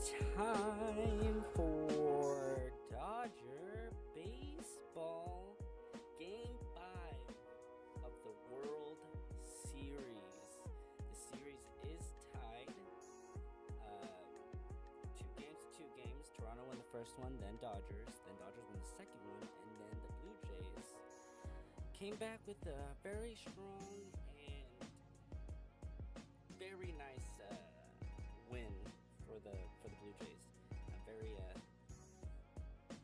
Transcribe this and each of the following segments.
time for Dodger Baseball Game 5 of the World Series. The series is tied 2 games. Toronto won the first one, then Dodgers won the second one, and then the Blue Jays came back with a very strong and very nice win for the Blue Jays.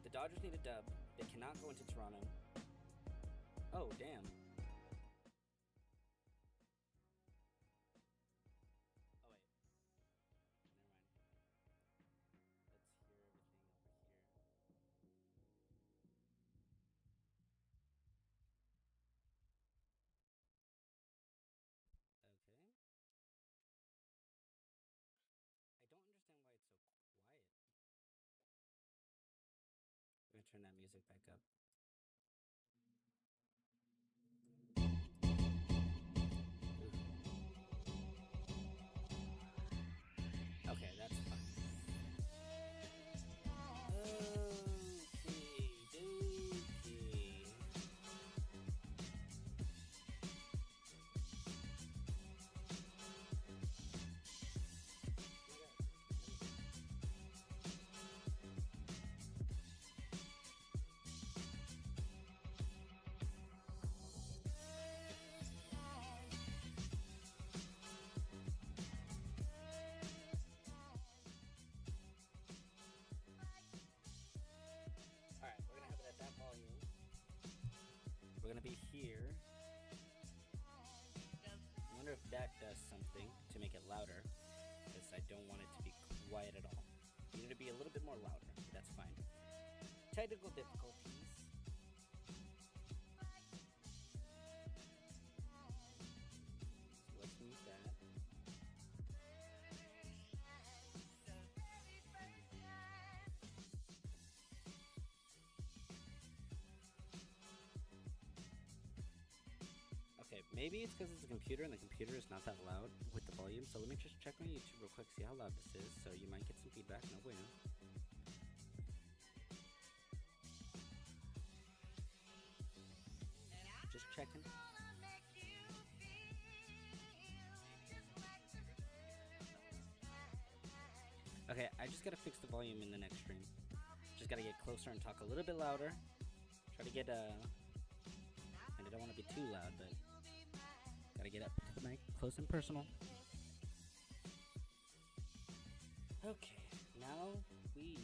The Dodgers need a dub. They cannot go into Toronto. Oh damn. Oh wait. Never mind. Let's hear everything over here. Okay. I don't understand why it's so quiet. I'm gonna turn that music back up. Okay, that's fine. Alright, we're gonna have it at that volume. We're gonna be here. I wonder if that does something to make it louder, because I don't want it to be quiet at all. You need to be a little bit more louder. That's fine. Technical difficulties. So let's mute that. Okay, maybe it's because it's a computer and the computer is not that loud with the volume. So let me just check my YouTube real quick, see how loud this is. So you might get some feedback. No bueno. Just checking. Okay, I just gotta fix the volume in the next stream. Just gotta get closer and talk a little bit louder. Try to get and I don't want to be too loud, but gotta get up to the mic, close and personal. Okay, now we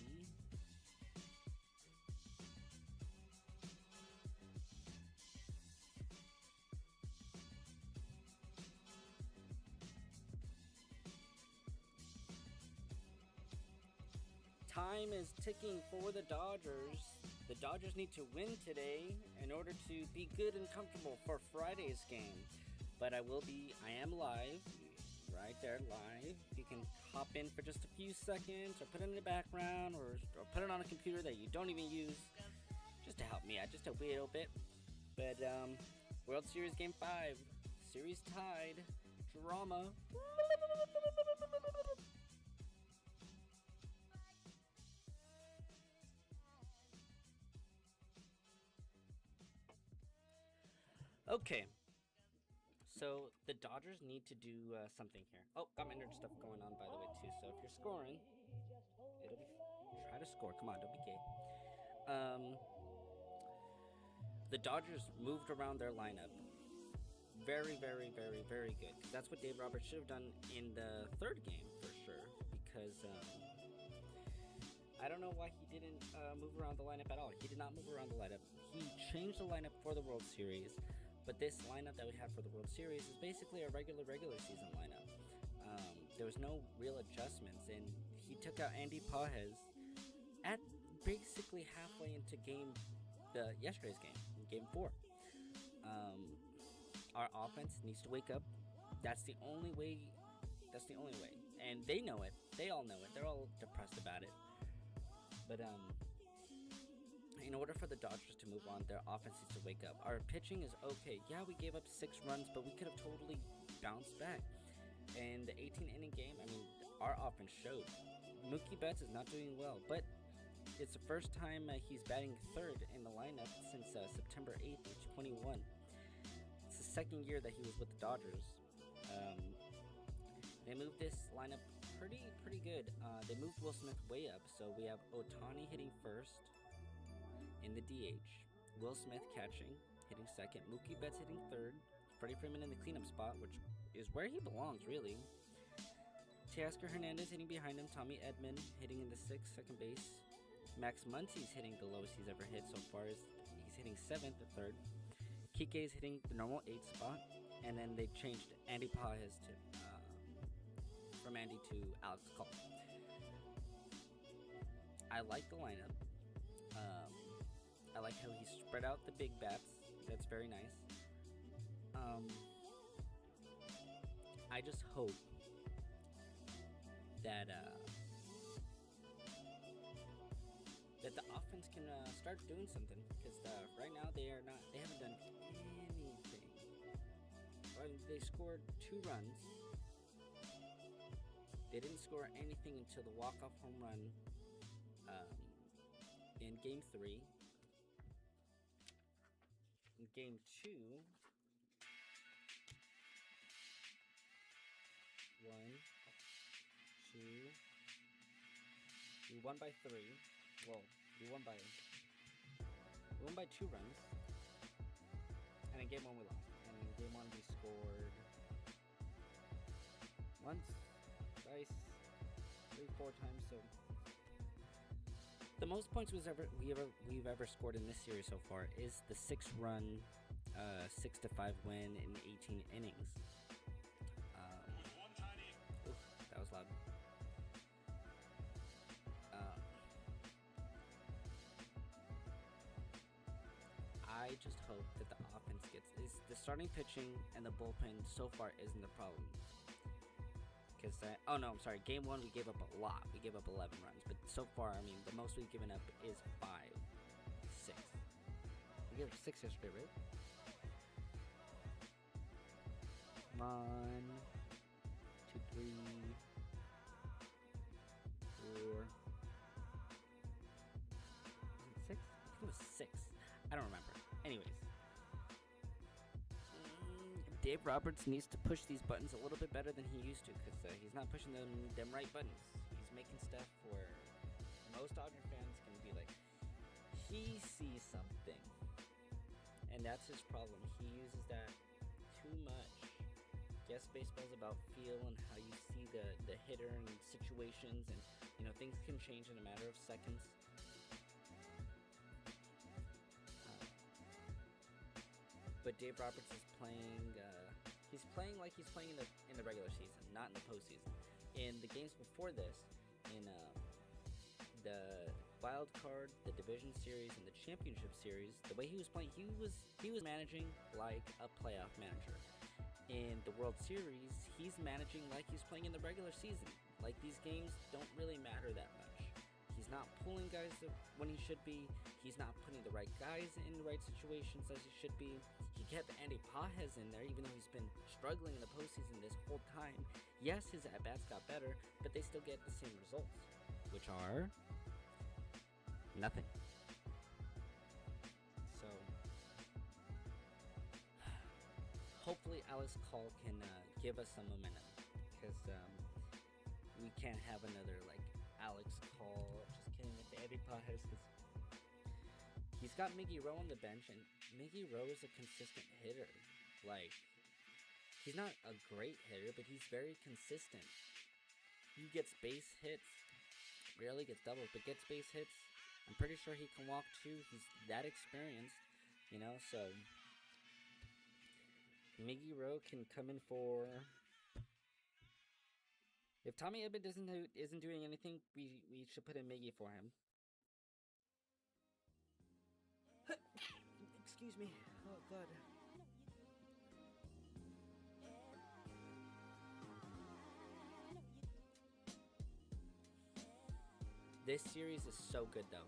time is ticking for the Dodgers. The Dodgers need to win today in order to be good and comfortable for Friday's game. But I am live, right there, live. You can hop in for just a few seconds, or put it in the background, or put it on a computer that you don't even use, just to help me out, just a little bit. But World Series Game 5, series tied, drama. Okay, so the Dodgers need to do something here. Oh, got my nerd stuff going on, by the way, too. So if you're scoring, try to score. Come on, don't be gay. The Dodgers moved around their lineup. Very, very, very, very good. That's what Dave Roberts should have done in the third game, for sure. Because I don't know why he didn't move around the lineup at all. He did not move around the lineup. He changed the lineup for the World Series. But this lineup that we have for the World Series is basically a regular season lineup. There was no real adjustments, and he took out Andy Pages at basically halfway into yesterday's game, Game 4. Our offense needs to wake up. That's the only way. And they know it. They all know it. They're all depressed about it. But in order for the Dodgers to move on, their offense needs to wake up. Our pitching is okay. Yeah, we gave up 6 runs, but we could have totally bounced back. And the 18-inning game, I mean, our offense showed Mookie Betts is not doing well, but it's the first time he's batting third in the lineup since September 8th of 21. It's the second year that he was with the Dodgers. Um, they moved this lineup pretty good. They moved Will Smith way up, so we have Ohtani hitting first in the DH, Will Smith catching, hitting second, Mookie Betts hitting third, Freddie Freeman in the cleanup spot, which is where he belongs, really. Teoscar Hernandez hitting behind him, Tommy Edman hitting in the sixth, second base. Max Muncy's hitting the lowest he's ever hit so far. He's hitting seventh at third. Kike's hitting the normal eighth spot, and then they changed Andy Pages to from Andy to Alex Call. I like the lineup. I like how he spread out the big bats. That's very nice. I just hope that that the offense can start doing something, because right now they haven't done anything. They scored 2 runs. They didn't score anything until the walk-off home run in Game 3. In Game 2, 1, 2, we won by 3. Well, we won by 2 runs. And in Game 1 we lost. And in Game 1 we scored once, twice, 3, 4 times. So the most points we've ever scored in this series so far is the 6-run, 6-5 win in 18 innings. That was loud. I just hope that the offense is the starting pitching and the bullpen so far isn't the problem. Because Game 1 we gave up a lot. We gave up 11 runs, but so far, I mean, the most we've given up is 5, 6. We gave up 6 yesterday, right? 1, 2, 3, 4. Was it 6? I think it was 6. I don't remember. Anyways, Dave Roberts needs to push these buttons a little bit better than he used to, because he's not pushing them right buttons. He's making stuff where most Dodger fans can be like, he sees something, and that's his problem. He uses that too much. Yes, baseball's about feel and how you see the hitter and situations, and things can change in a matter of seconds. But Dave Roberts is playing. He's playing like he's playing in the regular season, not in the postseason. In the games before this, in the wild card, the division series, and the championship series, the way he was playing, he was managing like a playoff manager. In the World Series, he's managing like he's playing in the regular season. Like, these games don't really matter that much. He's not pulling guys when he should be. He's not putting the right guys in the right situations as he should be. He kept Andy Pages in there, even though he's been struggling in the postseason this whole time. Yes, his at-bats got better, but they still get the same results, which are nothing. So, hopefully Alex Call can give us some momentum, because we can't have another, Alex Call. Just kidding, with Andy Pages, because he's got Miggy Rowe on the bench, and Miggy Rowe is a consistent hitter. He's not a great hitter, but he's very consistent. He gets base hits, rarely gets doubles, but gets base hits. I'm pretty sure he can walk too. He's that experienced, so Miggy Rowe can come in for... If Tommy Edman isn't doing anything, we should put in Miggy for him. Excuse me. Oh, God. This series is so good, though.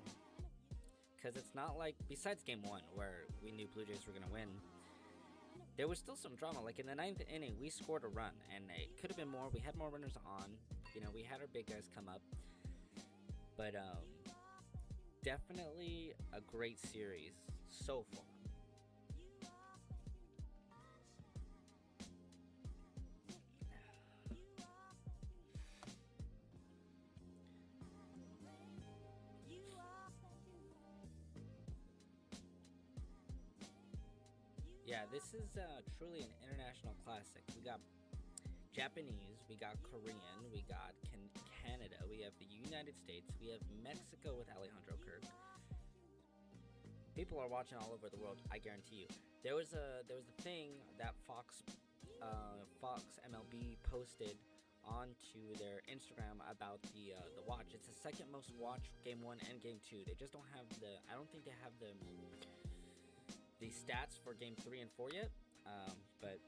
Because it's not like... Besides Game 1, where we knew Blue Jays were going to win, there was still some drama. In the 9th inning, we scored a run, and it could have been more. We had more runners on. We had our big guys come up. But definitely a great series so far. Yeah, this is truly an international classic. We got Japanese, we got Korean, we got Canada, we have the United States, we have Mexico with Alejandro Kirk. People are watching all over the world, I guarantee you. There was a thing that Fox MLB posted onto their Instagram about the watch. It's the second most watched Game 1 and Game 2. They just don't have I don't think they have the stats for Game 3 and 4 yet. But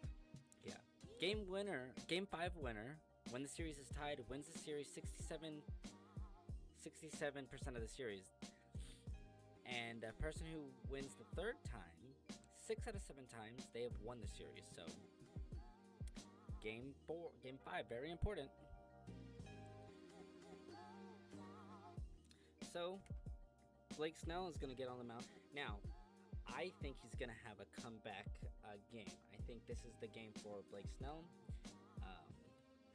yeah. Game 5 winner, when the series is tied, wins the series 67% of the series. And a person who wins the third time, 6 out of 7 times, they have won the series. So Game 5, very important. So Blake Snell is going to get on the mound. Now, I think he's going to have a comeback game. I think this is the game for Blake Snell.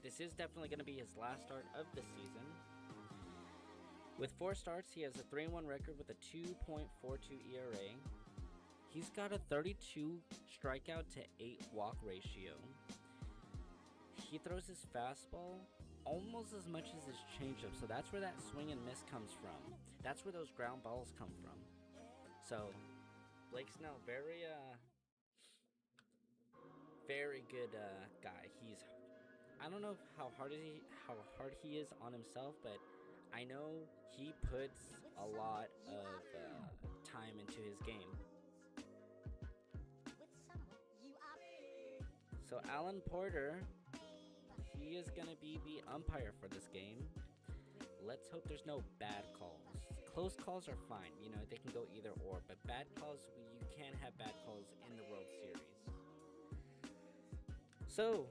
This is definitely going to be his last start of the season. With 4 starts, he has a 3-1 record with a 2.42 ERA. He's got a 32 strikeout to 8 walk ratio. He throws his fastball almost as much as his changeup, so that's where that swing and miss comes from. That's where those ground balls come from. So Blake Snell, very good guy. I don't know how hard he is on himself, but I know he puts a lot of time into his game. So Alan Porter, he is gonna be the umpire for this game. Let's hope there's no bad calls. Close calls are fine, they can go either or, but bad calls, you can't have bad calls in the World Series. So,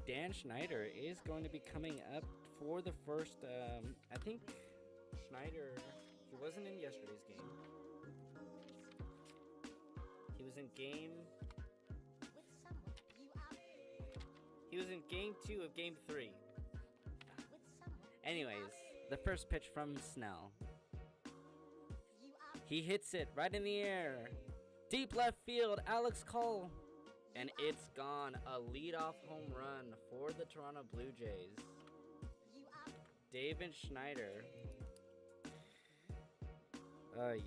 Dan Schneider is going to be coming up for the first, I think Schneider, he wasn't in yesterday's game. He was in game 2 of game 3. Anyways, the first pitch from Snell. He hits it right in the air. Deep left field, Alex Cole. And it's gone. A leadoff home run for the Toronto Blue Jays. David Schneider. Ay.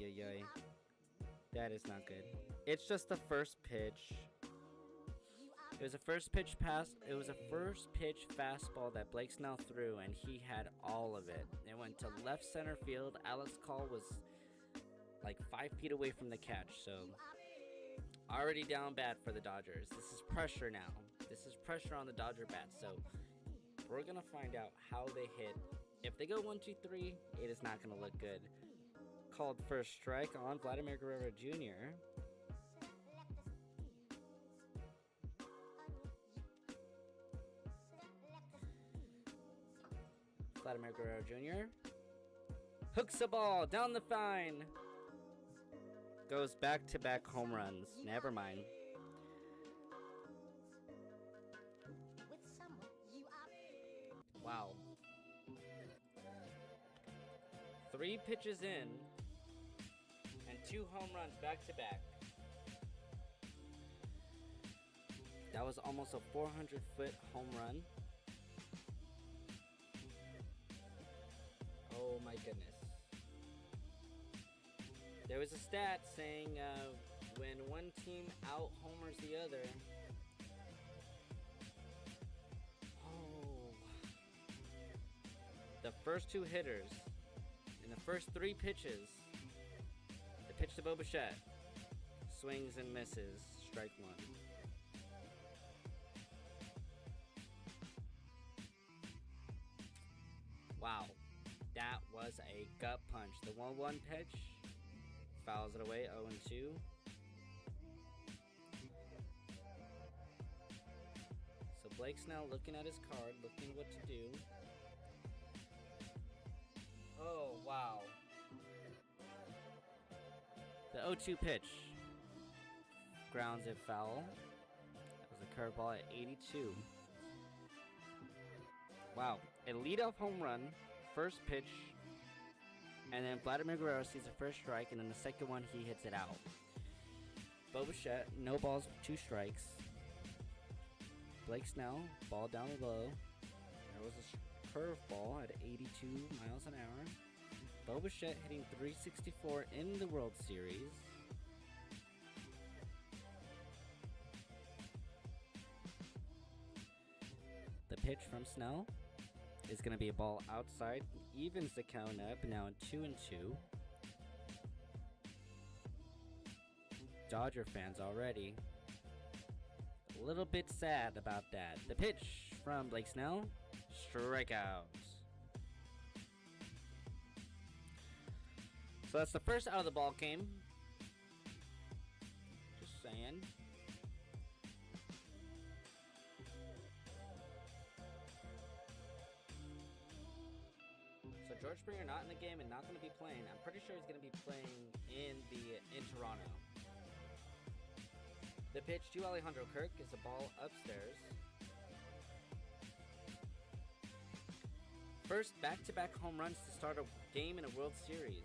That is not good. It's just the first pitch. It was a first pitch fastball that Blake Snell threw, and he had all of it. It went to left center field. Alex Cole was like 5 feet away from the catch, so already down bad for the Dodgers. This is pressure now. This is pressure on the Dodger bats, so we're going to find out how they hit. If they go 1-2-3, it is not going to look good. Called for a strike on Vladimir Guerrero Jr. Vladimir Guerrero Jr. hooks the ball down the line. Goes back-to-back home runs. Never mind. Wow. 3 pitches in and 2 home runs back-to-back. That was almost a 400-foot home run. Oh my goodness. There was a stat saying when one team out-homers the other. Oh. The first 2 hitters in the first 3 pitches. The pitch to Bo Bichette. Swings and misses. Strike 1. Wow. That was a gut punch. The 1-1 pitch. Fouls it away, 0-2. So Blake Snell looking at his card, looking what to do. Oh, wow. 0-2 pitch. Grounds it foul. That was a curveball at 82. Wow. A leadoff home run, first pitch, and then Vladimir Guerrero sees the first strike, and then the second one he hits it out. Bo Bichette, no balls, 2 strikes. Blake Snell, ball down low. There was a curveball at 82 miles an hour. Bo Bichette hitting .364 in the World Series. The pitch from Snell is going to be a ball outside. Evens the count up, now 2-2. Dodger fans already a little bit sad about that. The pitch from Blake Snell, strikeout. So that's the first out of the ball game. Just saying. So George Springer not in the game and not going to be playing. I'm pretty sure he's going to be playing in Toronto. The pitch to Alejandro Kirk is a ball upstairs. First back-to-back home runs to start a game in a World Series.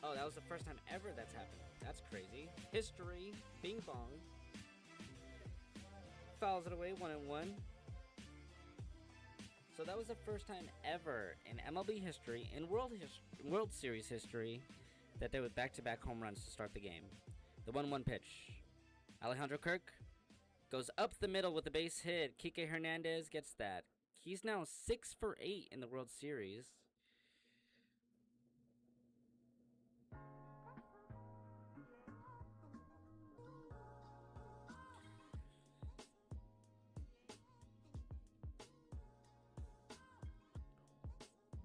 Oh, that was the first time ever that's happened. That's crazy. History. Bing bong. Fouls it away, 1-1. So that was the first time ever in MLB history, in World Series history, that there was back-to-back home runs to start the game. The 1-1 pitch. Alejandro Kirk goes up the middle with a base hit. Kike Hernandez gets that. He's now 6 for 8 in the World Series.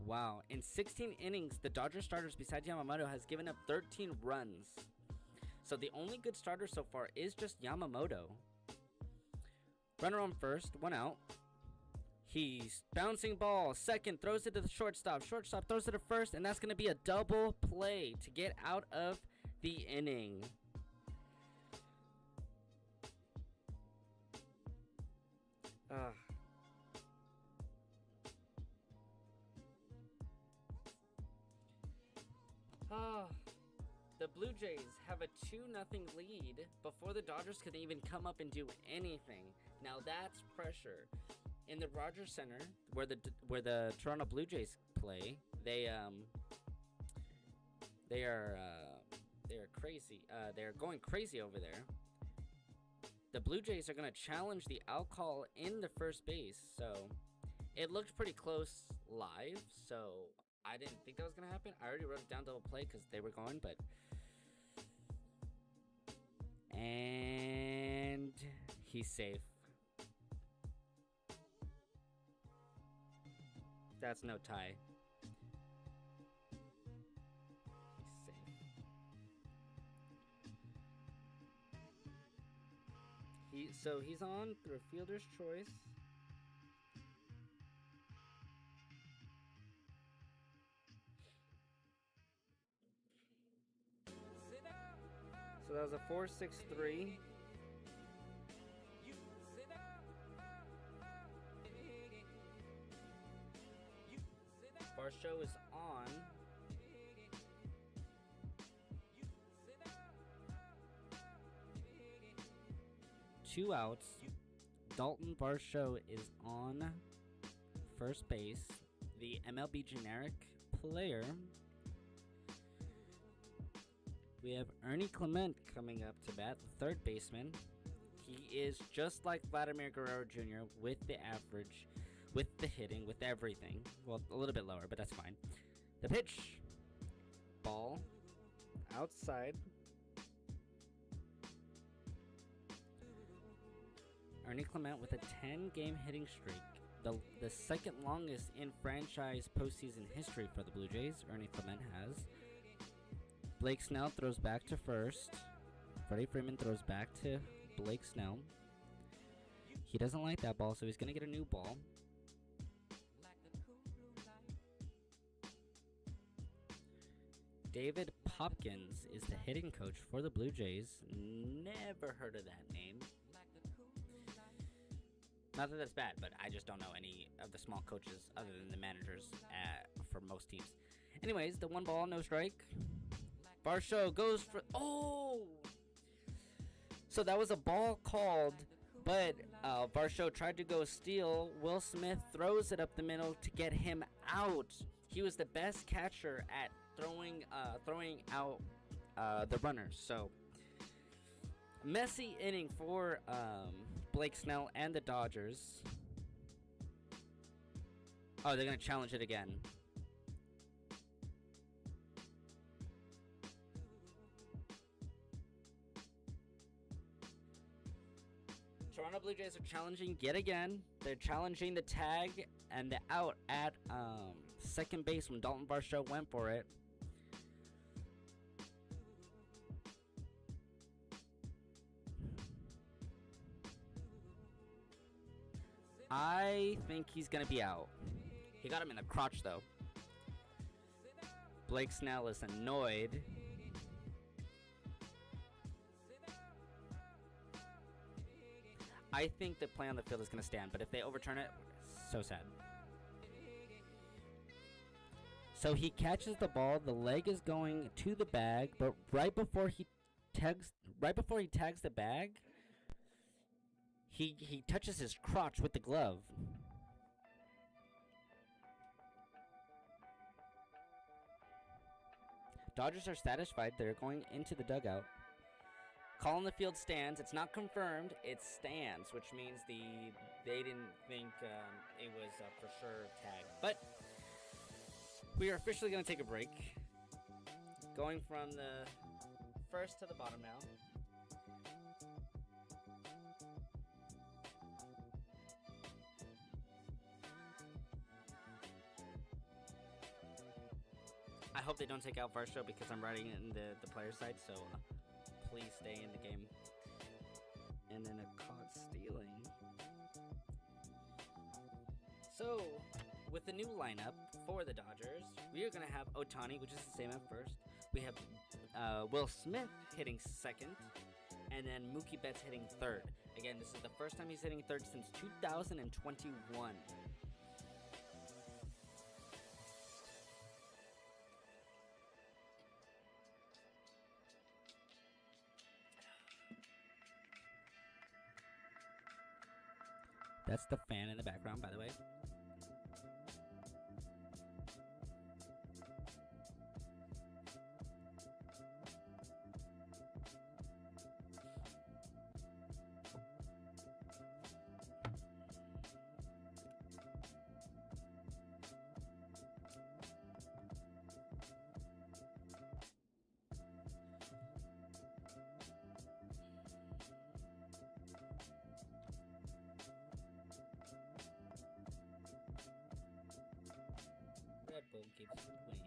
Wow. In 16 innings, the Dodgers starters besides Yamamoto has given up 13 runs. So the only good starter so far is just Yamamoto. Runner on first, 1 out. He's bouncing ball, second, throws it to the shortstop. Shortstop throws it to first, and that's going to be a double play to get out of the inning. The Blue Jays have a 2-0 lead before the Dodgers could even come up and do anything. Now that's pressure. In the Rogers Center, where the Toronto Blue Jays play, they are crazy. They're going crazy over there. The Blue Jays are going to challenge the out call in the first base. So it looked pretty close live. So I didn't think that was going to happen. I already wrote it down double play because they were going, but. And he's safe. That's no tie. He's safe. So he's on through a fielder's choice. So that was a 4-6-3. Varsho is on. Two outs. Dalton Varsho is on first base. The MLB generic player. We have Ernie Clement coming up to bat, the third baseman. He is just like Vladimir Guerrero Jr. with the average, with the hitting, with everything. Well, a little bit lower, but that's fine. The pitch. Ball. Outside. Ernie Clement with a 10-game hitting streak. The second longest in franchise postseason history for the Blue Jays, Ernie Clement has. Blake Snell throws back to first. Freddie Freeman throws back to Blake Snell. He doesn't like that ball, so he's going to get a new ball. David Popkins is the hitting coach for the Blue Jays. Never heard of that name. Not that that's bad, but I just don't know any of the small coaches other than the managers for most teams. Anyways, the 1 ball, no strike. Varsho goes for... Oh! So that was a ball called, but Varsho tried to go steal. Will Smith throws it up the middle to get him out. He was the best catcher at throwing out the runners. So, messy inning for Blake Snell and the Dodgers. Oh, they're going to challenge it again. Toronto Blue Jays are challenging yet again. They're challenging the tag and the out at second base when Dalton Varsho went for it. I think he's going to be out. He got him in the crotch, though. Blake Snell is annoyed. I think the play on the field is going to stand, but if they overturn it, so sad. So he catches the ball. The leg is going to the bag, but right before he tags the bag, he touches his crotch with the glove. Dodgers are satisfied. They're going into the dugout. Call on the field stands. It's not confirmed. It stands, which means they didn't think it was for sure tag. But we are officially going to take a break. Going from the first to the bottom now. I hope they don't take out Varsho because I'm writing it in the player side, so please stay in the game. And then a caught stealing. So, with the new lineup for the Dodgers, we are going to have Ohtani, which is the same at first. We have Will Smith hitting second, and then Mookie Betts hitting third. Again, this is the first time he's hitting third since 2021. That's the fan in the background, by the way. Red Bull gives you wings.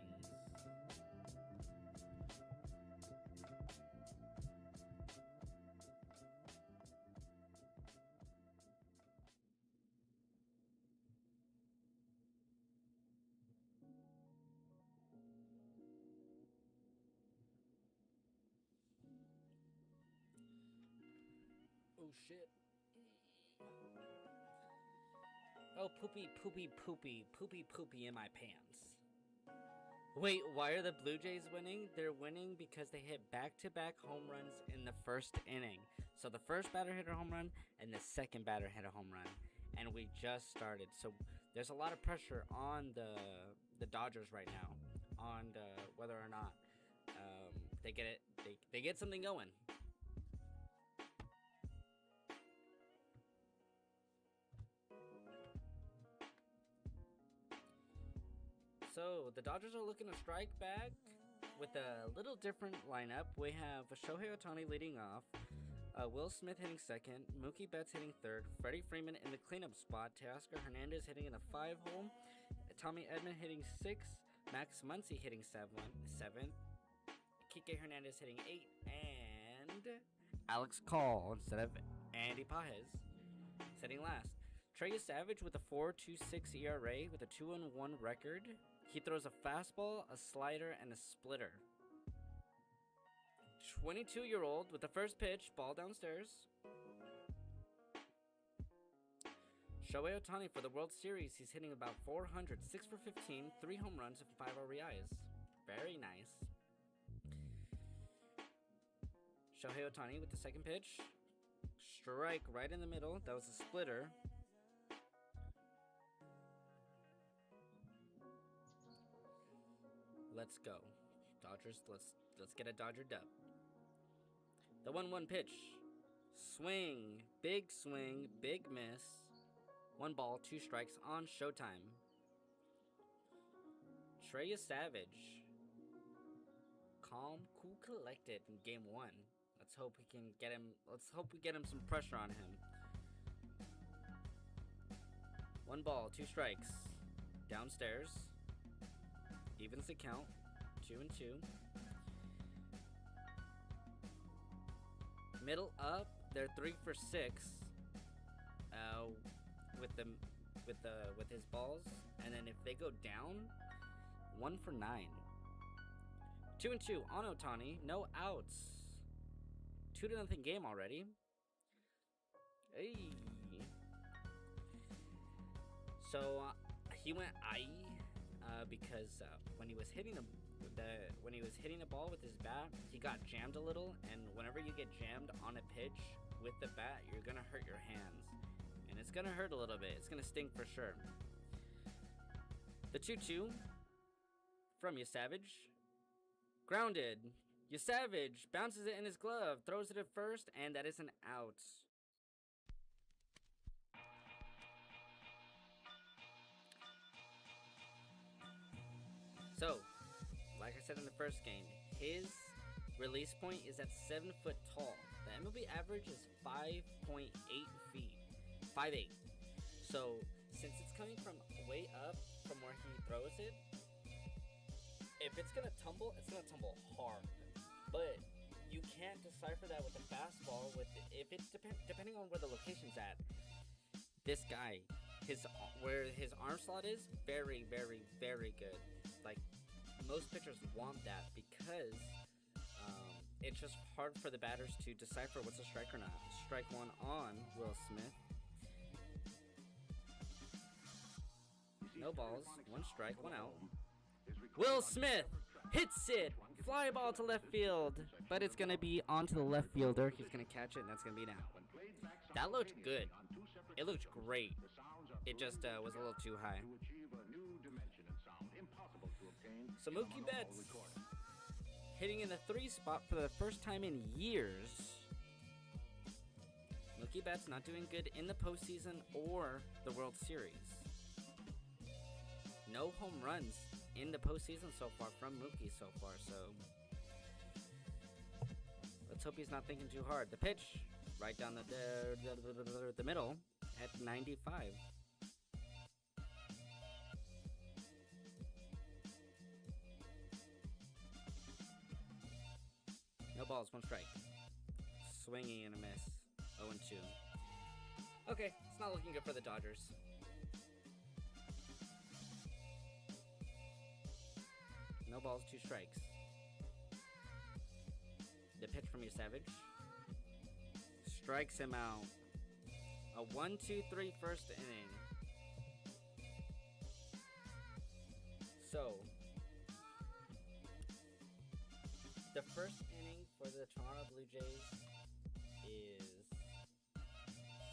Oh shit. Oh, poopy, poopy, poopy, poopy, poopy in my pants. Wait, why are the Blue Jays winning? They're winning because they hit back-to-back home runs in the first inning. So the first batter hit a home run, and the second batter hit a home run. And we just started. So there's a lot of pressure on the Dodgers right now, on whether or not they get it. They get something going. So, the Dodgers are looking to strike back with a little different lineup. We have Shohei Ohtani leading off, Will Smith hitting second, Mookie Betts hitting third, Freddie Freeman in the cleanup spot, Teoscar Hernandez hitting in the 5-hole, Tommy Edman hitting 6, Max Muncy hitting 7, Kike Hernandez hitting 8, and Alex Call instead of Andy Pages sitting last. Trey Savage with a 4.26 ERA with a 2-1 record. He throws a fastball, a slider, and a splitter. 22-year-old with the first pitch, ball downstairs. Shohei Ohtani for the World Series. He's hitting about 400, 6 for 15, 3 home runs, and 5 RBIs. Very nice. Shohei Ohtani with the second pitch. Strike right in the middle. That was a splitter. Let's go. Dodgers, let's get a Dodger dub. The 1-1 pitch. Swing, big miss. 1 ball, 2 strikes on Showtime. Trey Savage. Calm, cool, collected in game 1. Let's hope we can get him. Let's hope we get him some pressure on him. 1 ball, 2 strikes. Downstairs. Evens the count. 2-2. Middle up. They're 3 for 6. With his balls, and then if they go down, 1 for 9. 2-2 on Ohtani. No outs. 2-0 game already. Hey. So he went IE because when he was hitting the ball with his bat, he got jammed a little, and whenever you get jammed on a pitch with the bat, you're gonna hurt your hands, and it's gonna hurt a little bit. It's gonna sting for sure. The 2-2 from Savage. Grounded. Savage bounces it in his glove, throws it at first, and that is an out. So, like I said in the first game, his release point is at 7 foot tall. The MLB average is 5.8 feet. 5'8". So, since it's coming from way up from where he throws it, if it's gonna tumble, it's gonna tumble hard. But you can't decipher that with a fastball. If it's depending on where the location's at. This guy, where his arm slot is, very, very, very good. Like, most pitchers want that because it's just hard for the batters to decipher what's a strike or not. Strike 1 on Will Smith. No balls, 1 strike, 1 out. Will Smith hits it! Fly ball to left field, but it's going to be onto the left fielder. He's going to catch it, and that's going to be an out. That looked good. It looked great. It just was a little too high. So Mookie Betts hitting in the 3 spot for the first time in years. Mookie Betts not doing good in the postseason or the World Series. No home runs in the postseason so far from Mookie so far, so let's hope he's not thinking too hard. The pitch, right down the middle at 95. No balls, 1 strike. Swinging and a miss. 0-2. Okay, it's not looking good for the Dodgers. No balls, 2 strikes. The pitch from Savage. Strikes him out. A 1-2-3 first inning. So, the first inning for the Toronto Blue Jays is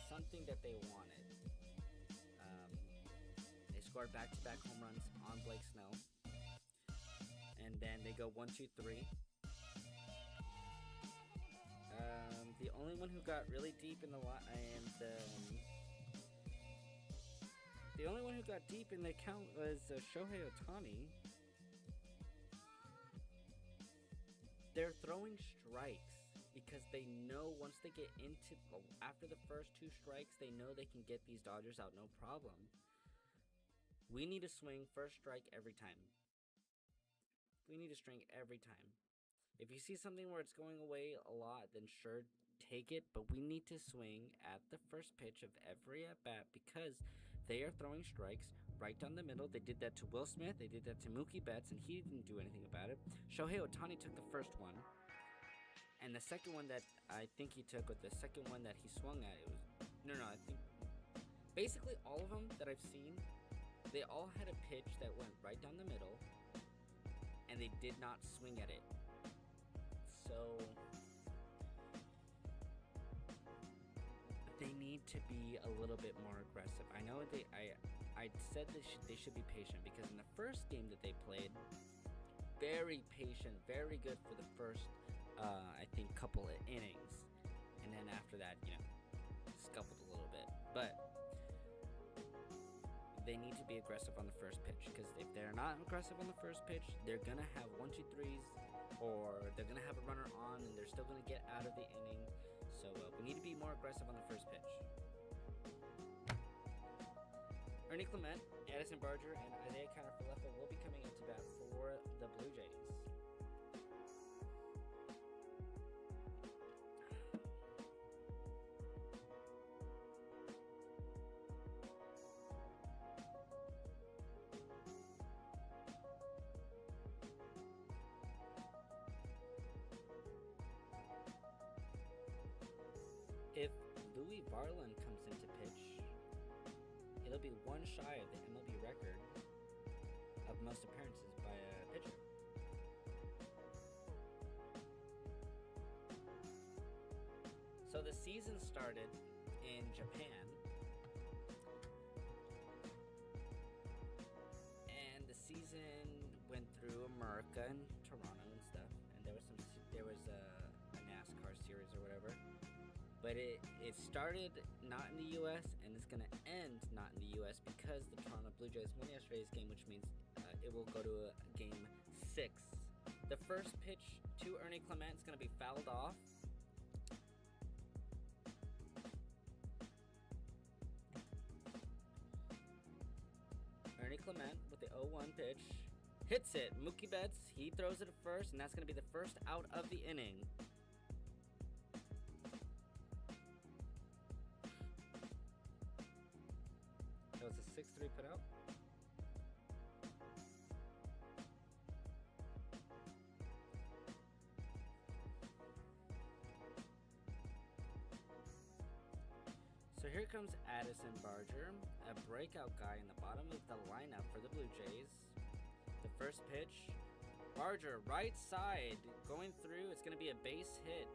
something that they wanted. They scored back-to-back home runs on Blake Snell. And then they go 1-2-3. The only one who got really deep in the count was Shohei Ohtani. They're throwing strikes because they know once they get after the first 2 strikes, they know they can get these Dodgers out no problem. We need to swing first strike every time. We need to string every time. If you see something where it's going away a lot, then sure, take it. But we need to swing at the first pitch of every at-bat because they are throwing strikes right down the middle. They did that to Will Smith. They did that to Mookie Betts, and he didn't do anything about it. Shohei Ohtani took the first one. And the second one that I think he took, with the second one that he swung at, it was no, I think basically all of them that I've seen, they all had a pitch that went right down the middle, and they did not swing at it. So they need to be a little bit more aggressive. I know I said they should be patient, because in the first game that they played, very patient, very good for the first I think couple of innings, and then after that, scuffled a little bit. But they need to be aggressive on the first pitch, because if they're not aggressive on the first pitch, they're gonna have 1, 2, 3s, or they're gonna have a runner on, and they're still gonna get out of the inning. So we need to be more aggressive on the first pitch. Ernie Clement, Addison Barger, and Isaiah Kiner-Falefa will be coming into bat for the Blue Jays. If Louis Varland comes into pitch, it'll be one shy of the MLB record of most appearances by a pitcher. So the season started in Japan, and the season went through America and Toronto and stuff, and there was a NASCAR series or whatever. But it started not in the U.S. and it's going to end not in the U.S. because the Toronto Blue Jays won yesterday's game, which means it will go to game 6. The first pitch to Ernie Clement is going to be fouled off. Ernie Clement with the 0-1 pitch hits it. Mookie Betts, he throws it at first, and that's going to be the first out of the inning. That was a 6-3 put out. So here comes Addison Barger, a breakout guy in the bottom of the lineup for the Blue Jays. The first pitch, Barger, right side, going through. It's going to be a base hit.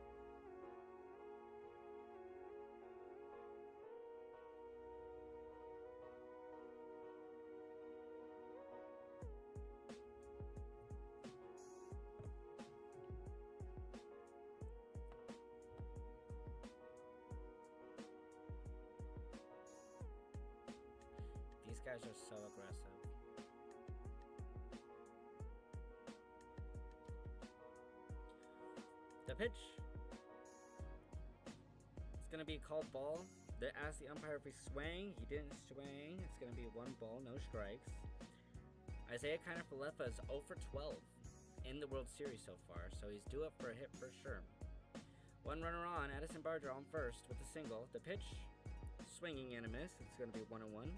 These guys are so aggressive. The pitch. It's going to be called ball. They asked the umpire if he swang. He didn't swing. It's going to be 1 ball, no strikes. Isaiah Kiner-Falefa is 0 for 12 in the World Series so far, so he's due up for a hit for sure. 1 runner on. Addison Barger on first with a single. The pitch, swinging and a miss. It's going to be 1-1.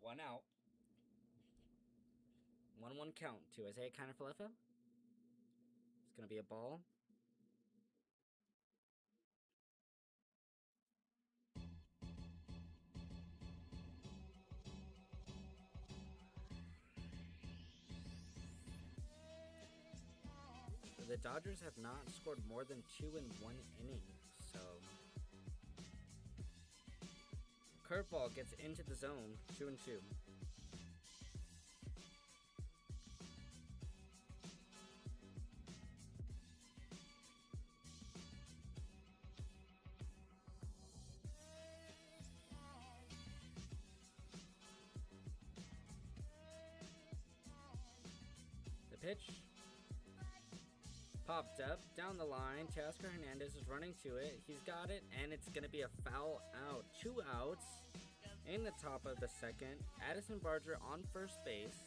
One out. 1-1 count to Isaiah Kiner-Falefa. It's going to be a ball. The Dodgers have not scored more than 2 in 1 inning, so curveball gets into the zone, 2-2. The pitch popped up down the line. Teoscar Hernandez is running to it. He's got it, and it's going to be a foul out. 2 outs in the top of the second. Addison Barger on first base.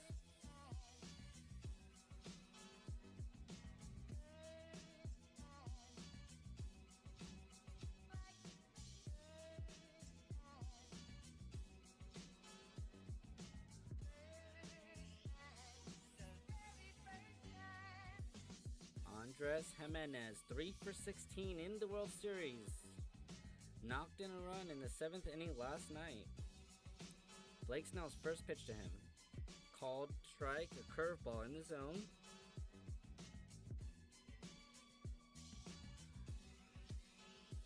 Andres Jimenez, 3 for 16 in the World Series. Knocked in a run in the 7th inning last night. Blake Snell's first pitch to him. Called strike, a curveball in the zone.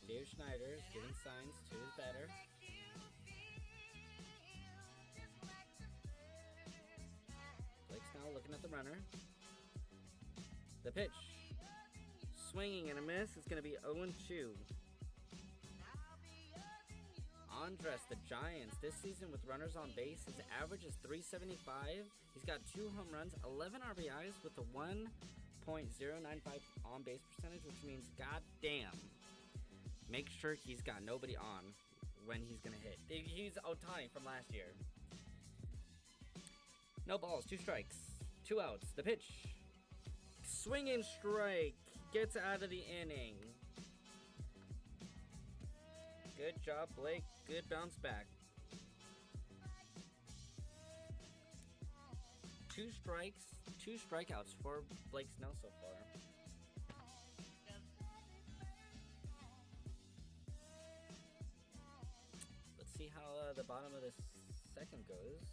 Dave Schneider is giving signs to his batter. Blake Snell looking at the runner. The pitch. Swinging and a miss. It's going to be 0-2. Andres, the Giants, this season with runners on base, his average is 375. He's got 2 home runs, 11 RBIs with a 1.095 on base percentage, which means goddamn. Make sure he's got nobody on when he's going to hit. He's Ohtani from last year. No balls, 2 strikes, 2 outs. The pitch. Swinging strike. Gets out of the inning. Good job, Blake. Good bounce back. 2 strikes, 2 strikeouts for Blake Snell so far. Let's see how the bottom of this second goes.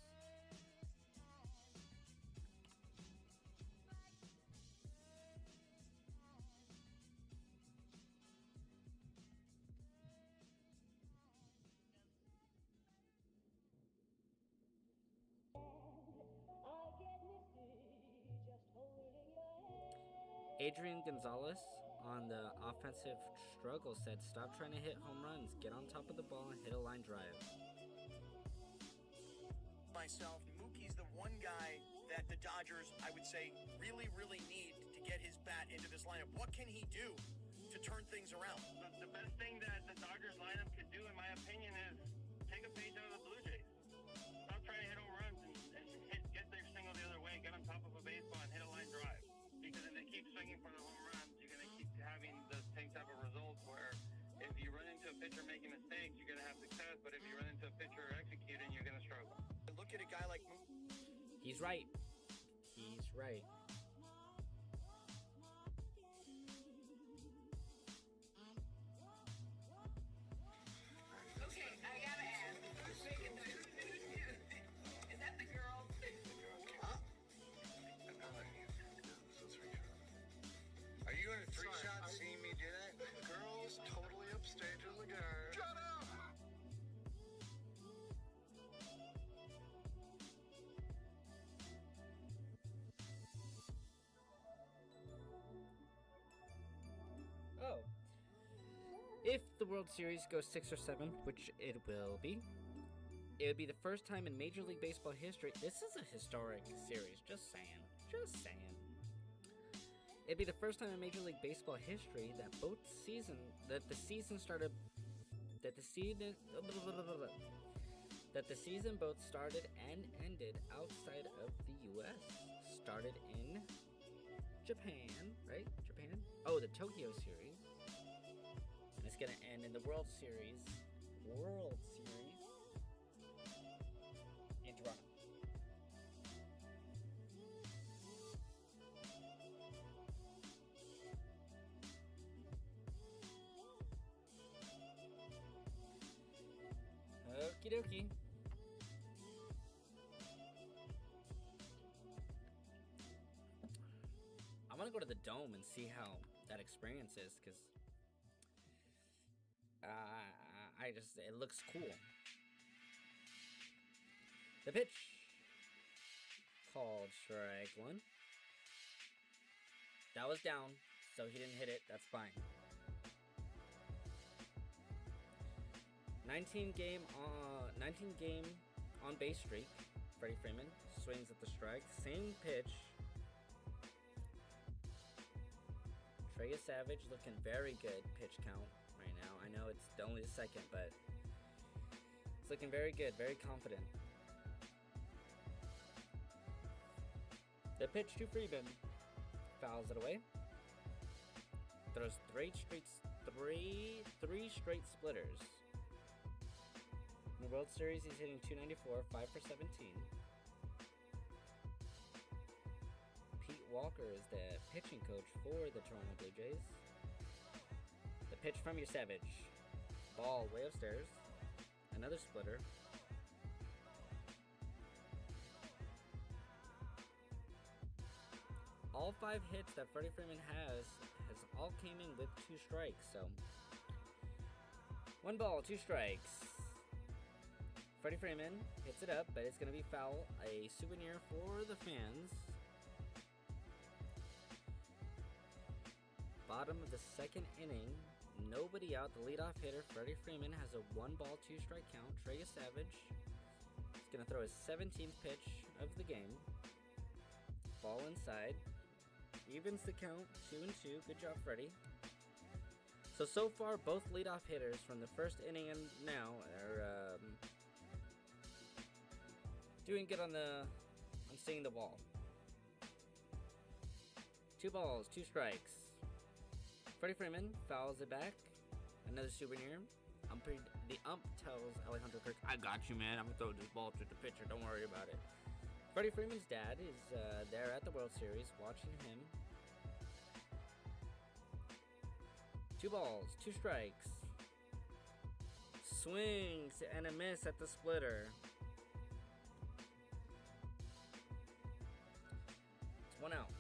Adrian Gonzalez on the offensive struggle said, "Stop trying to hit home runs. Get on top of the ball and hit a line drive." Myself, Mookie's the one guy that the Dodgers, I would say, really, really need to get his bat into this lineup. What can he do to turn things around? The best thing that the Dodgers lineup could do, in my opinion, is take a page out of the Blue Jays. Stop trying to hit home runs and get their single the other way, get on top of a baseball and hit a line drive. Because if they keep swinging for the home runs, you're going to keep having the same type of results where if you run into a pitcher making mistakes, you're going to have success. But if you run into a pitcher executing, you're going to struggle. Look at a guy like Mookie. He's right. He's right. Okay, I gotta ask. Who's making the Is that the girl? Huh? Are you in a 3-shot seeing me do that? The girl is totally upstage in the guard. Shut up! Oh. If the World Series goes 6 or 7, which it will be, it would be the first time in Major League Baseball history. This is a historic series, just saying. Just saying. It'd be the first time in Major League Baseball history that the season both started and ended outside of the U.S. Started in Japan, right? Japan? Oh, the Tokyo series. And it's gonna end in the World Series in Toronto. Okie dokie. I want to go to the Dome and see how that experience is, because it looks cool. The pitch. Called strike 1. That was down, so he didn't hit it. That's fine. 19 game on base streak. Freddie Freeman swings at the strike. Same pitch. Trey Savage looking very good pitch count right now. I know it's only the second, but it's looking very good, very confident. The pitch to Freeman. Fouls it away. Throws three straight splitters. In the World Series, he's hitting .294, 5 for 17. Pete Walker is the pitching coach for the Toronto Blue Jays. The pitch from Yurcevich. Ball way upstairs. Another splitter. All 5 hits that Freddie Freeman has all came in with 2 strikes, so 1 ball, 2 strikes. Freddie Freeman hits it up, but it's going to be foul. A souvenir for the fans. Bottom of the 2nd inning. Nobody out. The leadoff hitter, Freddie Freeman, has a 1 ball, 2 strike count. Trey Savage is going to throw his 17th pitch of the game. Ball inside. Evens the count, 2-2. Good job, Freddie. So far, both leadoff hitters from the 1st inning and now are doing good on seeing the ball. 2 balls, 2 strikes. Freddie Freeman fouls it back. Another souvenir. The ump tells Alejandro Kirk, "I got you, man. I'm gonna throw this ball to the pitcher. Don't worry about it." Freddie Freeman's dad is there at the World Series watching him. 2 balls, 2 strikes. Swings and a miss at the splitter. It's 1 out.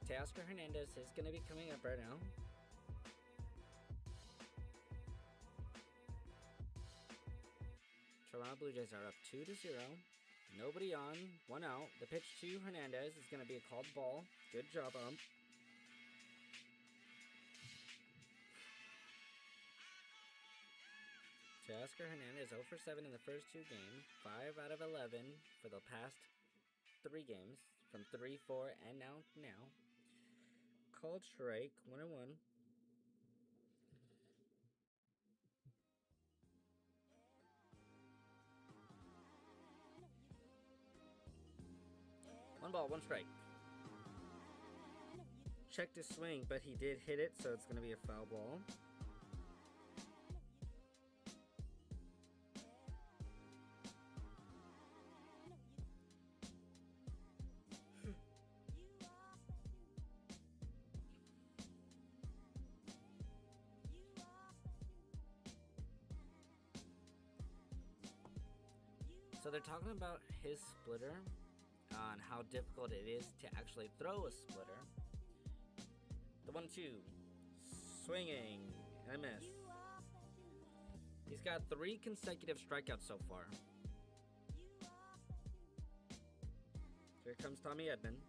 Teoscar Hernandez is going to be coming up right now. Toronto Blue Jays are up 2-0. Nobody on, 1 out. The pitch to Hernandez is going to be a called ball. Good job, ump. Teoscar Hernandez 0 for 7 in the first 2 games. 5 out of 11 for the past 3 games. From 3, 4, and now. Called strike, 1-1. One ball, 1 strike. Checked his swing, but he did hit it, so it's going to be a foul ball. So they're talking about his splitter, on how difficult it is to actually throw a splitter. The 1-2, swinging, and a miss. He's got 3 consecutive strikeouts so far. Here comes Tommy Edman.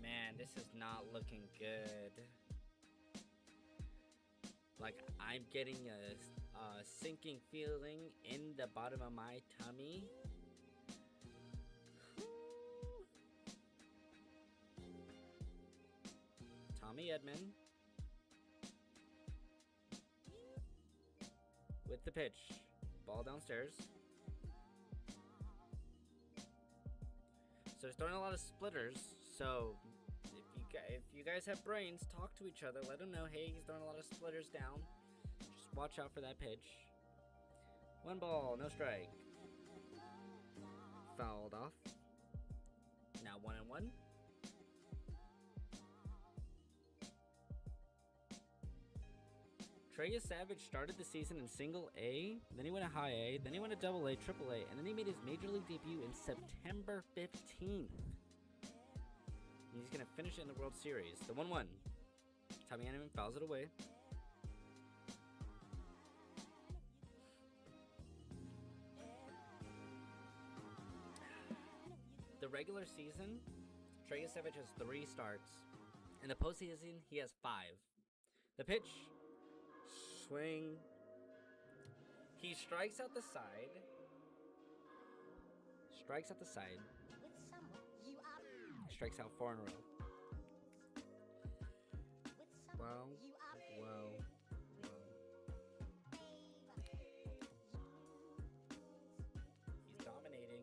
Man, this is not looking good. Like, I'm getting a sinking feeling in the bottom of my tummy. Tommy Edman with the pitch. Ball downstairs. So he's throwing a lot of splitters. So if you guys have brains, talk to each other. Let him know, hey, he's throwing a lot of splitters down. Just watch out for that pitch. 1 ball, no strike. Fouled off. Now 1-1. Trey Savage started the season in single A, then he went to high A, then he went to double A, triple A, and then he made his major league debut in September 15th. He's going to finish it in the World Series. The 1-1. Tommy Edman fouls it away. The regular season, Trey Savage has 3 starts. In the postseason, he has 5. The pitch, swing. He strikes out the side. Strikes out 4 in a row. Wow. He's dominating.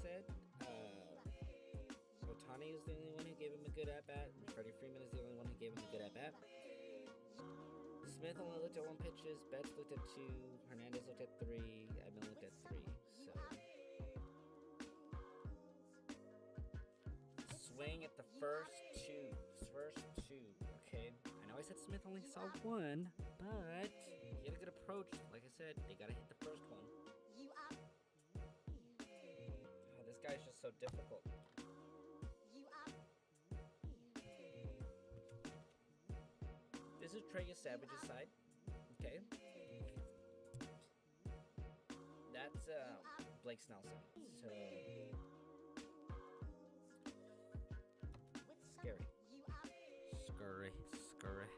said, Otani is the only one who gave him a good at-bat, and Freddie Freeman is the only one who gave him a good at-bat. Smith only looked at 1 pitches, Betts looked at 2, Hernandez looked at 3, Edman looked at 3, so... Swing at the first two, okay? I know I said Smith only saw 1, but he had a good approach. Like I said, they gotta hit the first one. Oh, this guy's just so difficult. This is Trey Savage's side, okay? That's Blake Snell's side, so... Scary. Scurry.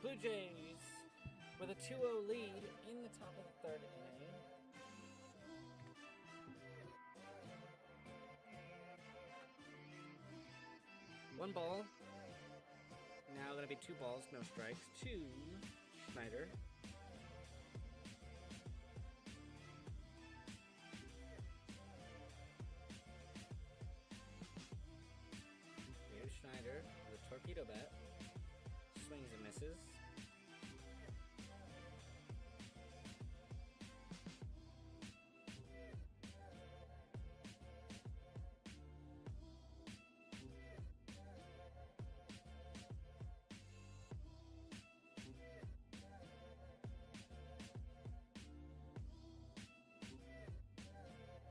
Blue Jays with a 2-0 lead in the top of the 3rd inning. One ball. Now going to be 2 balls, no strikes. To Schneider. Here's Schneider with a torpedo bat. Swings and misses.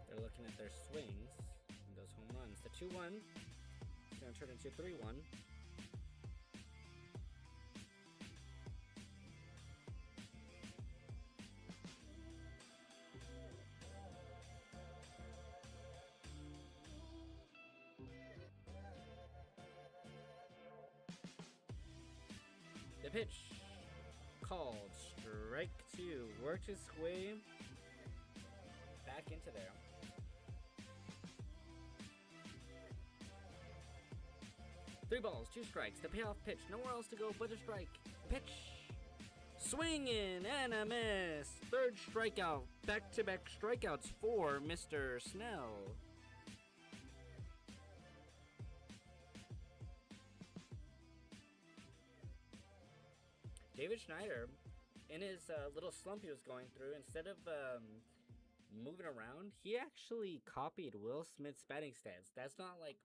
They're looking at their swings and those home runs. The 2-1 is going to turn into 3-1. The pitch called strike 2. Worked his way back into there. Three balls, 2 strikes. The payoff pitch. Nowhere else to go but a strike. Pitch. Swinging and a miss. 3rd strikeout. Back-to-back strikeouts for Mr. Snell. David Schneider, in his little slump he was going through, instead of moving around, he actually copied Will Smith's batting stance. That's not like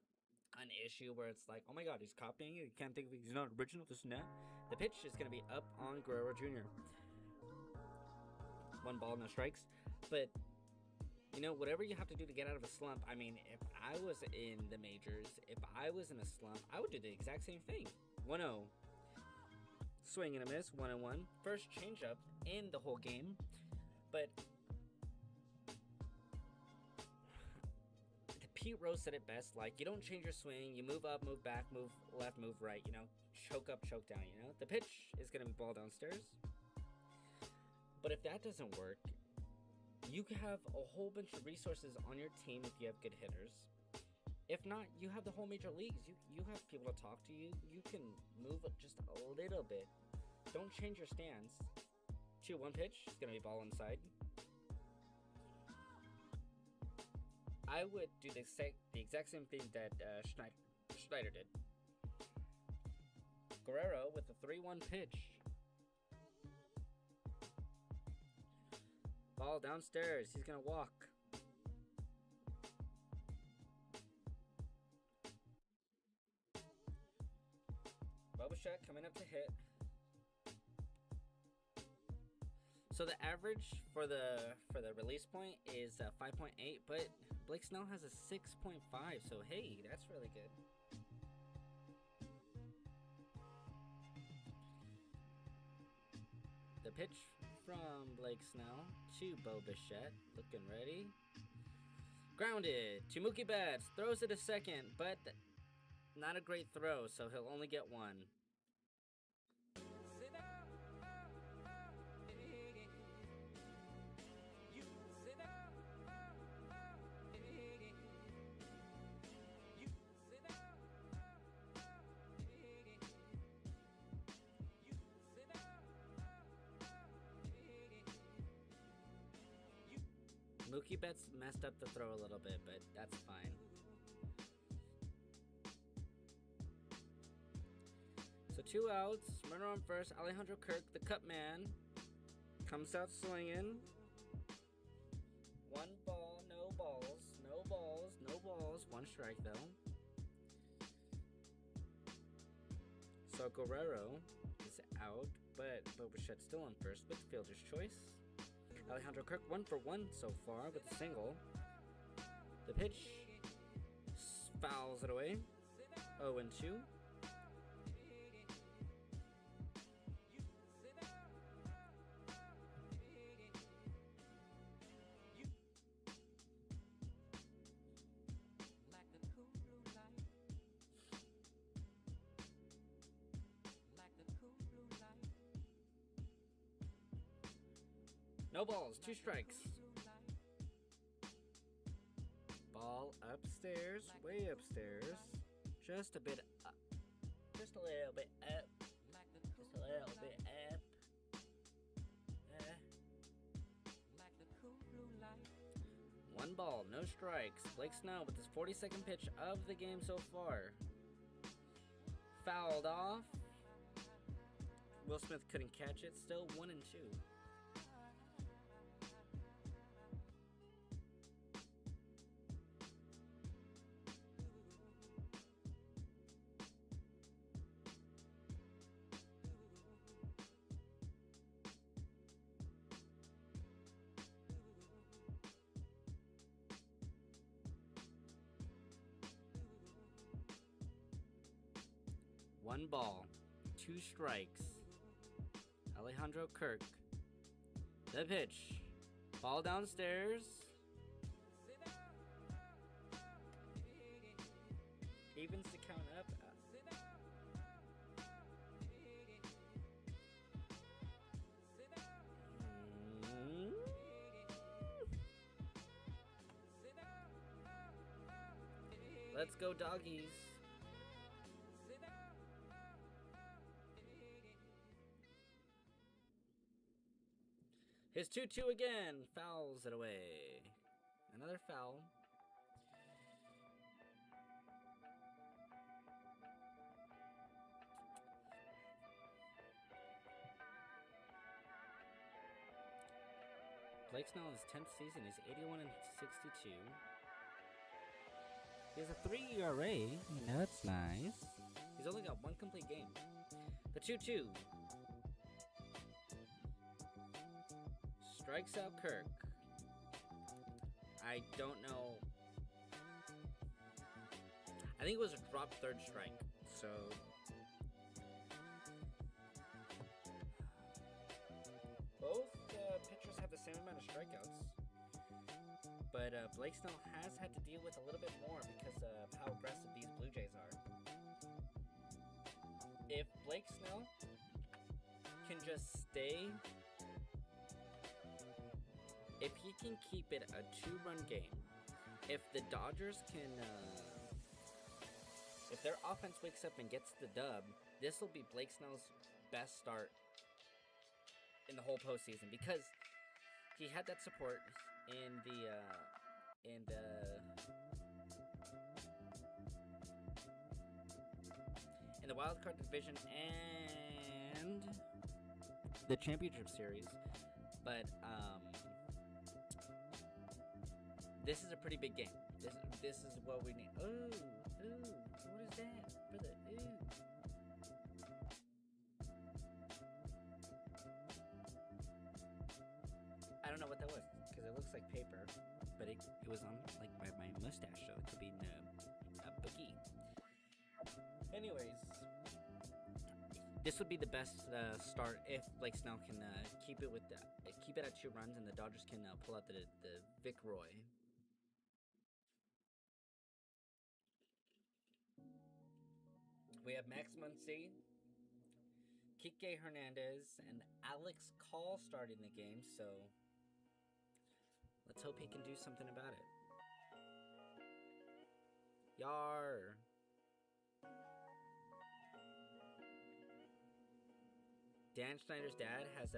an issue where it's like, oh my god, he's copying it. You can't think of it. He's not original, this and that. The pitch is going to be up on Guerrero Jr. 1 ball, no strikes. But, you know, whatever you have to do to get out of a slump, I mean, if I was in the majors, if I was in a slump, I would do the exact same thing. 1-0. Swing and a miss, 1-1. First changeup in the whole game. But Pete Rose said it best, like, you don't change your swing, you move up, move back, move left, move right, you know, choke up, choke down, you know. The pitch is going to be ball downstairs. But if that doesn't work, you have a whole bunch of resources on your team if you have good hitters. If not, you have the whole major leagues. You have people to talk to you. You can move up just a little bit. Don't change your stance. 2-1 pitch. It's going to be ball inside. I would do the exact same thing that Schneider did. Guerrero with a 3-1 pitch. Ball downstairs. He's going to walk. Bobuchet coming up to hit. So the average for the release point is 5.8, but Blake Snell has a 6.5. So hey, that's really good. The pitch from Blake Snell to Bo Bichette. Looking ready. Grounded to Mookie Betts. Throws it a second, but not a great throw, so he'll only get one. Mookie Betts messed up the throw a little bit, but that's fine. So 2 outs, runner on first. Alejandro Kirk, the cut man, comes out swinging. 1 ball, no balls, no balls, no balls. 1 strike though. So Guerrero is out, but Bobichette's still on first with fielder's choice. Alejandro Kirk 1 for 1 so far with a single. The pitch fouls it away. 0-2. No balls, 2 strikes. Ball upstairs, way upstairs. Just a bit up. Just a little bit up. Just a little bit up. 1 ball, no strikes. Blake Snell with his 42nd pitch of the game so far. Fouled off. Will Smith couldn't catch it. Still 1-2. One ball, 2 strikes. Alejandro Kirk. The pitch. Ball downstairs. Evens the count up. Let's go, doggies. His 2-2 again. Fouls it away. Another foul. Blake Snell in his 10th season is 81-62. He has a 3 ERA. You know, that's nice. He's only got 1 complete game. The 2-2. Strikes out Kirk. I don't know. I think it was a drop 3rd strike. So both pitchers have the same amount of strikeouts. But Blake Snell has had to deal with a little bit more because of how aggressive these Blue Jays are. If Blake Snell can just stay, if he can keep it a 2-run game, if the Dodgers can, if their offense wakes up and gets the dub, this will be Blake Snell's best start in the whole postseason because he had that support in the wild card division and the championship series, but this is a pretty big game. This is what we need. Ooh, what is that, brother? Ooh. I don't know what that was because it looks like paper, but it was on like my mustache, so it could be a boogie. Anyways, this would be the best start if Blake Snell can keep it at 2 runs and the Dodgers can pull out the Vic Roy. We have Max Muncy, Kike Hernandez, and Alex Call starting the game, so let's hope he can do something about it. Yar! Dan Schneider's dad has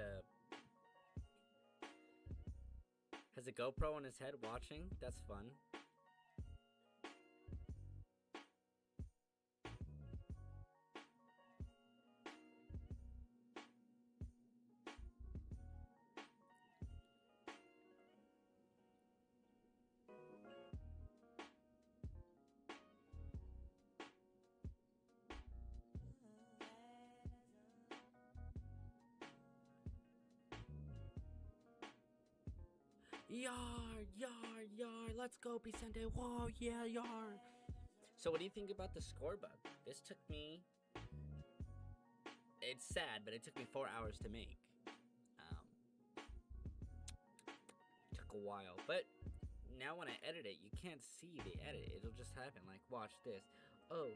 a GoPro on his head watching. That's fun. Yar, let's go, Vicente. Whoa, yeah, yar. So what do you think about the score bug? This took me, it's sad, but it took me 4 hours to make. Took a while, but now when I edit it, you can't see the edit. It'll just happen, like, watch this. Oh,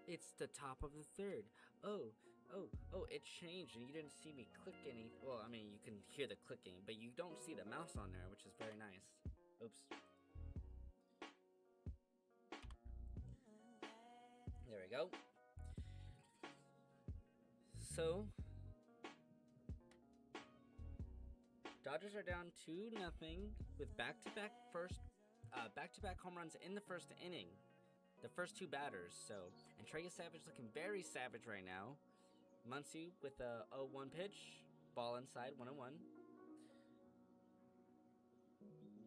it's the top of the 3rd. Oh, it changed and you didn't see me click any. Well, I mean, you can hear the clicking, but you don't see the mouse on there, which is very nice. Oops. There we go. So, Dodgers are down 2-0 with back-to-back home runs in the first inning. The first 2 batters. So, and Trey Savage looking very savage right now. Muncy with a 0-1 pitch, ball inside, 1-1.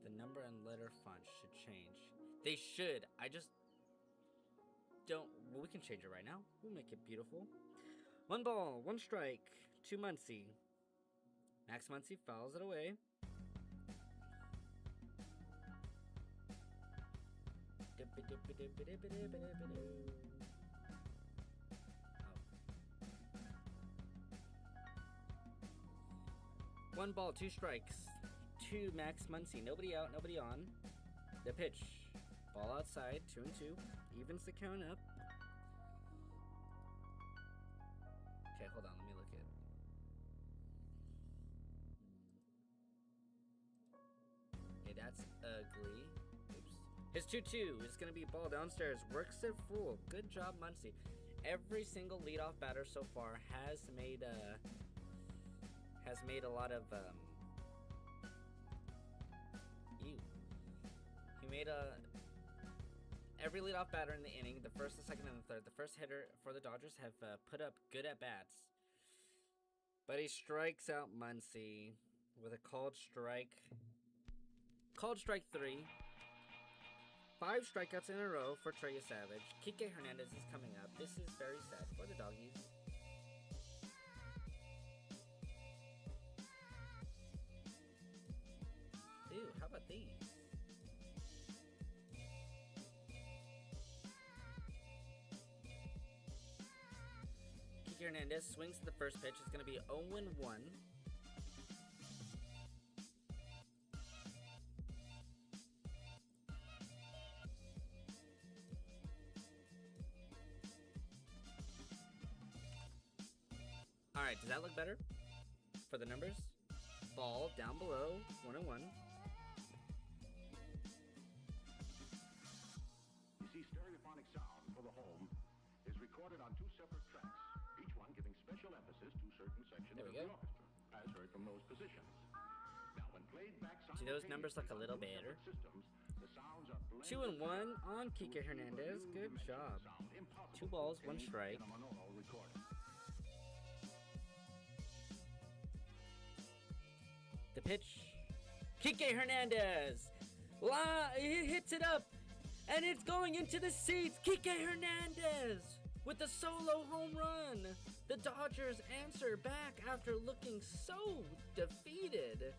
The number and letter font should change. They should. I just don't. Well, we can change it right now. We'll make it beautiful. 1 ball, 1 strike to Muncy. Max Muncy fouls it away. One ball, 2 strikes to Max Muncy. Nobody out, nobody on. The pitch. Ball outside, 2-2. Evens the count up. Okay, hold on, let me look at it. Okay, that's ugly. Oops. His 2-2 is going to be ball downstairs. Works it full. Good job, Muncy. Every single leadoff batter so far has made a lot of He made every leadoff batter in the inning, the first, the second, and the third. The first hitter for the Dodgers have put up good at bats, but he strikes out Muncy with a called strike. Called strike 3. 5 strikeouts in a row for Trey Savage. Kike Hernandez is coming up. This is very sad for the Doggies. Ew, how about these? Kike Hernandez swings to the first pitch. It's going to be 0-1. Alright, does that look better? For the numbers? Ball down below, 1 and 1. You see, stereophonic sound for the home is recorded on 2 separate tracks, each one giving special emphasis to certain sections There of we the go. orchestra, as heard from those positions. Now, when played back Do those numbers look a little better? systems, the sounds are 2 and 1 on Kike Hernandez. Good job. 2 balls, 1 strike. The pitch. Kike Hernandez. He hits it up. And it's going into the seats. Kike Hernandez with a solo home run. The Dodgers answer back after looking so defeated.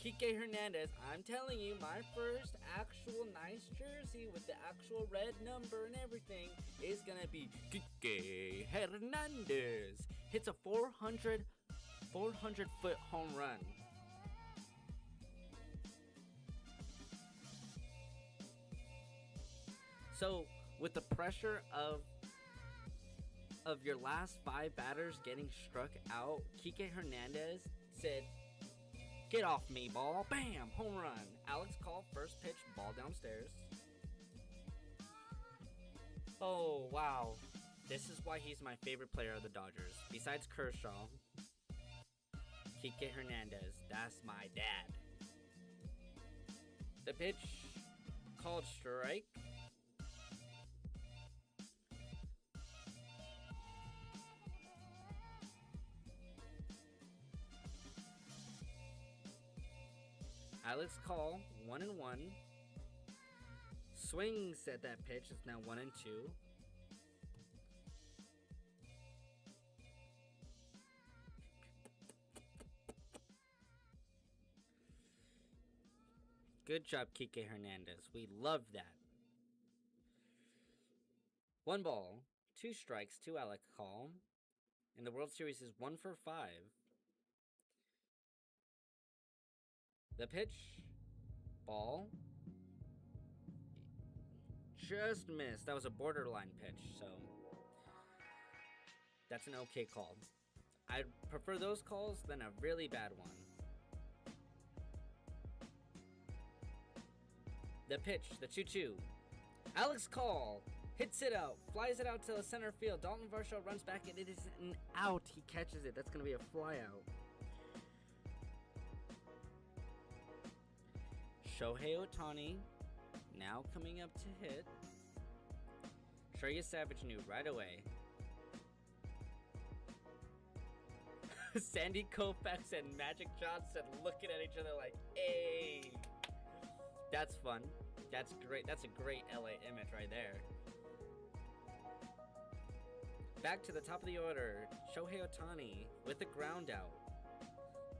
Kike Hernandez, I'm telling you, my first actual nice jersey with the actual red number and everything is gonna be Kike Hernandez. Hits a 400-foot home run. So, with the pressure of your last 5 batters getting struck out, Kike Hernandez said, "Get off me, ball." Bam! Home run. Alex called first pitch, ball downstairs. Oh, wow. This is why he's my favorite player of the Dodgers. Besides Kershaw, Kike Hernandez. That's my dad. The pitch called strike. Alex Call, 1 and 1. Swings at that pitch. It's now 1 and 2. Good job, Kike Hernandez. We love that. 1 ball, 2 strikes, 2 Alex Call. And the World Series is 1 for 5. The pitch, ball, just missed. That was a borderline pitch, so that's an okay call. I'd prefer those calls than a really bad one. The pitch, the 2-2. Alex Call hits it out, flies it out to the center field. Dalton Varsho runs back, and it is an out. He catches it. That's going to be a fly out. Shohei Ohtani now coming up to hit. Trey Savage knew right away. Sandy Koufax and Magic Johnson looking at each other like, hey. That's fun. That's great. That's a great LA image right there. Back to the top of the order. Shohei Ohtani with the ground out.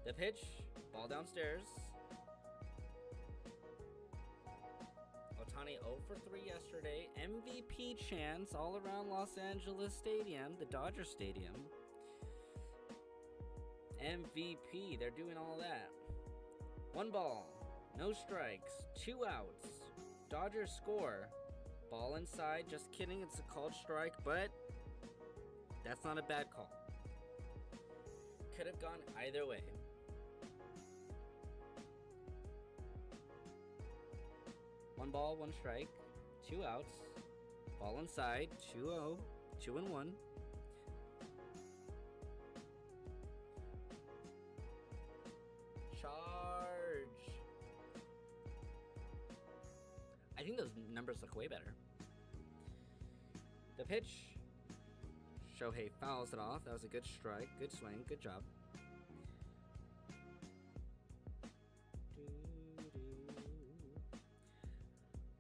The pitch, ball downstairs. Ohtani 0 for 3 yesterday. MVP chants all around Los Angeles Stadium, the Dodger Stadium. MVP, they're doing all that. 1 ball, no strikes, 2 outs. Dodgers score. Ball inside, just kidding, it's a called strike, but that's not a bad call. Could have gone either way. One ball, 1 strike, 2 outs. Ball inside, 2-0, 2 and 1. Charge. I think those numbers look way better. The pitch. Shohei fouls it off. That was a good strike. Good swing. Good job.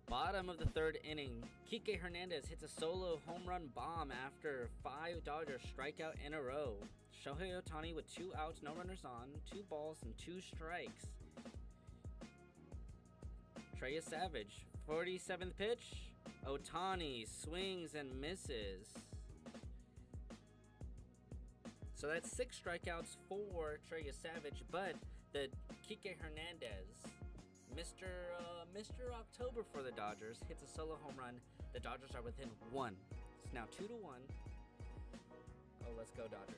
Bottom of the 3rd inning, Kike Hernandez hits a solo home run bomb after 5 Dodgers strikeout in a row. Shohei Ohtani with 2 outs, no runners on, 2 balls and 2 strikes. Trey Savage, 47th pitch. Ohtani swings and misses. So that's 6 strikeouts for Trey Savage, but the Kike Hernandez, Mr. October for the Dodgers, hits a solo home run. The Dodgers are within 1. It's now 2-1. Oh, let's go Dodgers.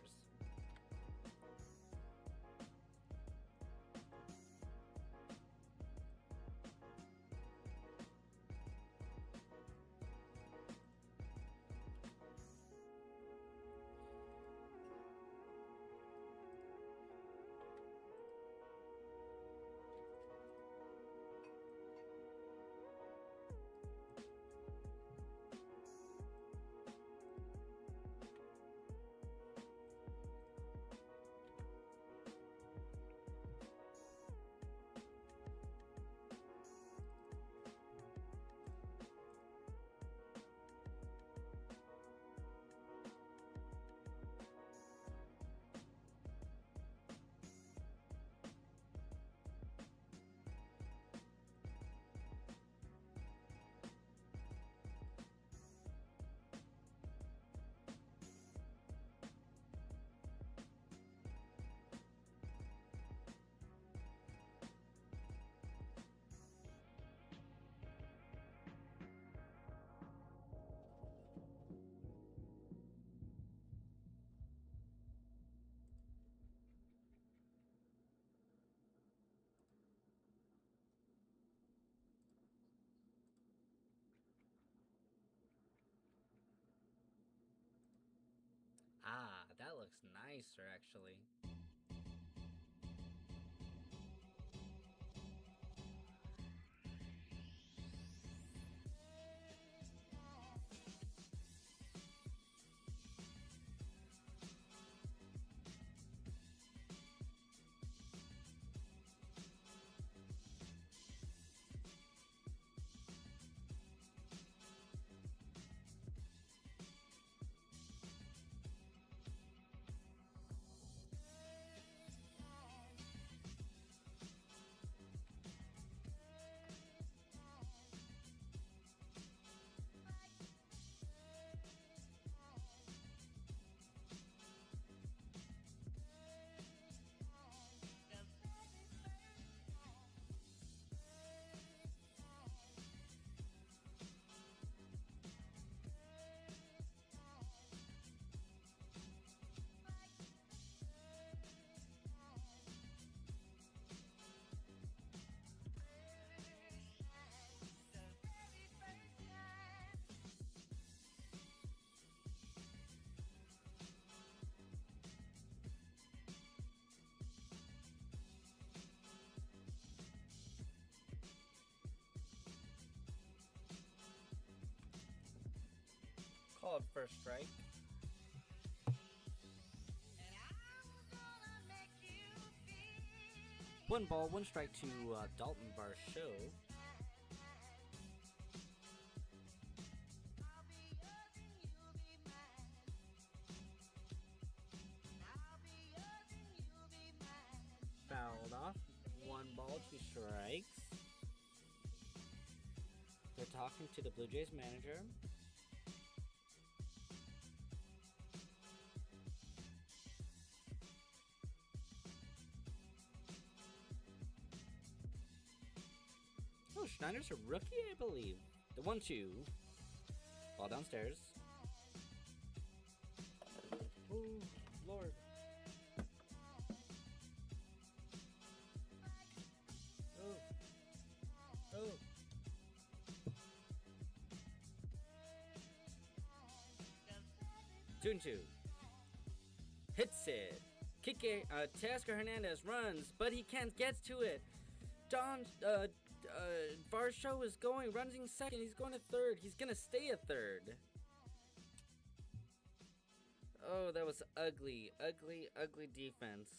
Ah, that looks nicer actually. Called first strike. One ball, one strike to Dalton Varsho. Fouled off. One ball, two strikes. They're talking to the Blue Jays manager. Oh, Schneider's a rookie, I believe. The 1-2. Ball downstairs. Oh, Lord. Oh. Oh. Tuntu hits it. Teoscar Hernandez runs, but he can't get to it. Varsho is running second. He's going to third. He's gonna stay at third. Oh, that was ugly, ugly, ugly defense.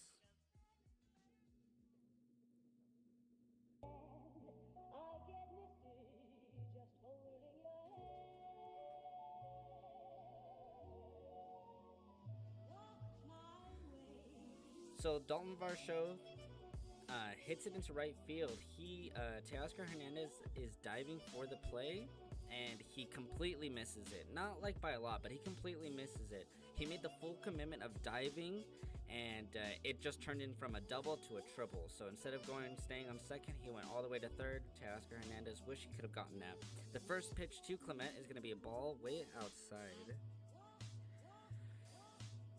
So Dalton Varsho hits it into right field. Teoscar Hernandez is diving for the play, and he completely misses it. Not like by a lot, but he completely misses it. He made the full commitment of diving, and it just turned in from a double to a triple. So instead of staying on second, he went all the way to third. Teoscar Hernandez wish he could have gotten that. The first pitch to Clement is going to be a ball way outside.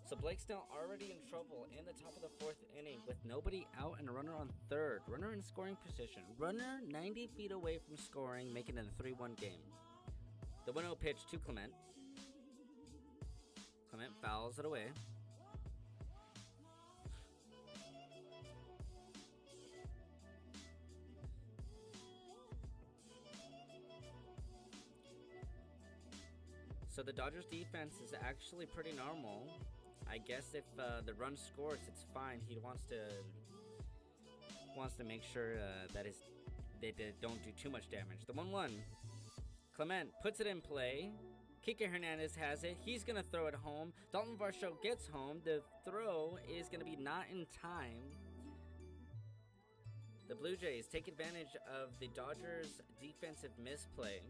So Blake Snell already in trouble in the top of the 4th inning with nobody out and a runner on 3rd. Runner in scoring position. Runner 90 feet away from scoring, making it a 3-1 game. The 1-0 pitch to Clement. Clement fouls it away. So the Dodgers defense is actually pretty normal. I guess if the run scores, it's fine. He wants to make sure that they don't do too much damage. The 1-1. Clement puts it in play. Kike Hernandez has it. He's going to throw it home. Dalton Varsho gets home. The throw is going to be not in time. The Blue Jays take advantage of the Dodgers' defensive misplay.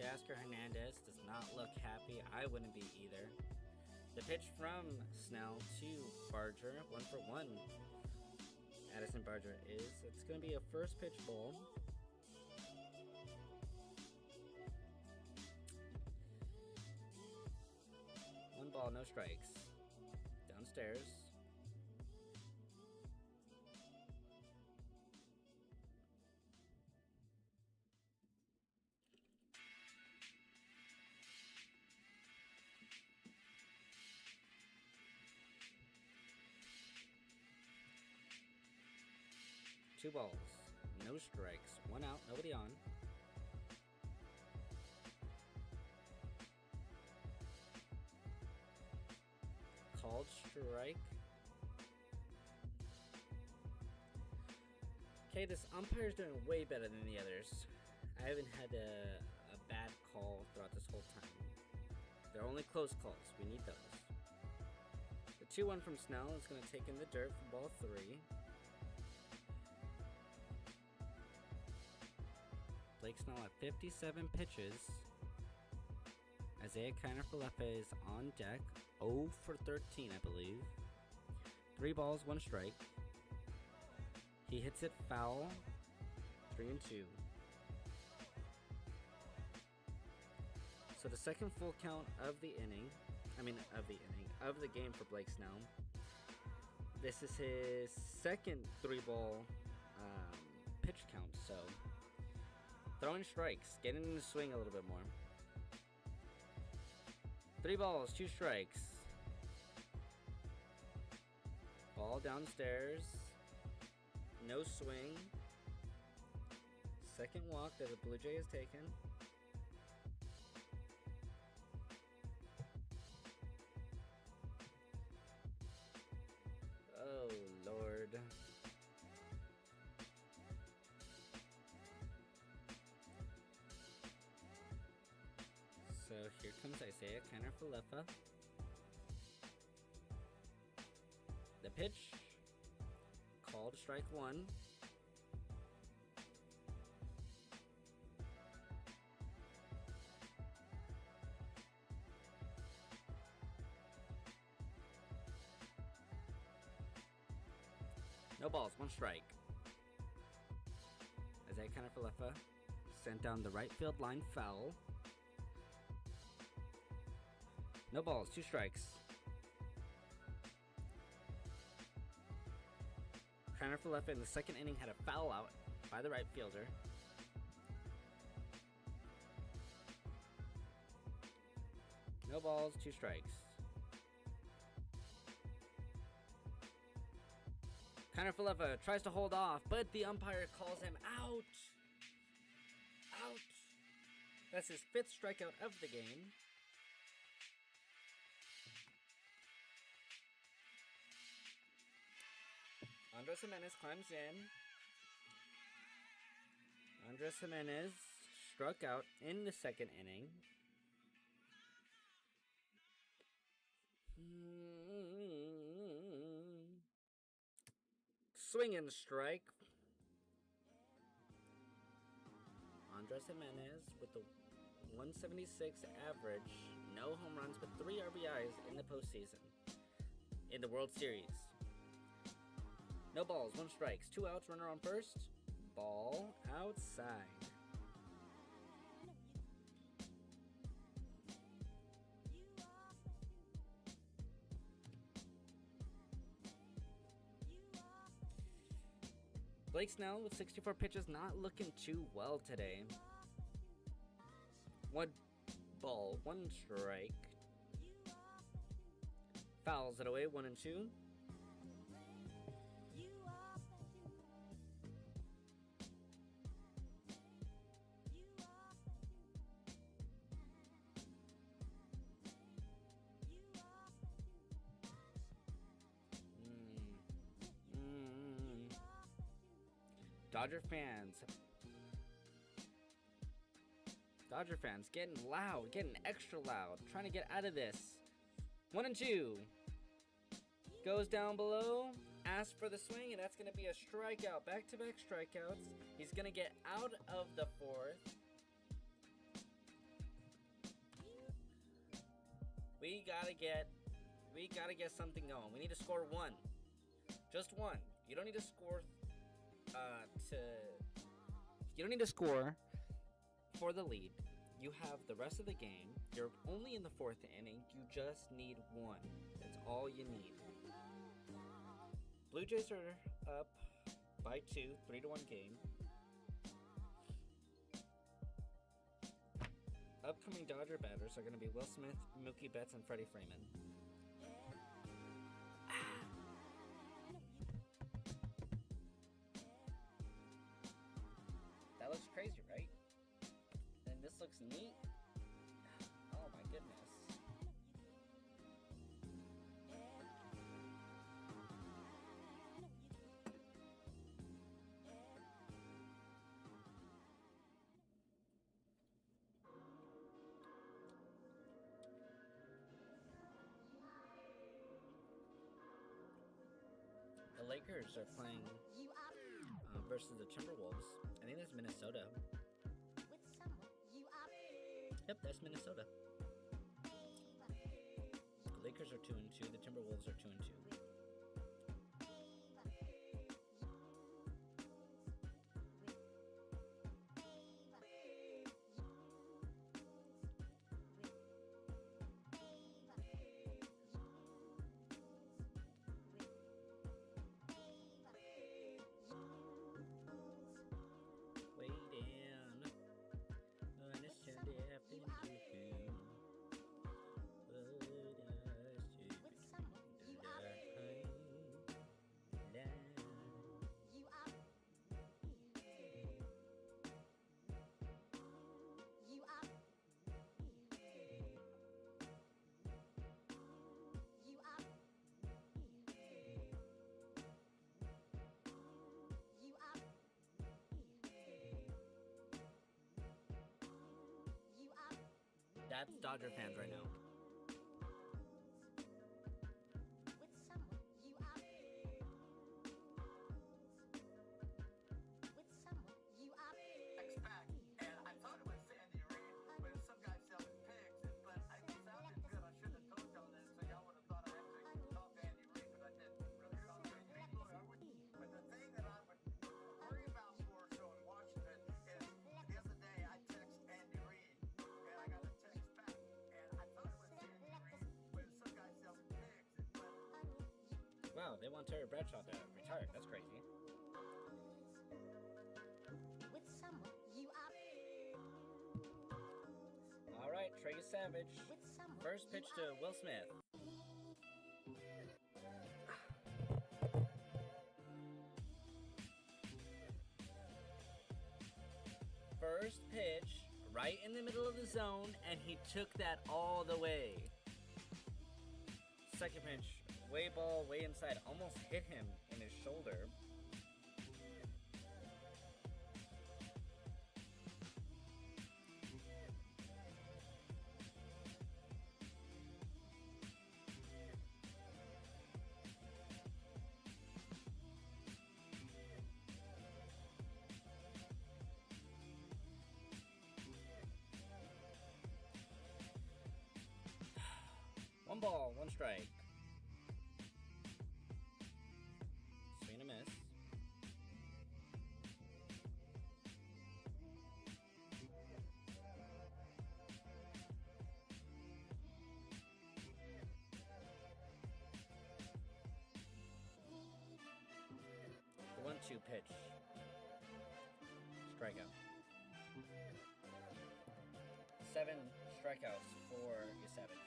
Teoscar Hernandez does not look happy. I wouldn't be either. The pitch from Snell to Barger, 1-for-1. Addison Barger it's going to be a first pitch ball. One ball, no strikes. Downstairs. Two balls, no strikes, one out, nobody on. Called strike. Okay, this umpire's doing way better than the others. I haven't had a bad call throughout this whole time. They're only close calls. We need those. The 2-1 from Snell is going to take in the dirt for ball 3. Blake Snell at 57 pitches. Isaiah Kiner-Falefa is on deck. 0 for 13, I believe. 3 balls, 1 strike. He hits it foul. 3-2. So the second full count of the game for Blake Snell. This is his second 3-ball pitch count, so throwing strikes, getting in the swing a little bit more. 3 balls, 2 strikes. Ball downstairs. No swing. Second walk that the Blue Jay has taken. Oh, Lord. So here comes Isaiah Kiner-Falefa. The pitch. Called strike 1. No balls, 1 strike. Isaiah Kiner-Falefa sent down the right field line foul. No balls, 2 strikes. Kiner-Falefa in the second inning had a foul out by the right fielder. No balls, 2 strikes. Kiner-Falefa tries to hold off, but the umpire calls him out. Out. That's his 5th strikeout of the game. Andres Gimenez climbs in. Andres Gimenez struck out in the second inning. Swing and strike. Andres Jimenez with the 176 average, no home runs, but 3 RBIs in the postseason. In the World Series. No balls, 1 strikes, 2 outs, runner on first. Ball outside. Blake Snell with 64 pitches, not looking too well today. 1 ball, 1 strike. Fouls it away, 1 and 2. Dodger fans getting loud, getting extra loud, trying to get out of this. 1 and 2. Goes down below, asks for the swing, and that's going to be a strikeout. Back-to-back strikeouts. He's going to get out of the 4th. We gotta get something going. We need to score 1. Just 1. You don't need to score you don't need to score for the lead. You have the rest of the game. You're only in the 4th inning. You just need 1. That's all you need. Blue Jays are up by 2, 3-1 game. Upcoming Dodger batters are going to be Will Smith, Mookie Betts, and Freddie Freeman. That looks crazy, right? And this looks neat. Oh my goodness. The Lakers are playing versus the Timberwolves. I think that's Minnesota. Yep, that's Minnesota. The Lakers are 2-2. The Timberwolves are 2-2. That's Dodger fans right now. Wow, they want Terry Bradshaw to retire. That's crazy. All right, Trey Savage. First pitch to Will Smith. First pitch, right in the middle of the zone, and he took that all the way. Second pitch. Way ball, way inside, almost hit him in his shoulder. ball, one strike. Swing and a miss. The 1-2 pitch. Strikeout. 7 strikeouts for Yesavage.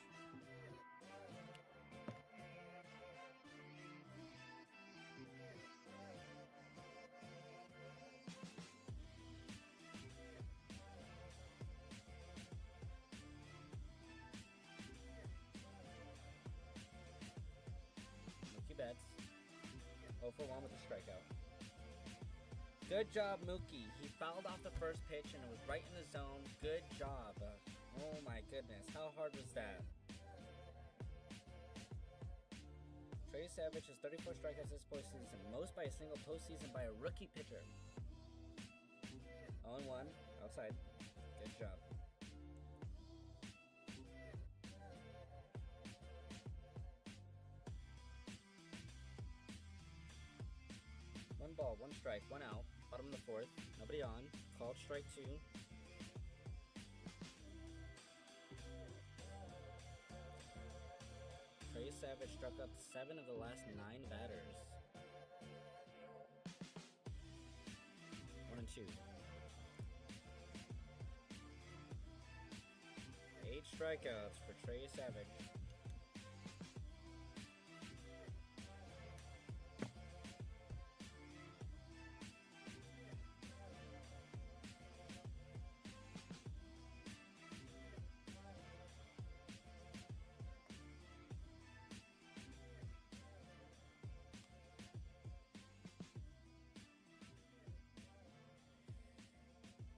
Mookie Betts. 0 for 1 with a strikeout. Good job, Mookie. He fouled off the first pitch and it was right in the zone. Good job. Oh my goodness. How hard was that? Trey Savage has 34 strikeouts this postseason, most by a single postseason by a rookie pitcher. 0-1, outside. Good job. One ball, one strike, one out. Bottom of the fourth. Nobody on. Called strike 2. Trey Savage struck up 7 of the last 9 batters. 1 and 2. 8 strikeouts for Trey Savage.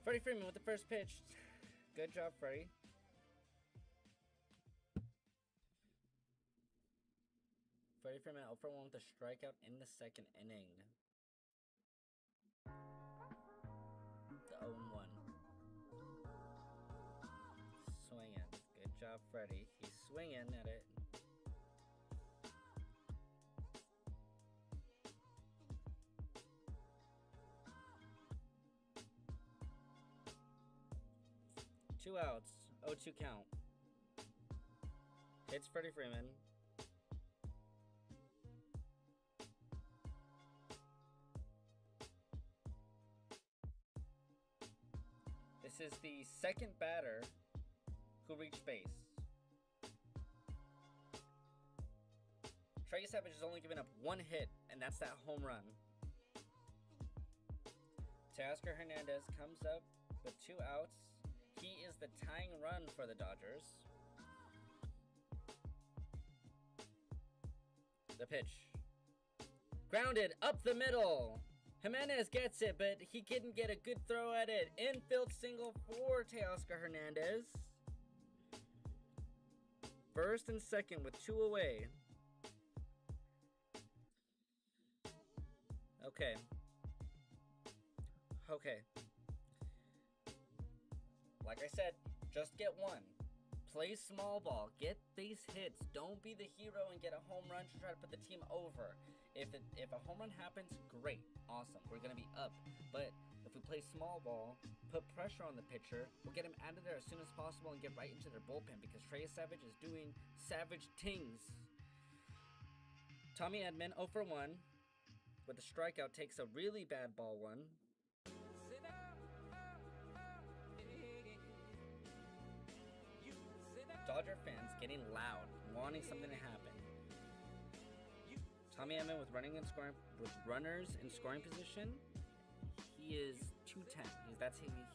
Freddie Freeman with the first pitch. Good job, Freddie. Freddie Freeman 0 for 1 with a strikeout in the second inning. The 0-1. Swinging. Good job, Freddie. He's swinging at it. Two outs, 0-2 count. Hits Freddie Freeman. This is the second batter who reached base. Trey Savage has only given up 1 hit, and that's that home run. Teoscar Hernandez comes up with 2 outs. He is the tying run for the Dodgers. The pitch. Grounded up the middle. Jimenez gets it, but he couldn't get a good throw at it. Infield single for Teoscar Hernandez. First and second with 2 away. Okay. Like I said, just get 1. Play small ball. Get base hits. Don't be the hero and get a home run to try to put the team over. If a home run happens, great. Awesome. We're going to be up. But if we play small ball, put pressure on the pitcher, we'll get him out of there as soon as possible and get right into their bullpen because Trey Savage is doing savage things. Tommy Edman, 0 for 1 with a strikeout, takes a really bad ball 1. Dodger fans getting loud, wanting something to happen. Tommy Edman with runners in scoring position. He is 210.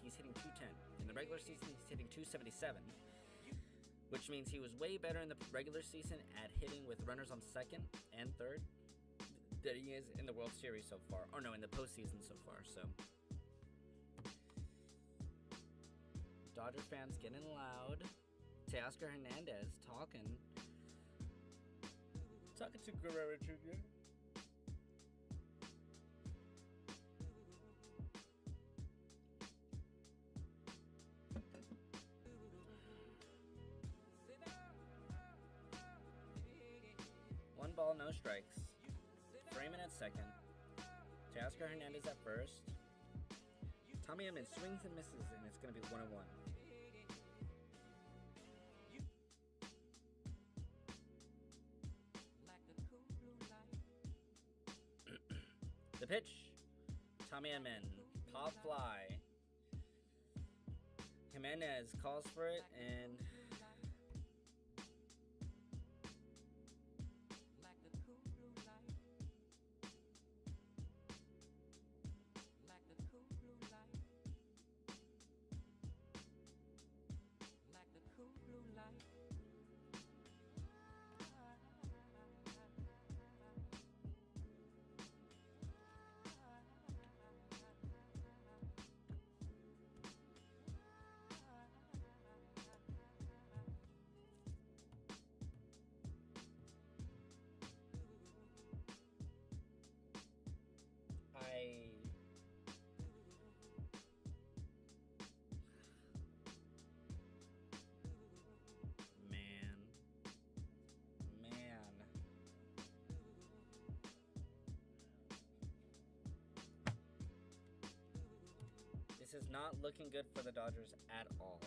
He's hitting 210. In the regular season, he's hitting 277, which means he was way better in the regular season at hitting with runners on second and third than he is in the World Series so far. Or no, in the postseason so far. So Dodger fans getting loud. Teoscar Hernandez talking to Guerrero Jr. ball, no strikes. Freeman at second. Teoscar Hernandez at first. Tommy Edman swings and misses, and it's going to be 1-1. The pitch. Tommy Edman. Pop fly. Jimenez calls for it, and this is not looking good for the Dodgers at all.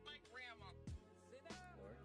My grandma. Lord.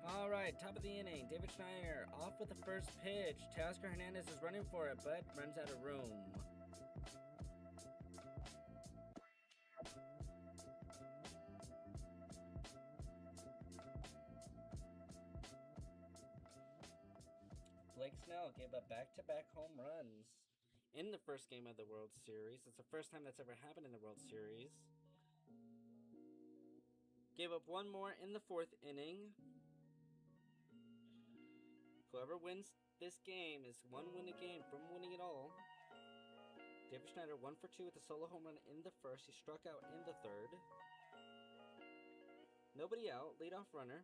All right, top of the inning. David Schneider off with the first pitch. Teoscar Hernandez is running for it, but runs out of room. Blake Snell gave up back-to-back home runs in the first game of the World Series. It's the first time that's ever happened in the World Series. Gave up one more in the fourth inning. Whoever wins this game is one win a game from winning it all. David Schneider 1 for 2 with a solo home run in the first. He struck out in the third. Nobody out. Leadoff runner.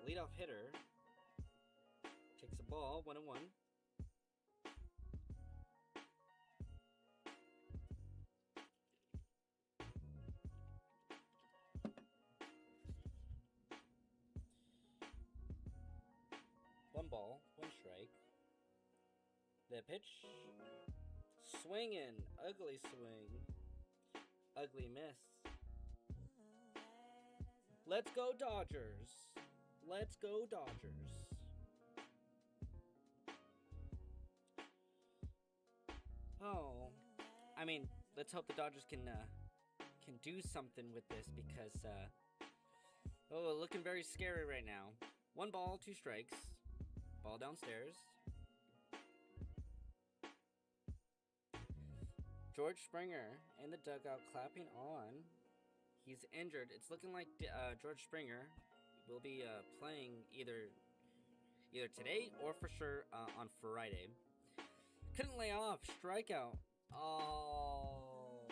Leadoff hitter. Takes the ball. 1-1. One ball, one strike. The pitch. Swinging. Ugly swing. Ugly miss. Let's go Dodgers. Let's go Dodgers. Oh. I mean, let's hope the Dodgers can do something with this because looking very scary right now. 1 ball, 2 strikes. Ball downstairs. George Springer in the dugout clapping on. He's injured. It's looking like George Springer will be playing either today or for sure on Friday. Couldn't lay off. Strikeout. Oh.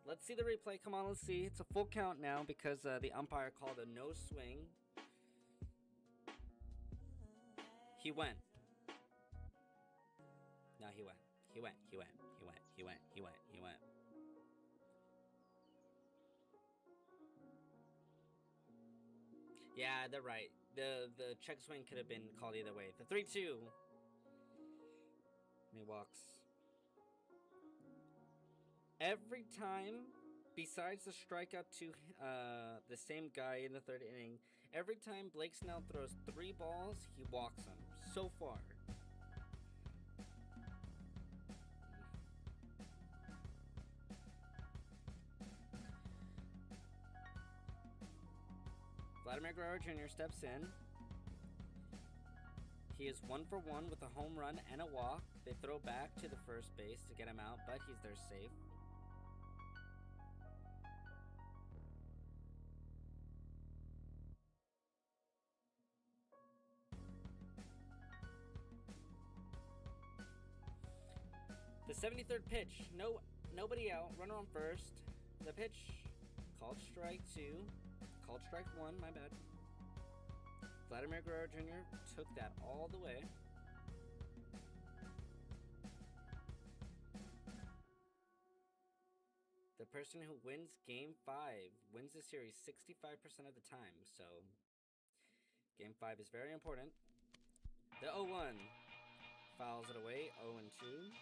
Let's see the replay. Come on, let's see. It's a full count now because the umpire called a no swing. He went. No, he went. He went. Yeah, they're right. The check swing could have been called either way. The 3-2. And he walks. Every time, besides the strikeout to the same guy in the 3rd inning, every time Blake Snell throws 3 balls, he walks them. So far. Vladimir Guerrero Jr. steps in. He is 1 for 1 with a home run and a walk. They throw back to the first base to get him out, but he's there safe. The 73rd pitch, nobody out, runner on first. The pitch, called strike 2, called strike 1, my bad. Vladimir Guerrero Jr. took that all the way. The person who wins Game 5 wins the series 65% of the time, so Game 5 is very important. The 0-1 fouls it away, 0-2.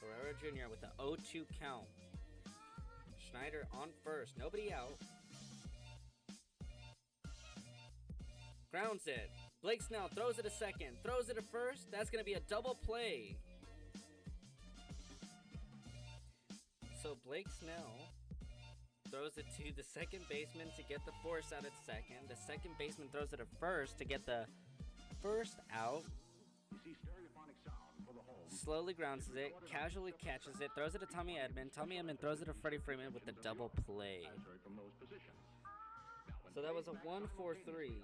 Guerrero Jr. with the 0-2 count. Schneider on first, nobody out. Grounds it. Blake Snell throws it to second, throws it to first. That's going to be a double play. So Blake Snell throws it to the second baseman to get the force out at second. The second baseman throws it to first to get the first out. Slowly grounds it, casually catches it, throws it to Tommy Edman. Tommy Edman throws it to Freddie Freeman with the double play. So that was a 1-4-3.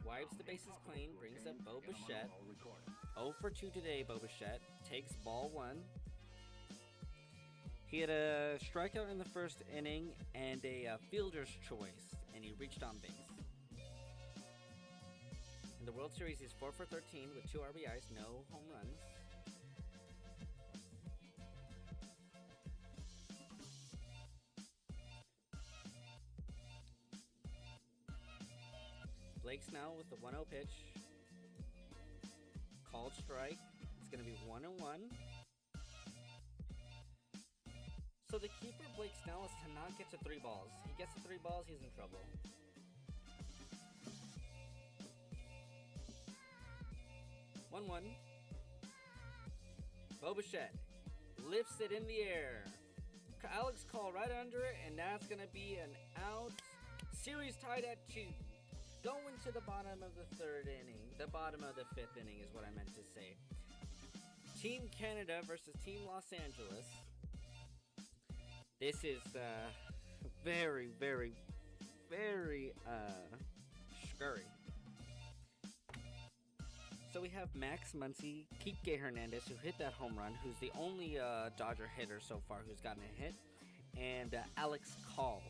Wipes the bases clean, brings up Bo Bichette. 0 for 2 today, Bo Bichette. Takes ball 1. He had a strikeout in the first inning and a fielder's choice, and he reached on base. In the World Series, he's 4 for 13 with 2 RBIs, no home runs. Blake Snell with the 1-0 pitch. Called strike. It's going to be 1-1. So the key for Blake Snell is to not get to 3 balls. He gets to 3 balls, he's in trouble. 1-1. Bo Bichette lifts it in the air. Alex Call right under it, and that's going to be an out. Series tied at 2. Going to the bottom of the 3rd inning. The bottom of the 5th inning is what I meant to say. Team Canada versus Team Los Angeles. This is very, very, very scurry. So we have Max Muncy, Kike Hernandez, who hit that home run, who's the only Dodger hitter so far who's gotten a hit, and Alex Call.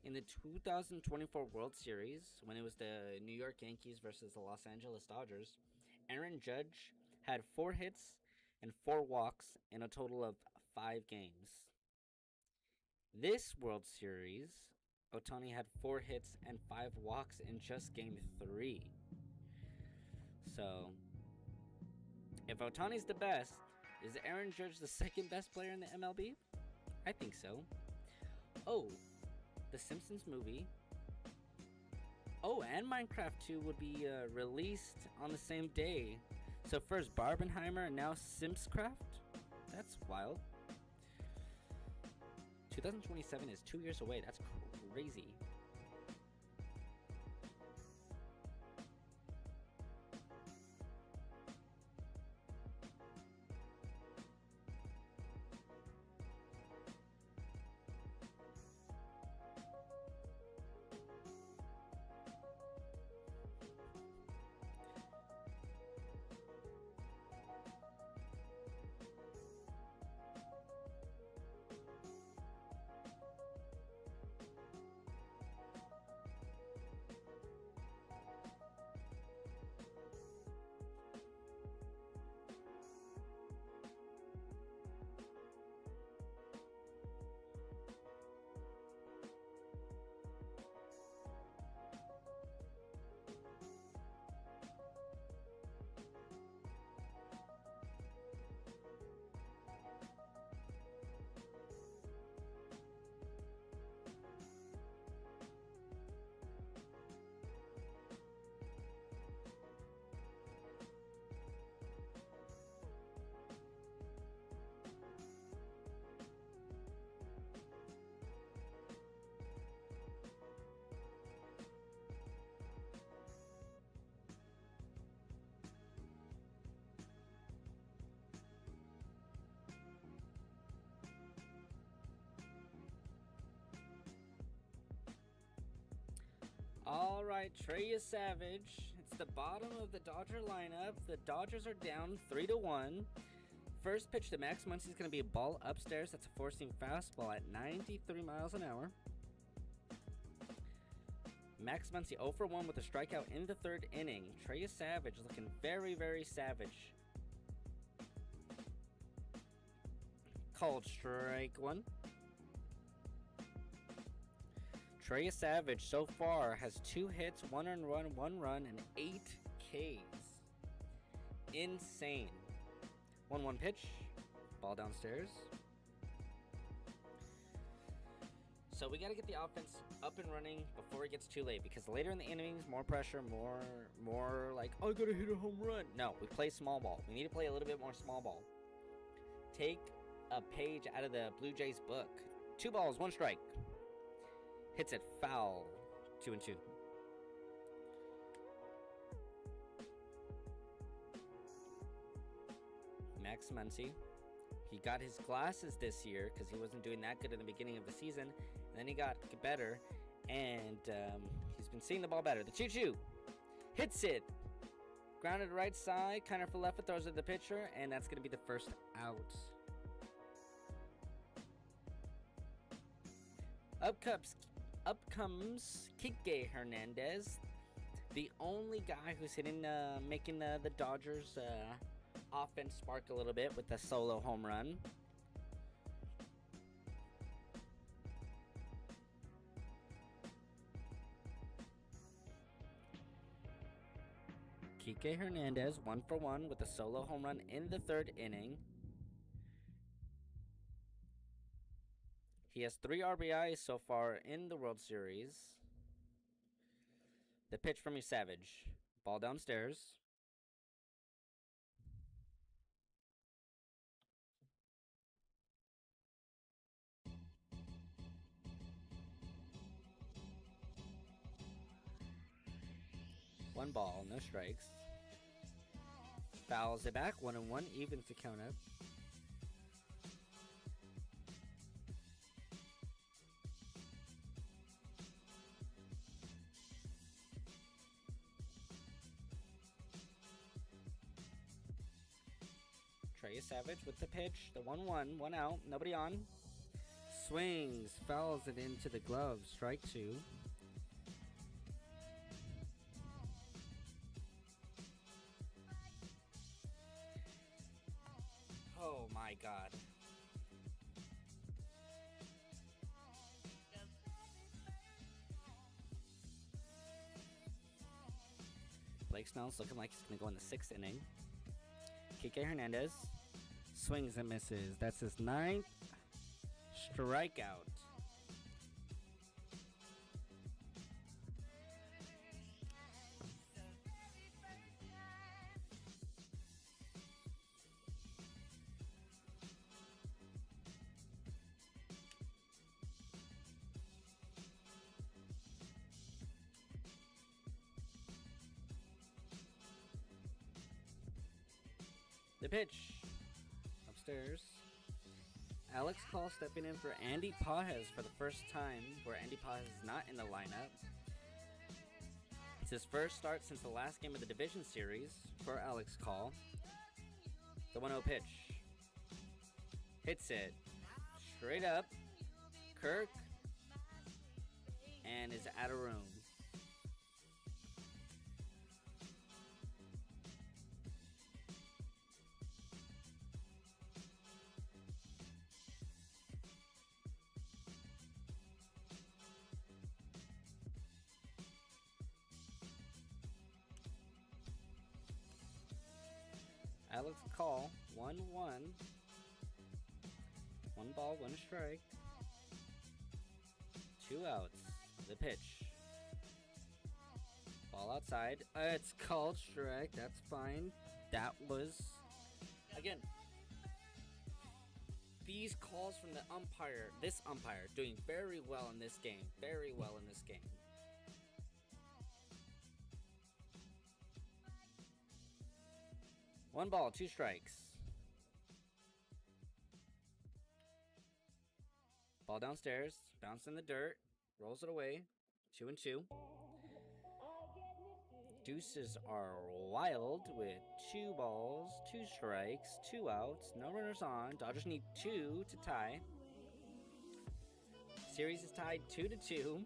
In In the 2024 World Series, when it was the New York Yankees versus the Los Angeles Dodgers, Aaron Judge had 4 hits and 4 walks in a total of 5 games. This World Series, Ohtani had 4 hits and 5 walks in just game 3. So, if Ohtani's the best, is Aaron Judge the second best player in the MLB? I think so. Oh, the Simpsons movie. Oh, and Minecraft 2 would be released on the same day. So first Barbenheimer and now Simscraft? That's wild. 2027 is 2 years away. That's crazy. All right, Trey Savage. It's the bottom of the Dodger lineup. The Dodgers are down 3-1. First pitch to Max Muncy is going to be a ball upstairs. That's a four-seam fastball at 93 miles an hour. Max Muncy 0 for 1 with a strikeout in the 3rd inning. Trey Savage looking very, very savage. Called strike 1. Trey Savage so far has 2 hits, 1 earned run, 1 run, and 8 Ks. Insane. 1-1 pitch. Ball downstairs. So we got to get the offense up and running before it gets too late, because later in the innings, more pressure, more like, oh, I got to hit a home run. No, we play small ball. We need to play a little bit more small ball. Take a page out of the Blue Jays book. 2 balls, 1 strike. Hits it foul. 2-2. Max Muncy. He got his glasses this year because he wasn't doing that good in the beginning of the season. And then he got better, and he's been seeing the ball better. The 2-2. Hits it. Grounded right side. Kind of for left, throws it to the pitcher, and that's going to be the first out. Up comes Kike Hernandez, the only guy who's making the Dodgers offense spark a little bit with a solo home run. Kike Hernandez 1 for 1 with a solo home run in the 3rd inning. He has 3 RBIs so far in the World Series. The pitch from Savage. Ball downstairs. One ball, no strikes. Fouls it back, 1-1, evens the count up. Trey Savage with the pitch, the 1-1, 1 out, nobody on. Swings, fouls it into the glove. Strike 2. Oh my god. Blake Snell's looking like he's going to go in the 6th inning. Kike Hernandez swings and misses. That's his 9th strikeout. The pitch. Upstairs. Alex Call stepping in for Andy Pajes for the first time, where Andy Pajes is not in the lineup. It's his first start since the last game of the division series for Alex Call. The 1-0 pitch. Hits it. Straight up. Kirk. And is out of room. Alex Call, 1-1. 1 ball, 1 strike. 2 outs. The pitch. Ball outside. It's called strike. That's fine. That was... Again, these calls from the umpire, this umpire, doing very well in this game. Very well in this game. One ball, 2 strikes. Ball downstairs, bounce in the dirt, rolls it away. 2-2. Deuces are wild with 2 balls, 2 strikes, 2 outs, no runners on. Dodgers need 2 to tie. Series is tied 2-2.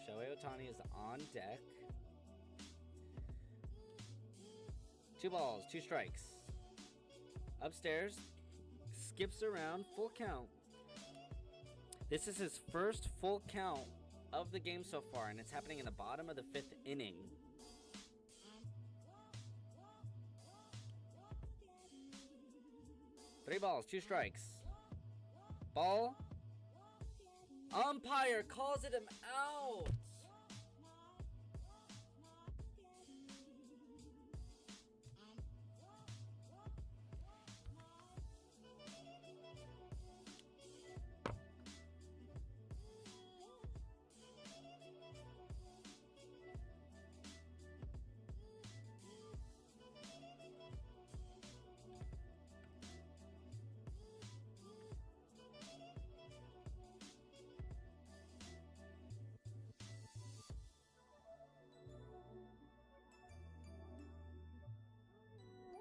Shohei Ohtani is on deck. 2 balls, 2 strikes. Upstairs, skips around, full count. This is his first full count of the game so far, and it's happening in the bottom of the 5th inning. Three balls, 2 strikes. Ball. Umpire calls it him out.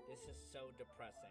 This is so depressing.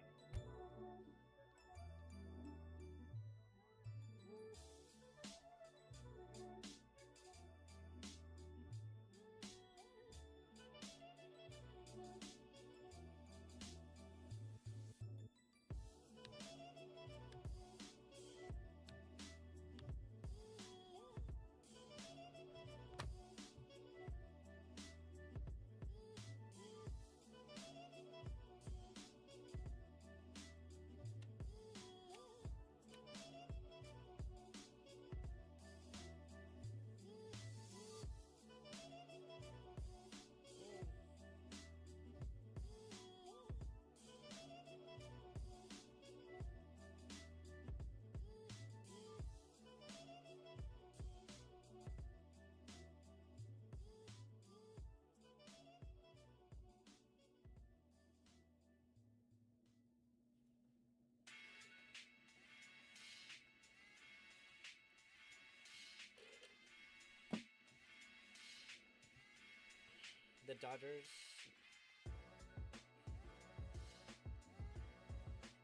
The Dodgers,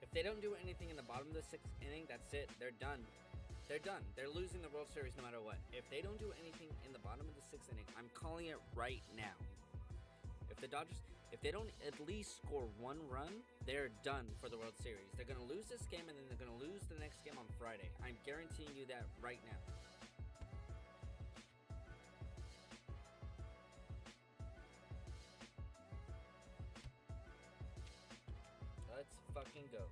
if If they don't do anything in the bottom of the 6th inning, that's it. They're done. They're done. They're losing the World Series no matter what. If they don't do anything in the bottom of the 6th inning, I'm calling it right now. If the Dodgers, if they don't at least score 1 run, they're done for the World Series. They're going to lose this game, and then they're going to lose the next game on Friday. I'm guaranteeing you that right now. Let's fucking go.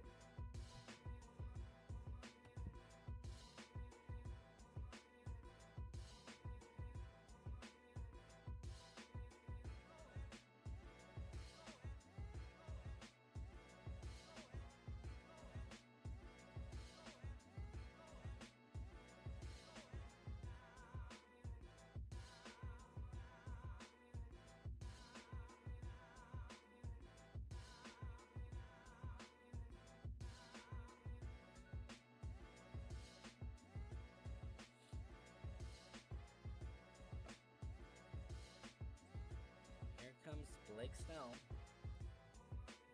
Comes Blake Snell.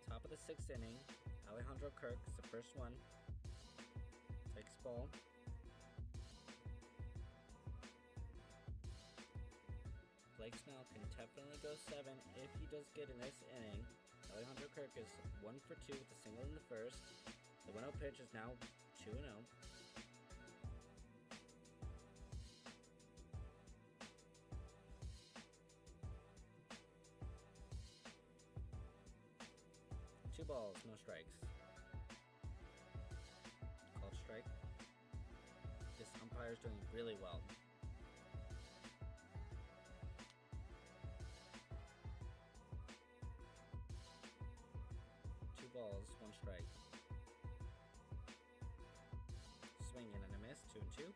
Top of the 6th inning. Alejandro Kirk is the first one. Takes ball. Blake Snell can definitely go 7 if he does good in this inning. Alejandro Kirk is 1 for 2 with a single in the first. The 1-0 pitch is now 2-0. 2 balls, no strikes. Called strike. This umpire is doing really well. Two balls, 1 strike. Swinging and a miss, 2-2.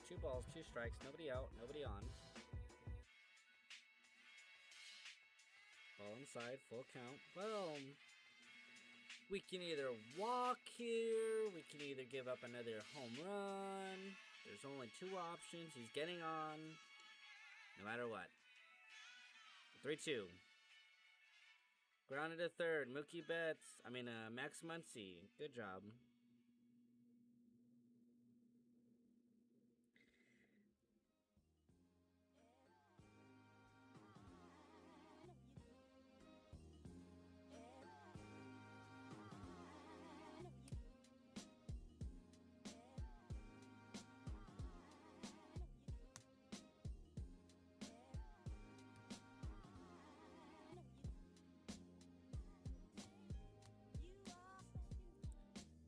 Two balls, 2 strikes, nobody out, nobody on. Ball inside, full count. Well, we can either walk here, we can either give up another home run. There's only 2 options. He's getting on, no matter what. 3-2. Grounded to third. Max Muncy. Good job.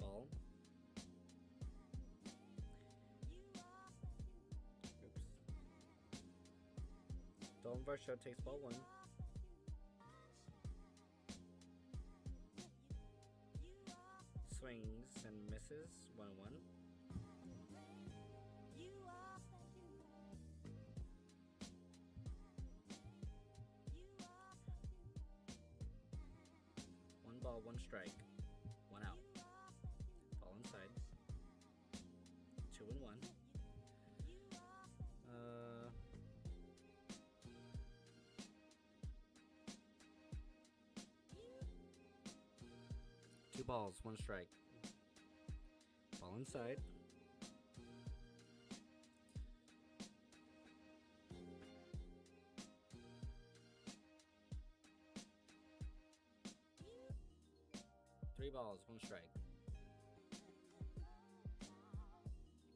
Ball. Oops. Dalton Varsho takes ball 1. Swings and misses. 1-1. One ball, 1 strike. 1 out. Ball inside. 2-1. Two balls, 1 strike. Ball inside. Three balls, 1 strike.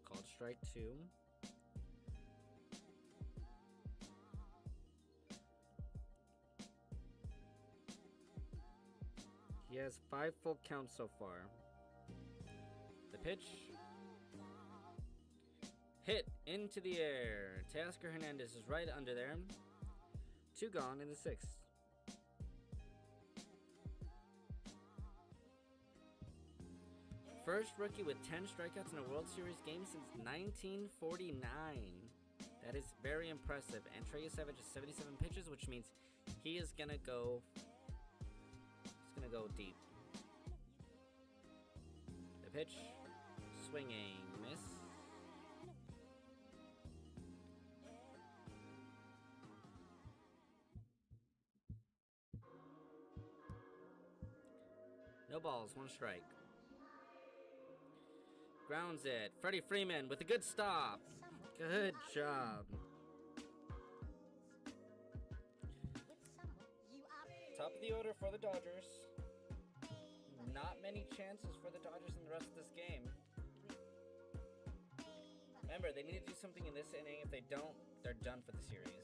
Called strike 2. He has 5 full counts so far. The pitch. Hit into the air. Teoscar Hernandez is right under there. 2 gone in the 6th. First rookie with 10 strikeouts in a World Series game since 1949. That is very impressive. And Trey Savage is 77 pitches, which means He is gonna go. He's gonna go deep. The pitch, swinging, miss. No balls, one strike. Grounds it. Freddie Freeman with a good stop. Good job. Top of the order for the Dodgers. Not many chances for the Dodgers in the rest of this game. Remember, they need to do something in this inning. If they don't, they're done for the series.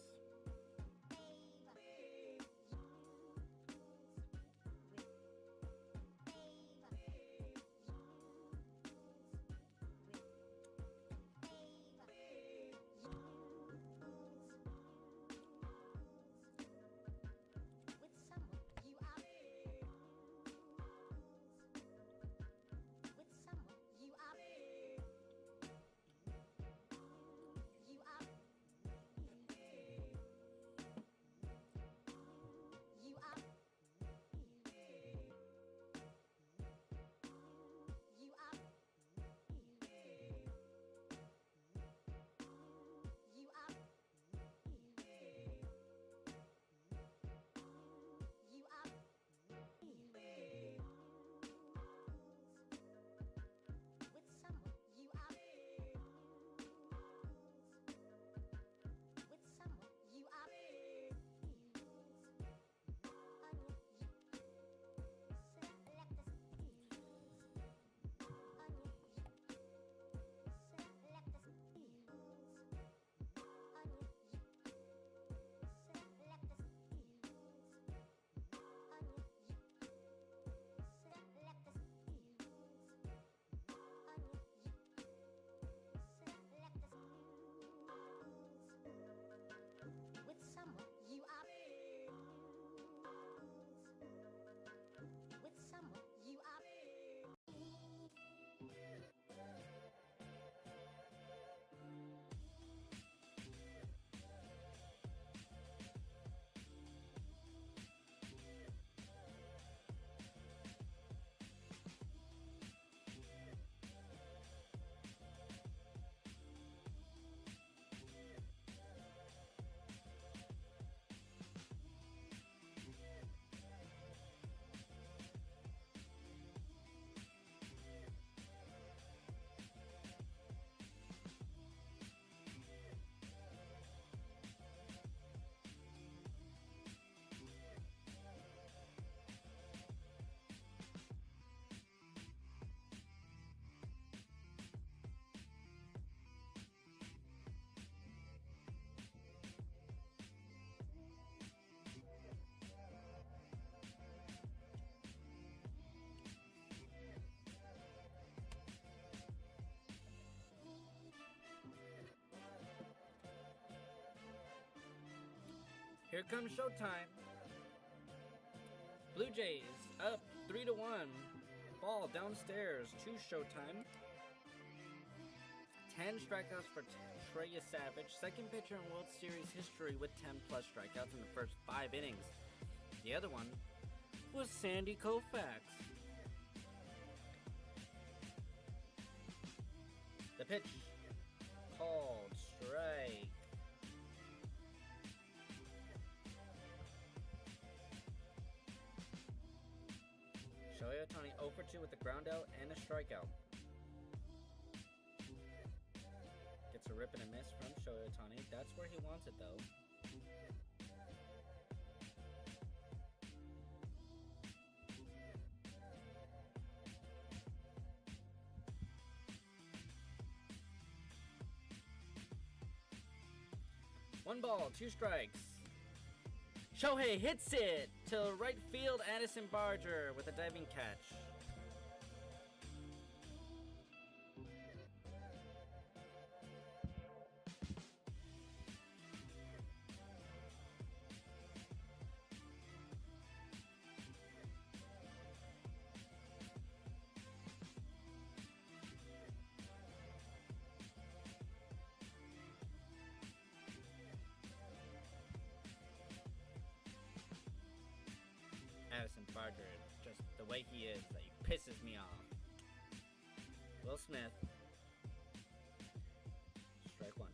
Here comes showtime. Blue Jays up 3-1. Ball downstairs to showtime. 10 strikeouts for Treya Savage. Second pitcher in World Series history with 10 plus strikeouts in the first 5 innings. The other one was Sandy Koufax. The pitch called strike. Shohei Ohtani 0 for 2 with a ground out and a strikeout. Gets a rip and a miss from Shohei Ohtani. That's where he wants it though. One ball, 2 strikes. Shohei hits it to right field. Addison Barger with a diving catch. Dodger. Just the way he is, like, pisses me off. Will Smith. Strike one.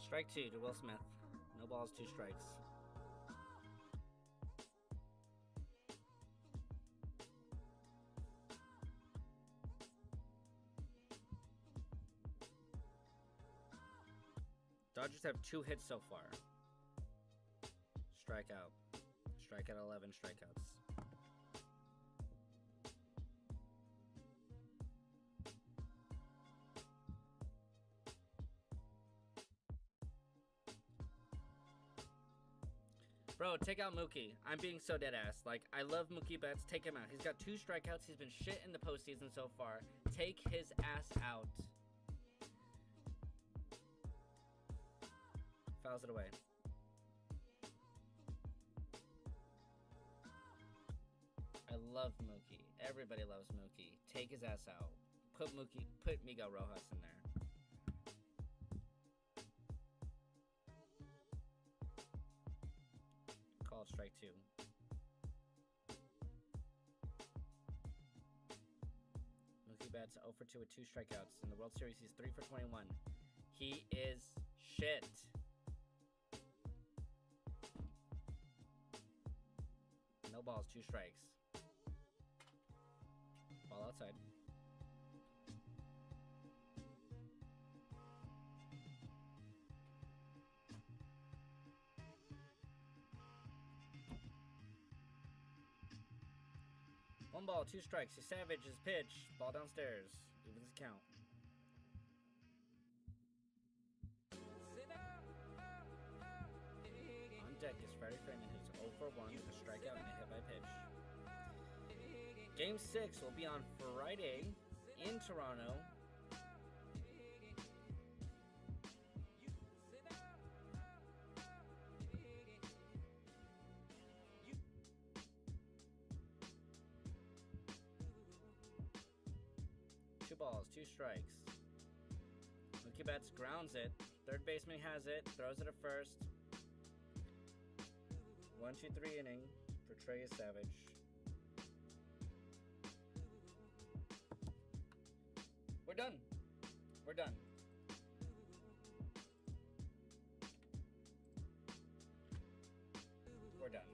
Strike two to Will Smith. No balls, 2 strikes. Dodgers have 2 hits so far. Strikeout. Strikeout 11 strikeouts. Bro, take out Mookie. I'm being so dead ass. Like, I love Mookie Betts. Take him out. He's got 2 strikeouts. He's been shit in the postseason so far. Take his ass out. Fouls it away. I love Mookie. Everybody loves Mookie. Take his ass out. Put Miguel Rojas in there. Called strike 2. Mookie Betts 0 for 2 with 2 strikeouts. In the World Series, he's 3 for 21. He is shit. No balls, 2 strikes. Ball outside. One ball, 2 strikes. He savages pitch. Ball downstairs. Evens the count. On deck is Freddie Freeman, who's 0 for 1 with a strikeout and a hit by pitch. Game 6 will be on Friday in Toronto. Balls, 2 strikes. Mookie Betts grounds it. Third baseman has it. Throws it at first. 1, 2, 3 inning for Trey Savage. We're done. We're done. We're done.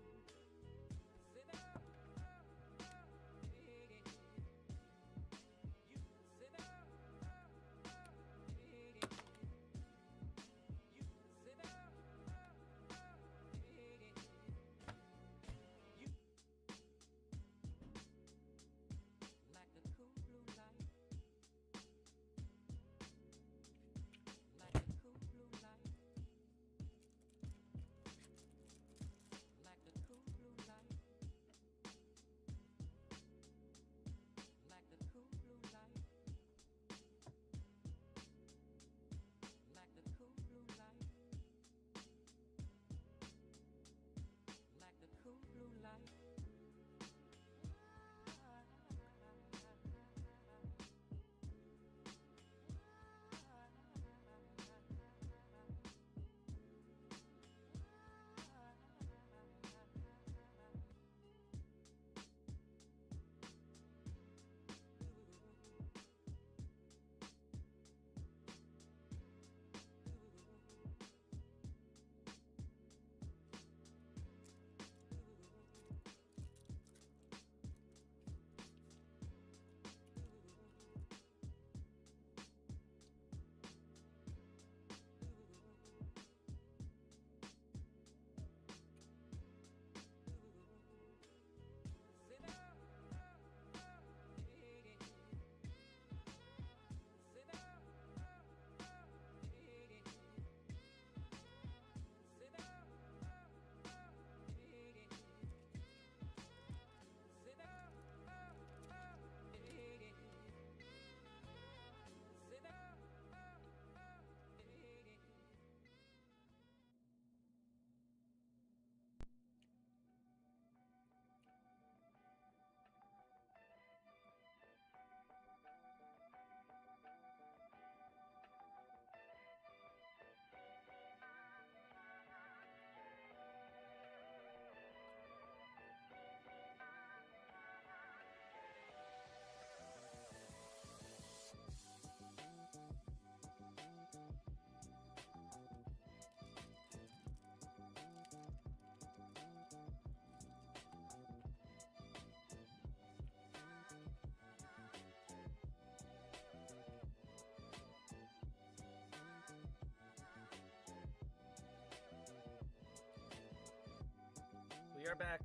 we are back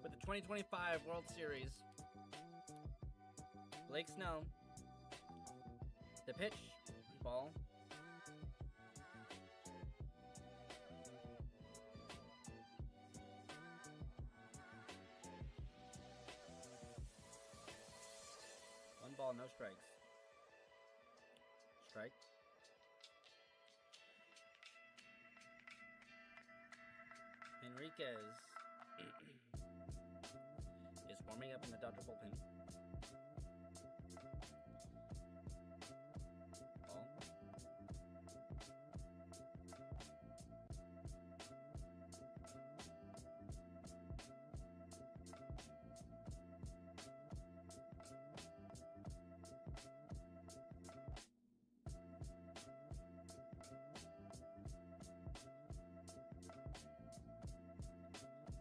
with the 2025 World Series. Blake Snell. The pitch. Ball. One ball, no strikes. Strike. Enriquez is warming up in the Dodger bullpen. Ball.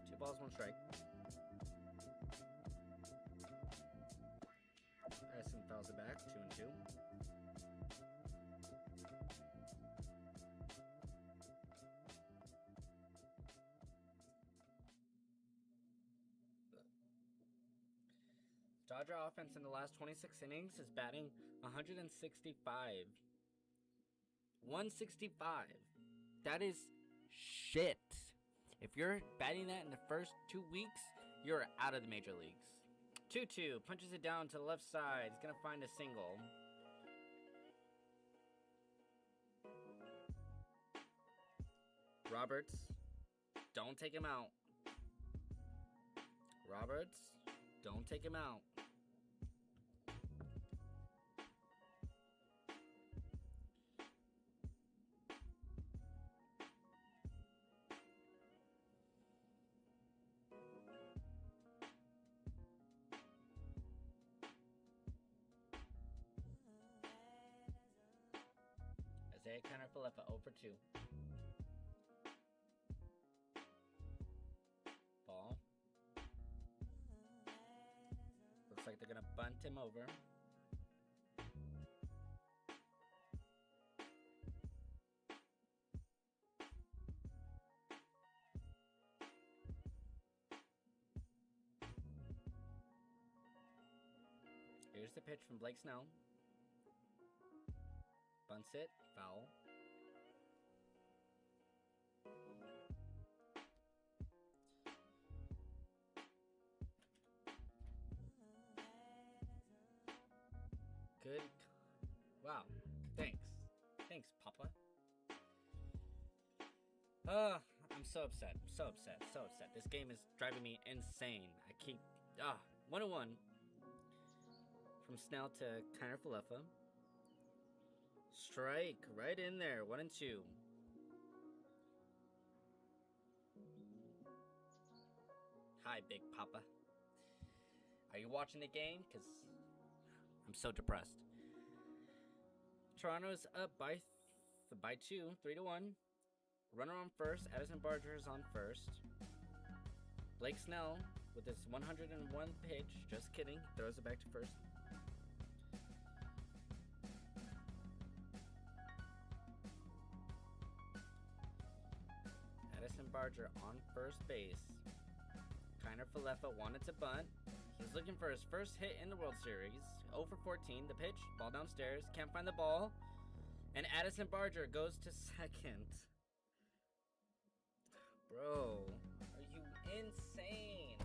2 balls, 1 strike. Addison fouls it back, 2-2. Dodger offense in the last 26 innings is batting 165. 165. That is shit. If you're batting that in the first 2 weeks, you're out of the major leagues. 2-2, punches it down to the left side. He's gonna find a single. Roberts, don't take him out. Roberts, don't take him out. Isaiah Kiner-Falefa 0 for 2. Ball. Looks like they're gonna bunt him over. Here's the pitch from Blake Snell. Bunts it, foul. Good. Wow. Thanks. Thanks, Papa. I'm so upset. So upset. So upset. This game is driving me insane. I keep 1-1 from Snell to Kiner-Falefa. Strike right in there. 1-2. Hi, Big Papa. Are you watching the game? Because I'm so depressed. Toronto's up by 2, 3-1. Runner on first. Addison Barger is on first. Blake Snell with his 101 pitch. Just kidding. Throws it back to first. Addison Barger on first base. Kiner-Falefa wanted to bunt. He's looking for his first hit in the World Series. 0 for 14. The pitch. Ball downstairs. Can't find the ball. And Addison Barger goes to second. Bro, are you insane?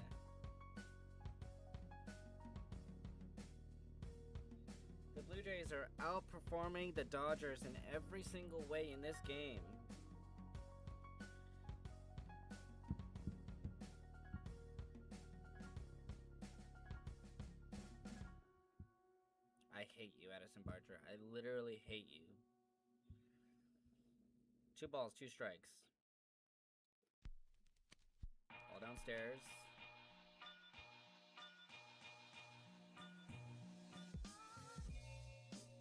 The Blue Jays are outperforming the Dodgers in every single way in this game. I hate you, Addison Barger. I literally hate you. 2 balls, 2 strikes. Ball downstairs.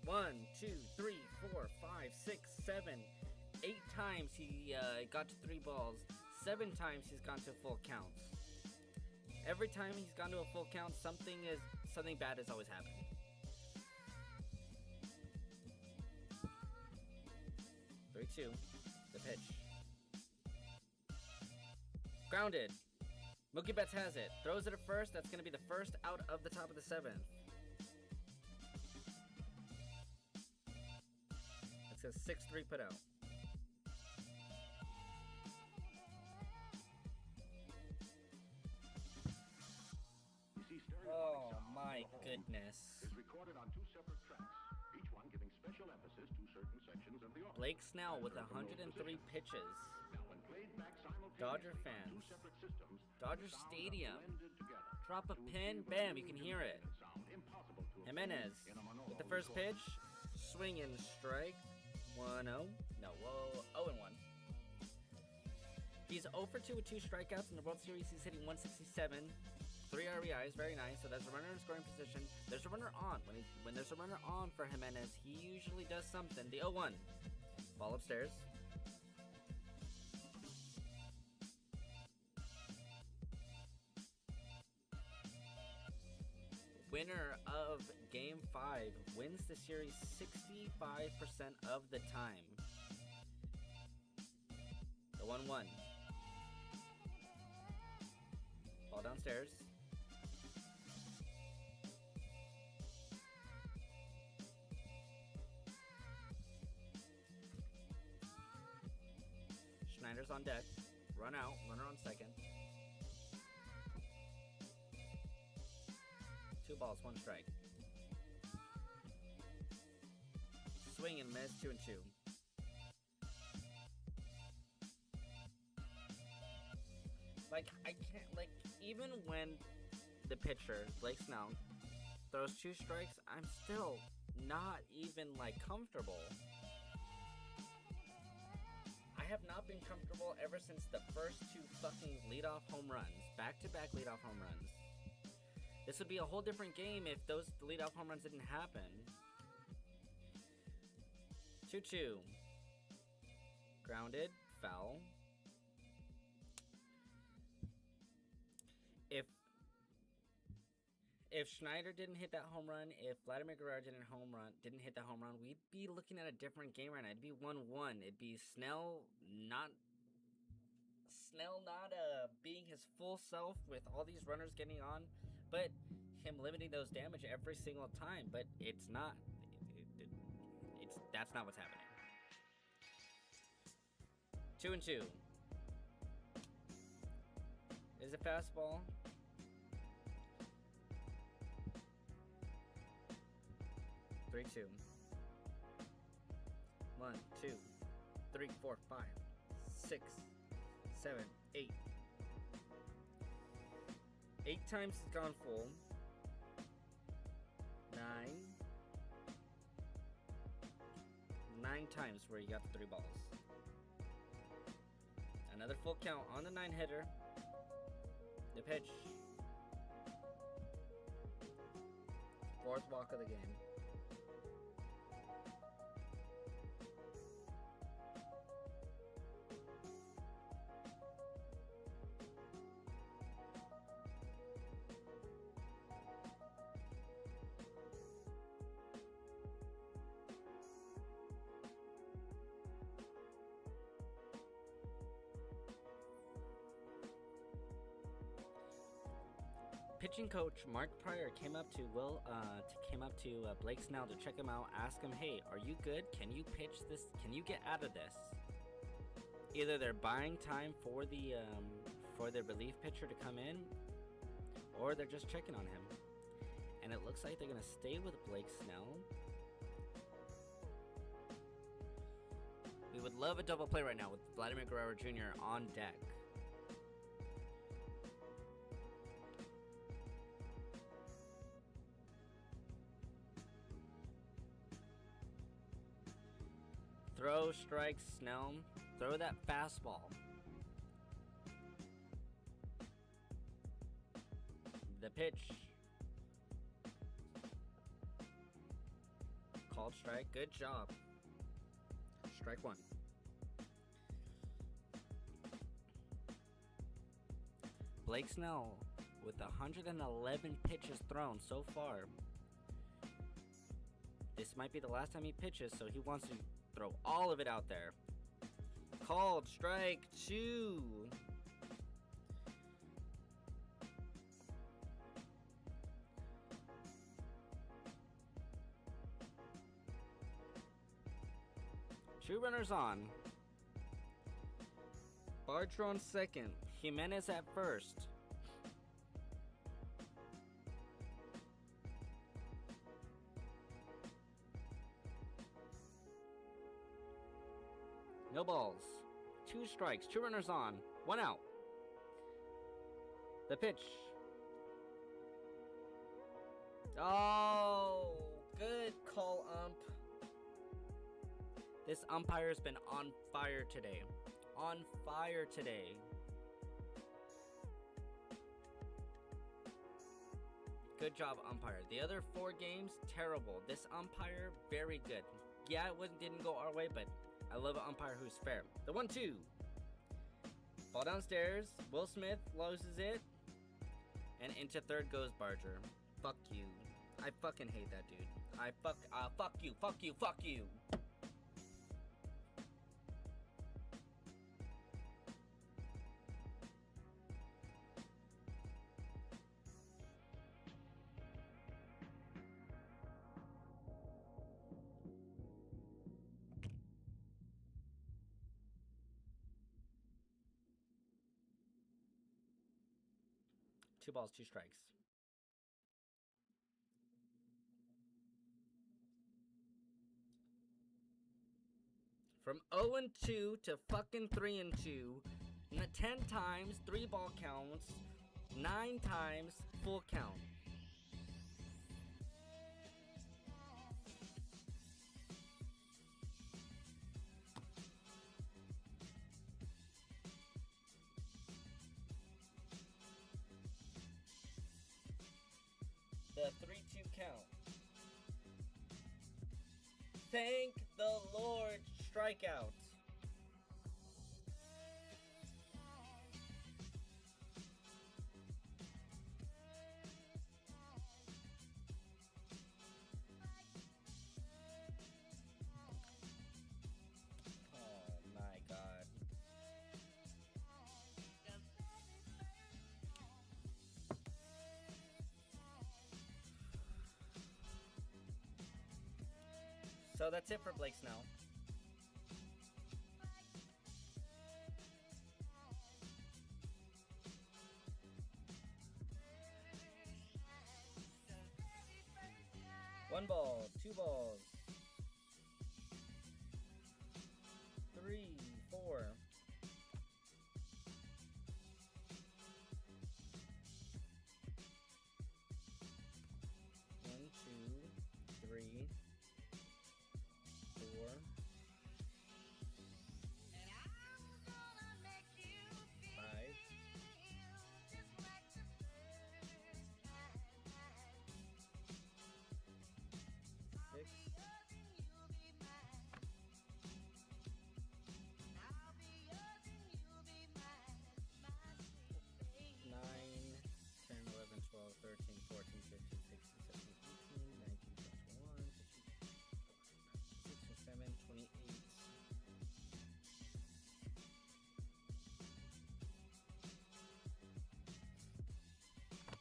One, 2, 3, 4, 5, 6, 7, 8 times he got to 3 balls. 7 times he's gone to full counts. Every time he's gone to a full count, something bad has always happened. Three, 2, the pitch. Grounded. Mookie Betts has it. Throws it at first. That's going to be the first out of the top of the 7th. It says 6-3 put out. Oh my goodness. Is recorded on 2 separate tracks, each one giving special emphasis to certain sections of the organ. Blake Snell with 103 pitches. Now, when played back simultaneously Dodger on 2 fans. separate systems, Dodger sounds are Stadium. blended together Drop a to pin, achieve bam, a you can hear it. sound impossible to Jimenez obtain in a monaural with the first recording. pitch. Swing and strike. 1-0. No, whoa, 0-1. He's 0 for 2 with 2 strikeouts in the World Series. He's hitting 167. 3 RBIs, very nice. So there's a runner in scoring position. There's a runner on. When there's a runner on for Jimenez, he usually does something. The 0-1. Ball upstairs. Winner of Game 5 wins the series 65% of the time. The 1-1. Ball downstairs. Schneider's on deck. Run out. Runner on second. 2 balls, 1 strike. Swing and miss, 2-2. Like, I can't, like, even when the pitcher, Blake Snell, throws 2 strikes, I'm still not even, like, comfortable. I have not been comfortable ever since the first 2 fucking leadoff home runs. Back-to-back leadoff home runs. This would be a whole different game if those leadoff home runs didn't happen. 2-2. Grounded. Foul. If Schneider didn't hit that home run, if Vladimir Guerrero didn't hit that home run, we'd be looking at a different game right now. It'd be 1-1. It'd be Snell not being his full self with all these runners getting on, but him limiting those damage every single time. But it's not. That's not what's happening. 2-2. Is it fastball? Three, 2. 1, 2, 3, 4, 5, 6, 7, 8. 8 times it's gone full. 9. 9 times where you got the 3 balls. Another full count on the 9-hitter. The pitch. 4th walk of the game. Pitching coach Mark Pryor came up to Blake Snell to check him out, ask him, "Hey, are you good? Can you pitch this? Can you get out of this?" Either they're buying time for the relief pitcher to come in, or they're just checking on him. And it looks like they're gonna stay with Blake Snell. We would love a double play right now with Vladimir Guerrero Jr. on deck. Throw, strike, Snell. Throw that fastball. The pitch. Called strike. Good job. Strike 1. Blake Snell with 111 pitches thrown so far. This might be the last time he pitches, so he wants to throw all of it out there. Called strike 2. 2 runners on. Barger on second. Jimenez at first. No balls. 2 strikes. 2 runners on. 1 out. The pitch. Oh, good call, ump. This umpire's been on fire today. On fire today. Good job, umpire. The other 4 games, terrible. This umpire, very good. Yeah, it didn't go our way, but I love an umpire who's fair. The 1-2. Ball downstairs. Will Smith loses it. And into third goes Barger. Fuck you. I fucking hate that dude. Fuck you, fuck you, fuck you. Two balls, 2 strikes. From 0-2 to fucking 3-2, 10 times 3 ball counts, 9 times full count. The 3-2 count. Thank the Lord, strikeout. Oh my God. So that's it for Blake Snell. One ball, 2 balls. 3, 4. One, 2, 3, 4.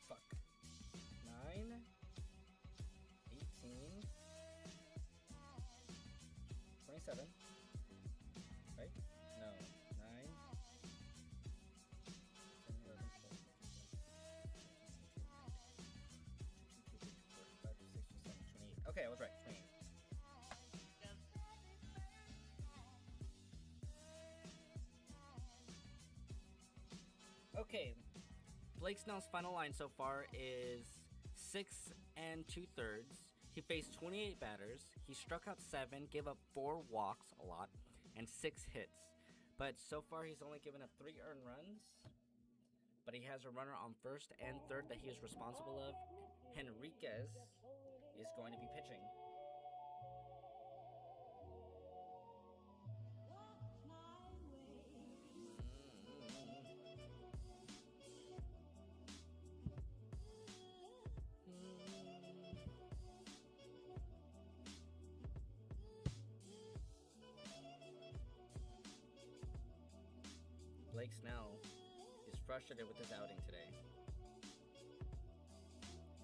Fuck. 9, 18, 27. Right? No. 9, 10, 11, 12, 13, 14, 15, 16, 17, 28. Okay, I was right. 28. Okay, Blake Snell's final line so far is 6 2/3. He faced 28 batters. He struck out 7, gave up 4 walks, a lot, and 6 hits. But so far he's only given up 3 earned runs. But he has a runner on first and third that he is responsible of. Henriquez is going to be pitching. Blake Snell is frustrated with his outing today.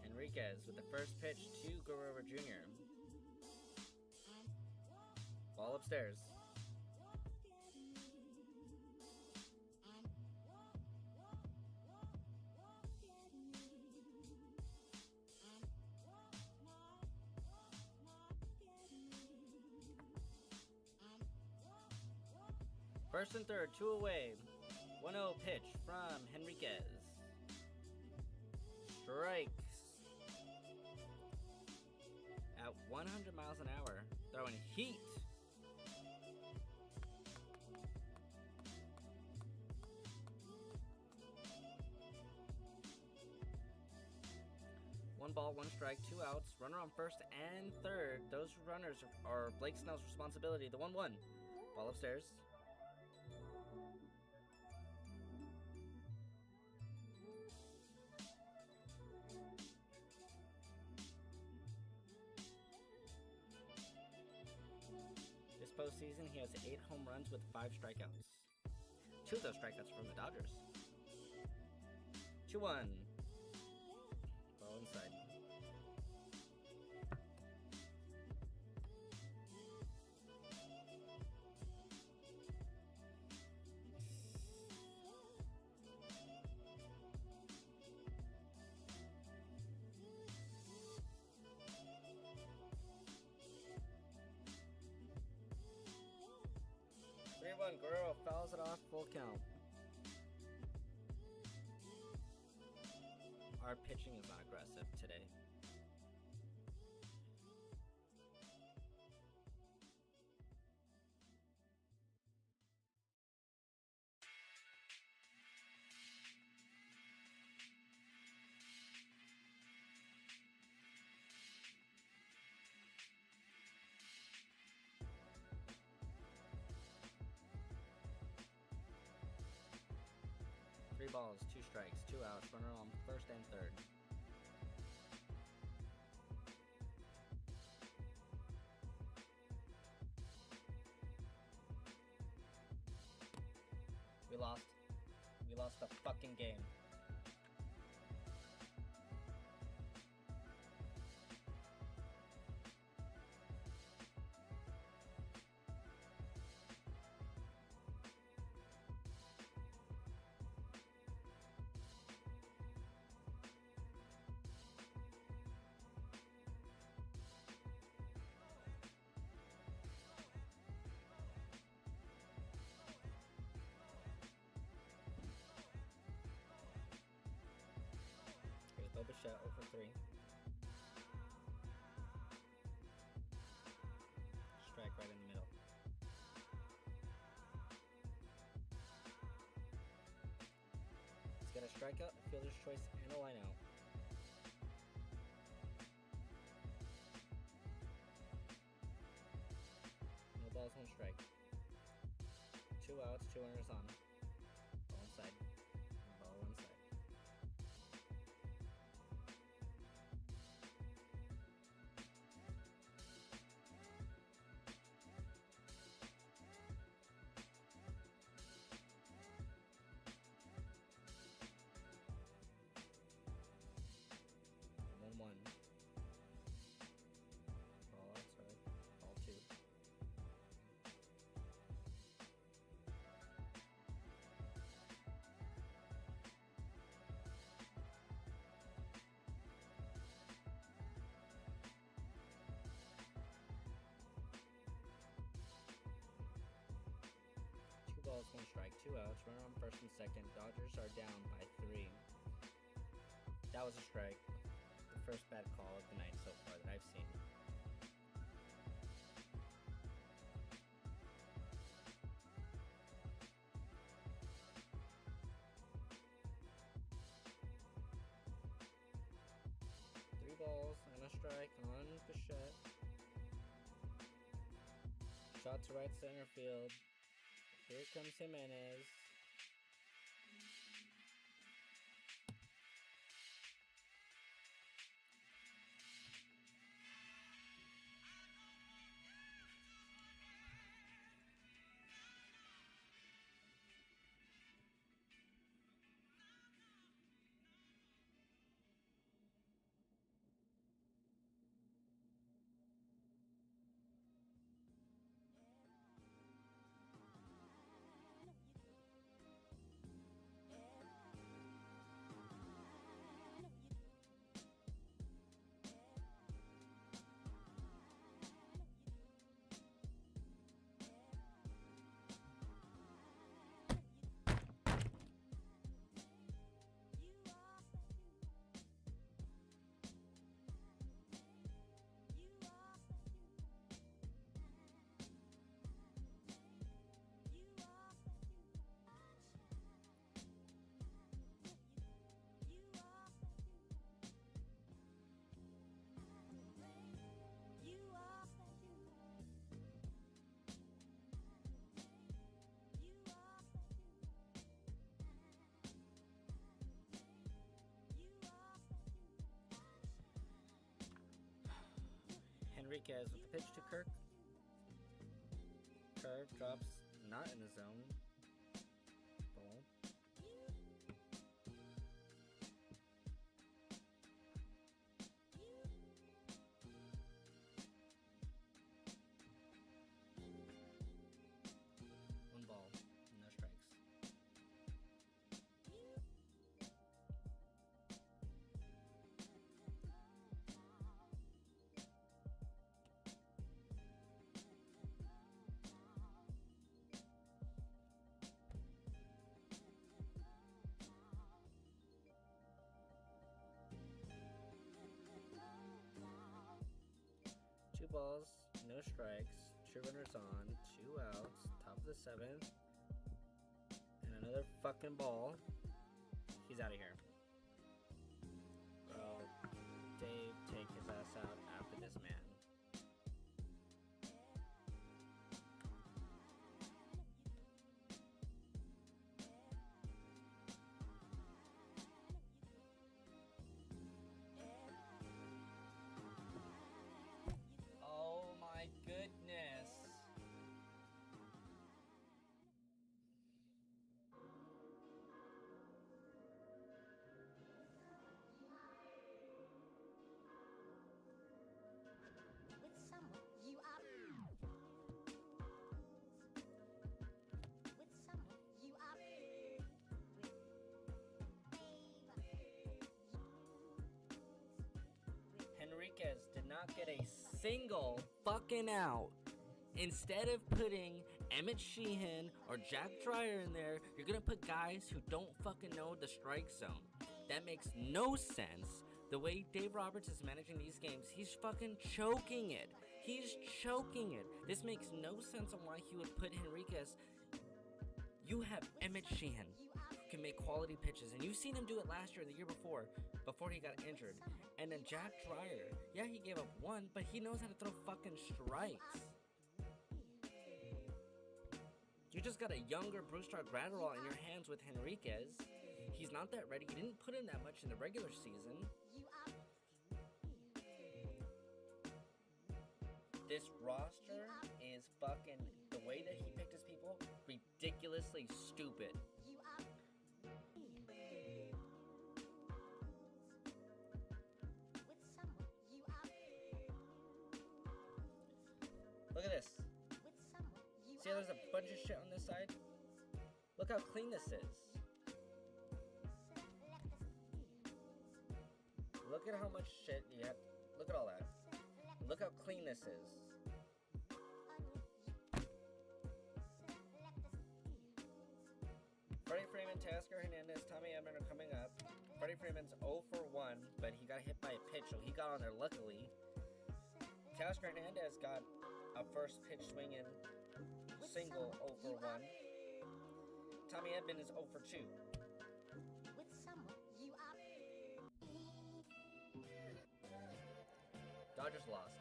Henriquez with the first pitch to Guerrero Jr. Ball upstairs. First and third, 2 away. 1-0 pitch from Henriquez. Strikes. At 100 miles an hour. Throwing heat. One ball, 1 strike, 2 outs. Runner on first and third. Those runners are Blake Snell's responsibility. The 1-1. Ball upstairs. This postseason, he has 8 home runs with 5 strikeouts. 2 of those strikeouts from the Dodgers. 2-1. Ball inside. Guerrero fouls it off, full count. Our pitching is not aggressive today. Three balls, 2 strikes, 2 outs, runner on first and third. We lost. We lost the fucking game. Bichette 0 for 3. Strike right in the middle. He's got a strikeout, a fielder's choice, and a line out. No balls, 1 strike. 2 outs, 2 runners on. Ball inside. Ball inside. Ball outside. Ball 2. Two balls, 1 strike, 2 outs. Runner on first and second. Dodgers are down by 3. That was a strike. The first bad call of the night so far that I've seen. Three balls and a strike on Bichette. Shot to right center field. Here comes Jimenez. Henriquez with the pitch to Kirk. Kirk drops, not in the zone. Ball. One ball, no strikes. Two balls, no strikes, two runners on, 2 outs, top of the 7th, and another fucking ball. He's out of here. Bro, Dave, take his ass out after this man. Oh my goodness. With someone you are. With someone you are. Henriquez did not get a single fucking out. Instead of putting Emmett Sheehan or Jack Dreyer in there, you're gonna put guys who don't fucking know the strike zone. That makes no sense. The way Dave Roberts is managing these games, he's fucking choking it. He's choking it. This makes no sense on why he would put Henriquez. You have Emmett Sheehan, who can make quality pitches, and you've seen him do it last year, the year before he got injured. And then Jack Dreyer, yeah, he gave up one, but he knows how to throw fucking strikes. You just got a younger Brusdar Graterol in your hands with Henriquez. He's not that ready. You didn't put in that much in the regular season. This roster is fucking, the way that he picked his people, ridiculously stupid. Look at this. See how there's a bunch of shit on this side? Look how clean this is. Look at how much shit you have. Look at all that. Look how clean this is. Freddie Freeman, Teoscar Hernandez, Tommy Edman are coming up. Freddie Freeman's 0 for 1, but he got hit by a pitch, so he got on there luckily. Teoscar Hernandez got a first pitch swinging single 0 for 1. Tommy Edman is 0 for 2. With someone you are. Dodgers lost.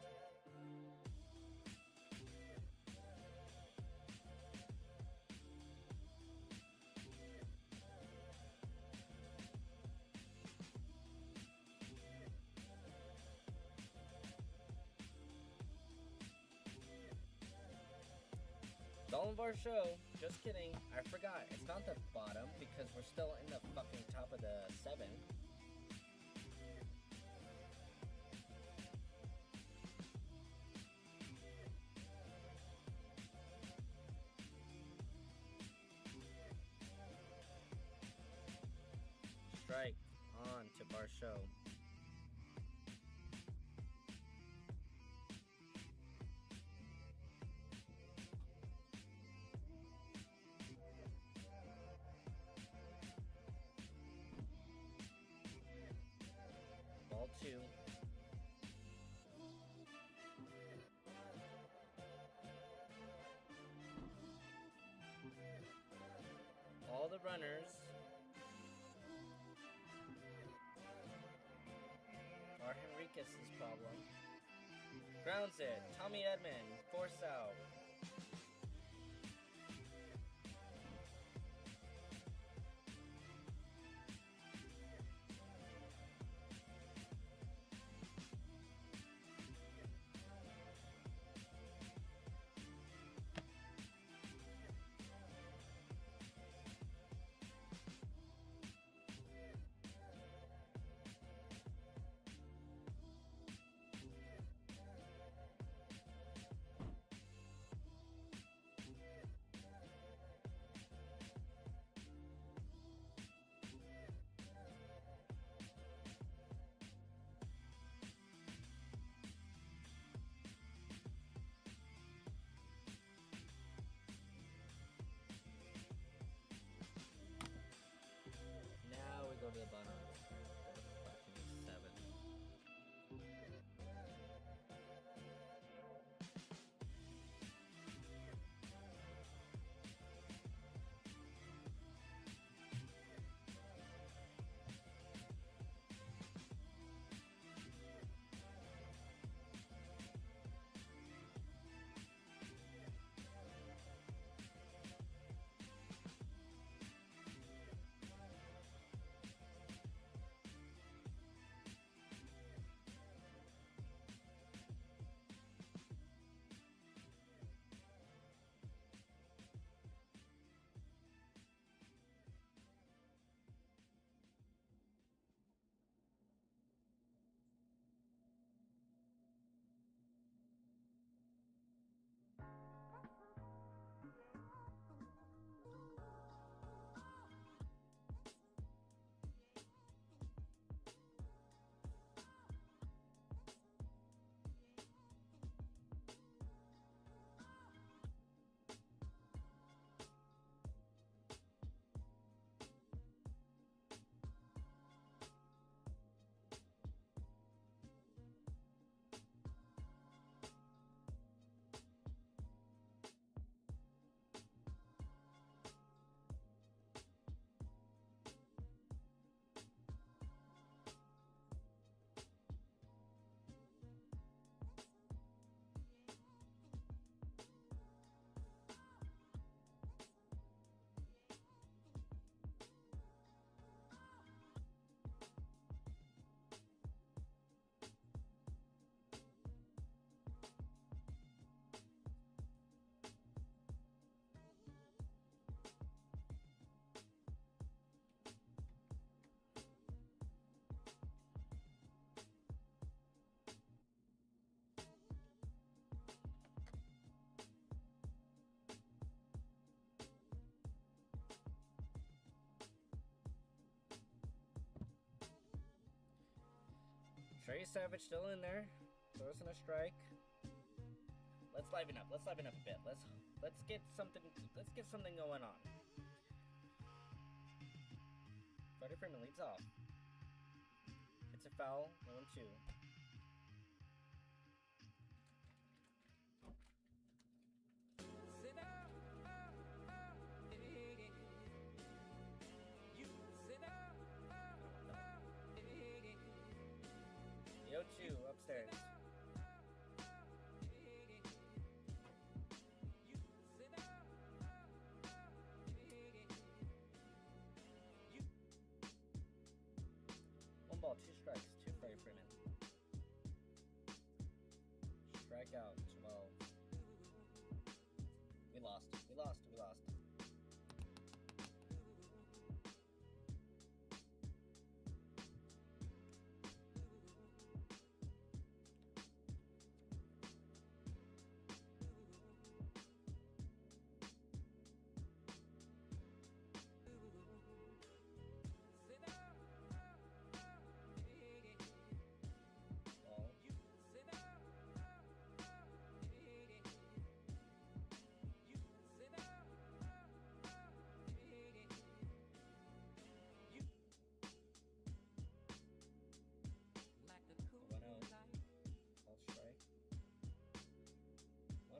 Dollenvar show. Just kidding. I forgot. It's not the bottom because we're still in the fucking top of the 7. Strike on to Bar Show. Ball 2. All the runners are Henriquez's problem. Grounds it. Tommy Edman, force out. Trey Savage still in there. Throws in a strike. Let's liven up. Let's liven up a bit. Let's get something going on. Freddie Freeman leads off. It's a foul. 1-2. Yo, 2 upstairs. One ball, 2 strikes, 2 Freddie Freeman. Strikeout, 12. We lost.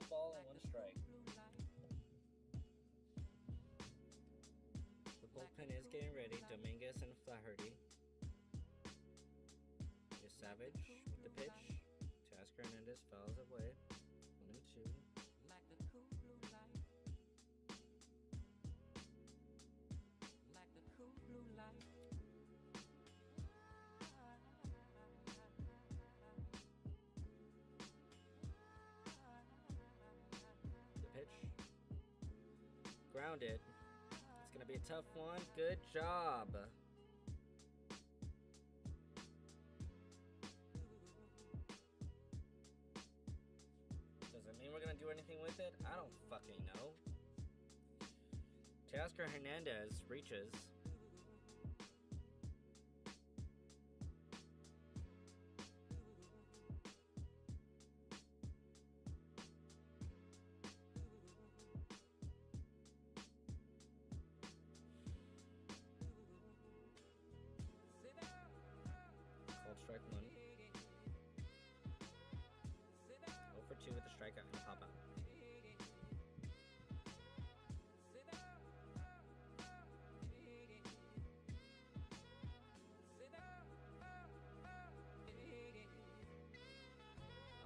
Ball and 1 strike. The bullpen is getting ready. Dominguez and Flaherty. Here's Savage with the pitch. Teoscar Hernandez fouls away. 1-2. Grounded. It's gonna be a tough one. Good job. Does it mean we're gonna do anything with it? I don't fucking know. Teoscar Hernandez reaches. Strike 1. 0 for 2 with the strikeout and a pop out.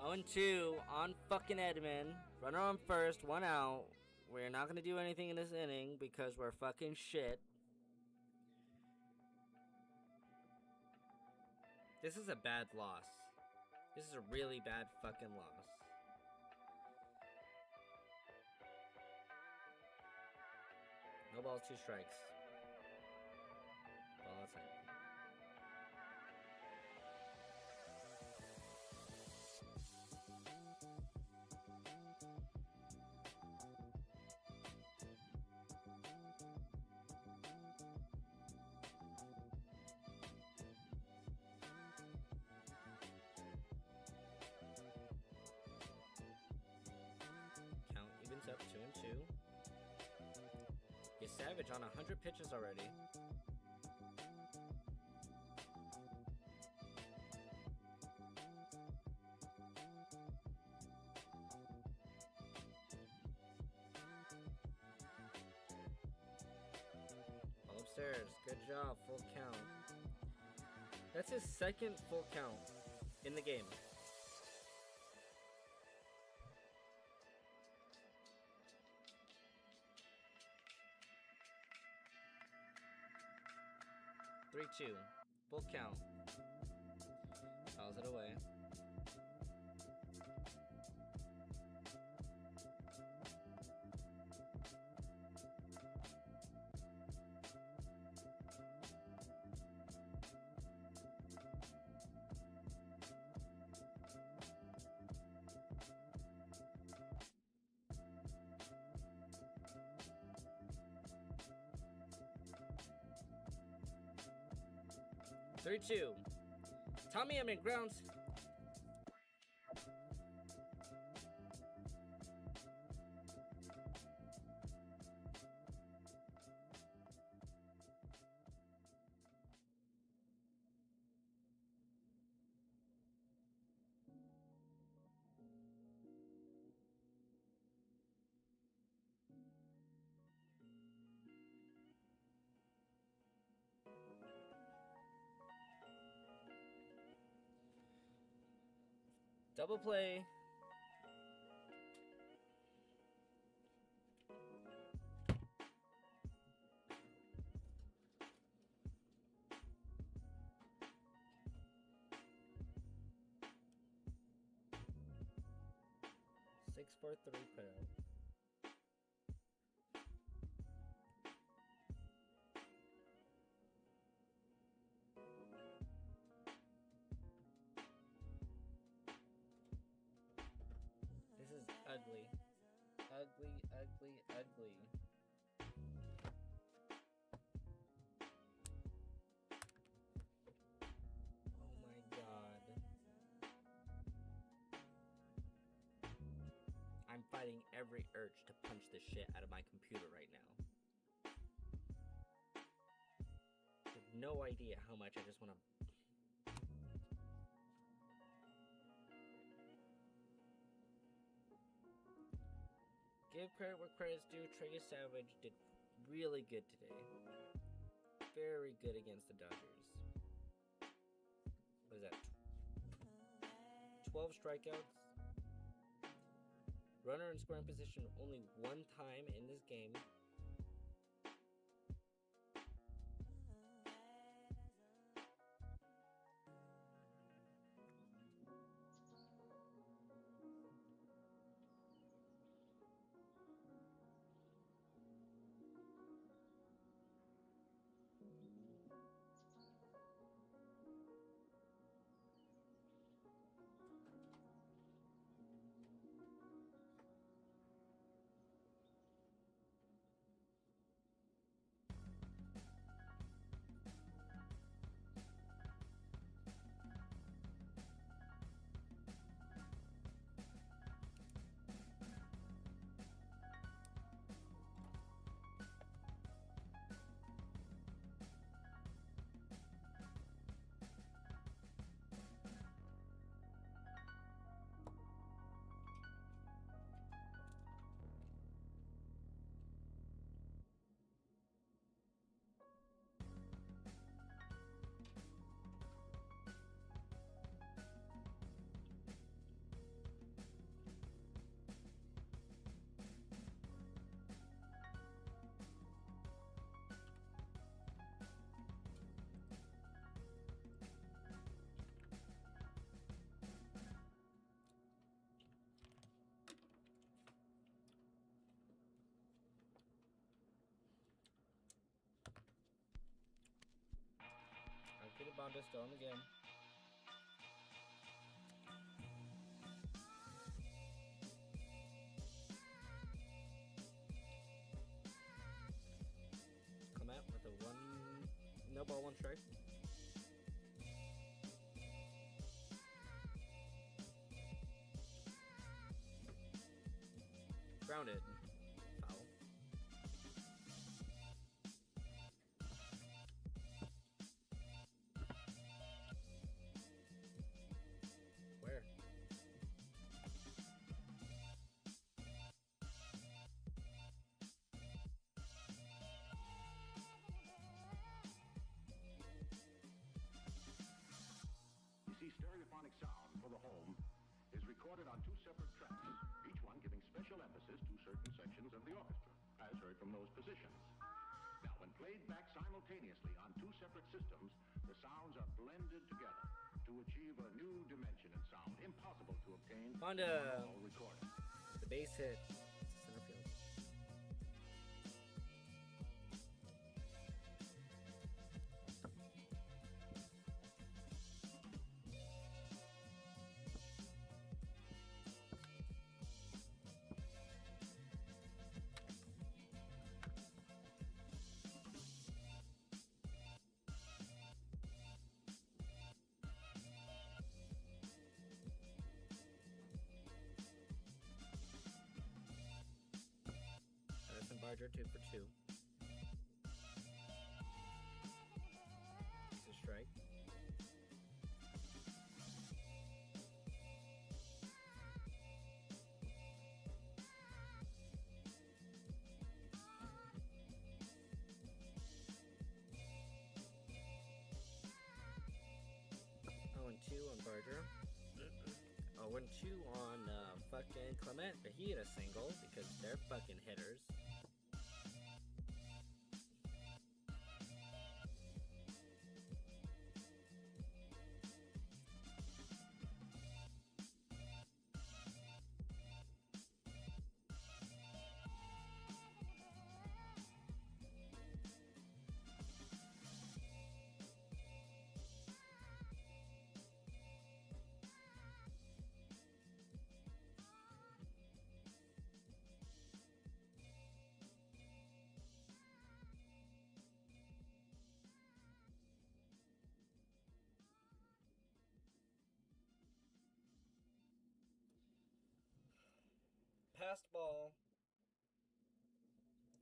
On 2 on fucking Edman. Runner on first, 1 out. We're not gonna do anything in this inning because we're fucking shit. This is a bad loss. This is a really bad fucking loss. No balls, 2 strikes. Ball outside. Up 2-2. He's Savage on 100 pitches already. All upstairs. Good job. Full count. That's his second full count in the game. Three, 2. Full count. Fouls it away. Three, 2. Tommy, I'm in grounds. Double play. Six, 4, 3 pair. This is ugly. Ugly, ugly, ugly. Oh my god. I'm fighting every urge to punch the shit out of my computer right now. I have no idea how much I just want to. Give credit where credit's due. Trey Savage did really good today. Very good against the Dodgers. What is that? 12 strikeouts. Runner in scoring position only one time in this game. Bonda still in the game. Come out with a no ball, one strike. Grounded. Foul. Where? You see, stereophonic sound for the home is recorded on two separate tracks, each one giving special emphasis to certain sections of the orchestra, as heard from those positions. Now, when played back simultaneously on two separate systems, the sounds are blended together to achieve a new dimension in sound impossible to obtain Bonda. on all recording. The base hit. Center field. Dodger 2 for 2. It's a strike. Oh, 2 on Barger. 0-2 on fucking Clement, but he hit a single because they're fucking hitters. Passed ball.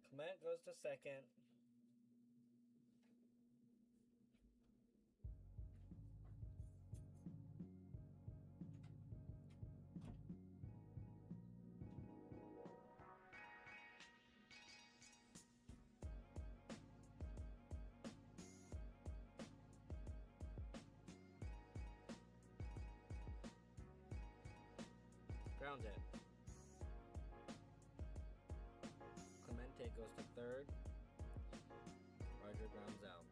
Clement goes to second. Ground it. Clemente goes to third. Roger grounds out.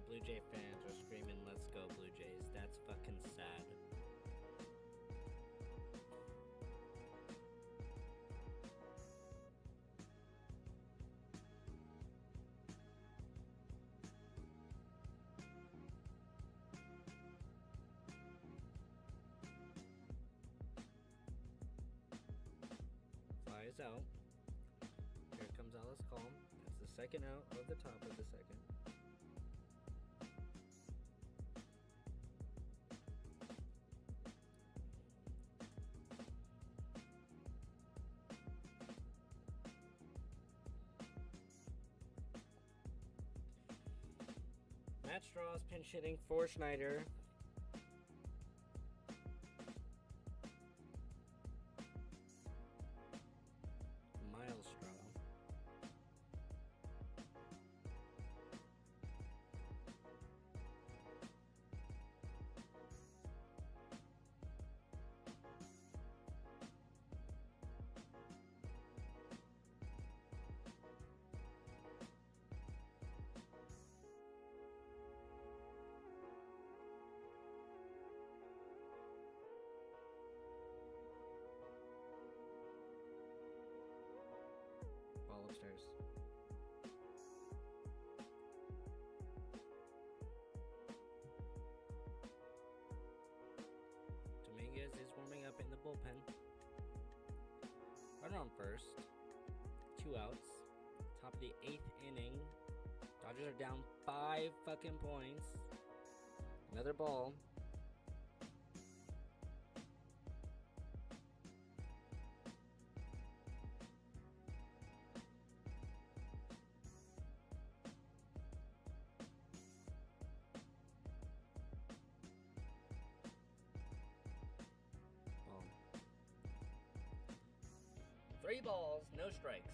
Blue Jay fans are screaming, "Let's go, Blue Jays." That's fucking sad. Fly is out. Here comes Alice Calm. That's the second out of the top of the second. Matt Straw is pinch hitting for Schneider. Miles Straw. Ball upstairs. Dominguez is warming up in the bullpen. Runner on first. 2 outs. Top of the 8th inning. Dodgers are down 5 fucking points. Another ball. 3 balls, no strikes.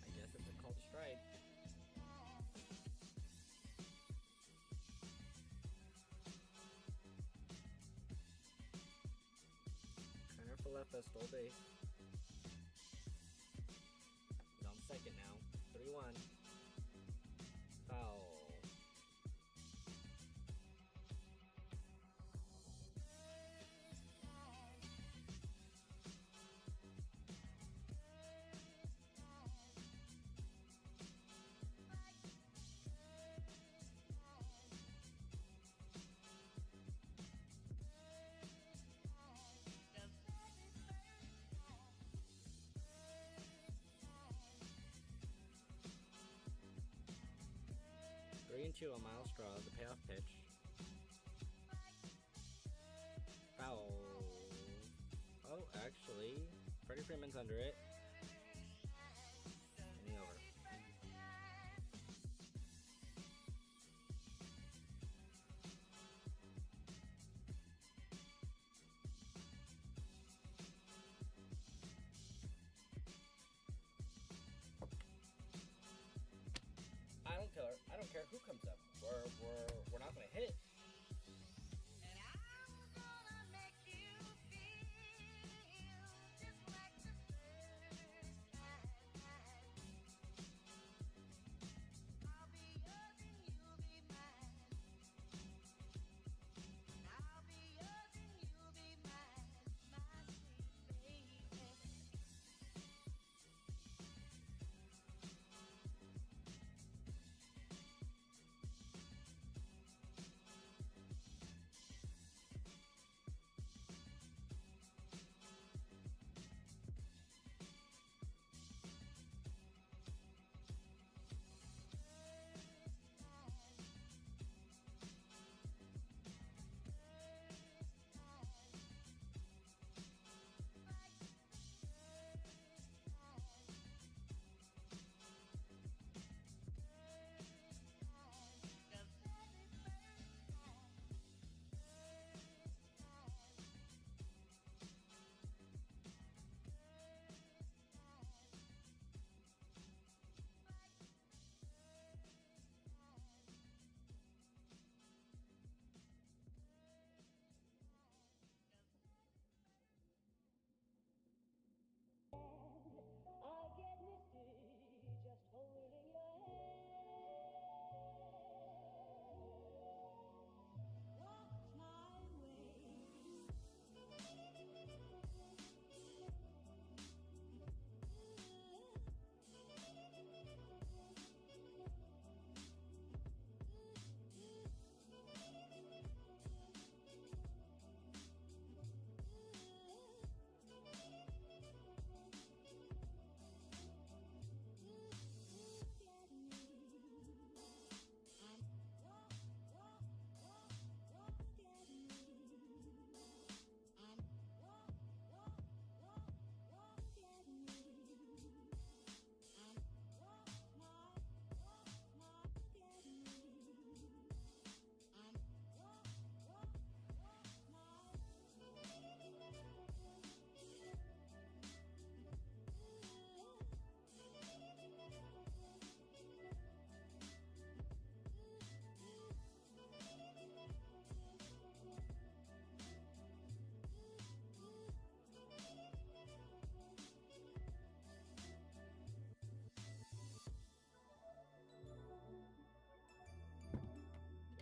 I guess it's a called strike. Turner for left, that's stole base. He's on second now. 3-1. Foul. Three and 2 on Miles Straw, the payoff pitch. Foul. Oh, actually, Freddie Freeman's under it. Inning over. I don't care who comes up. We're not gonna hit.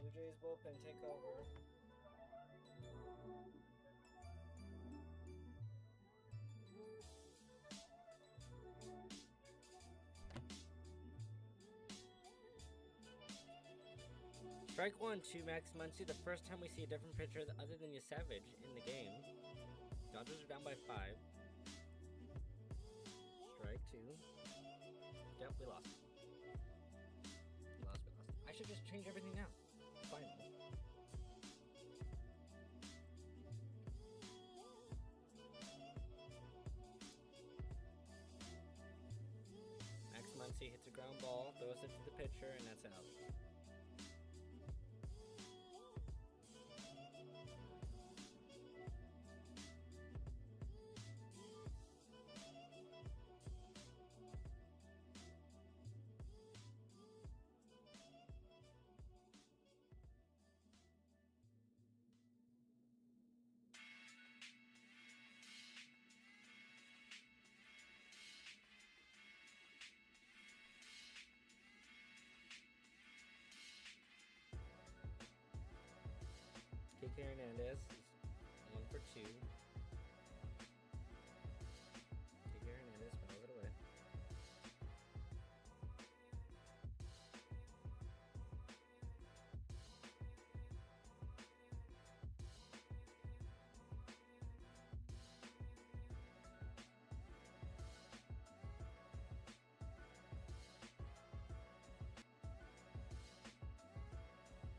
Blue Jays bullpen take over. Strike 1 to Max Muncy, the first time we see a different pitcher other than Savage in the game. Dodgers are down by 5. Strike 2. Yep, we lost. We lost. I should just change everything now. Finally. Max Muncy hits a ground ball, throws it to the pitcher, and that's out. Kike Hernandez is 1 for 2. Kike Hernandez fouls it away.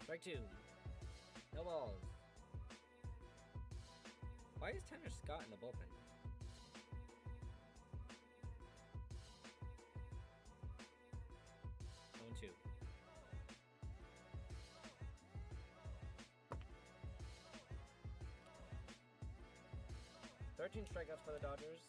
Strike 2. No balls. Why is Tanner Scott in the bullpen? Zone 2. Thirteen strikeouts for the Dodgers.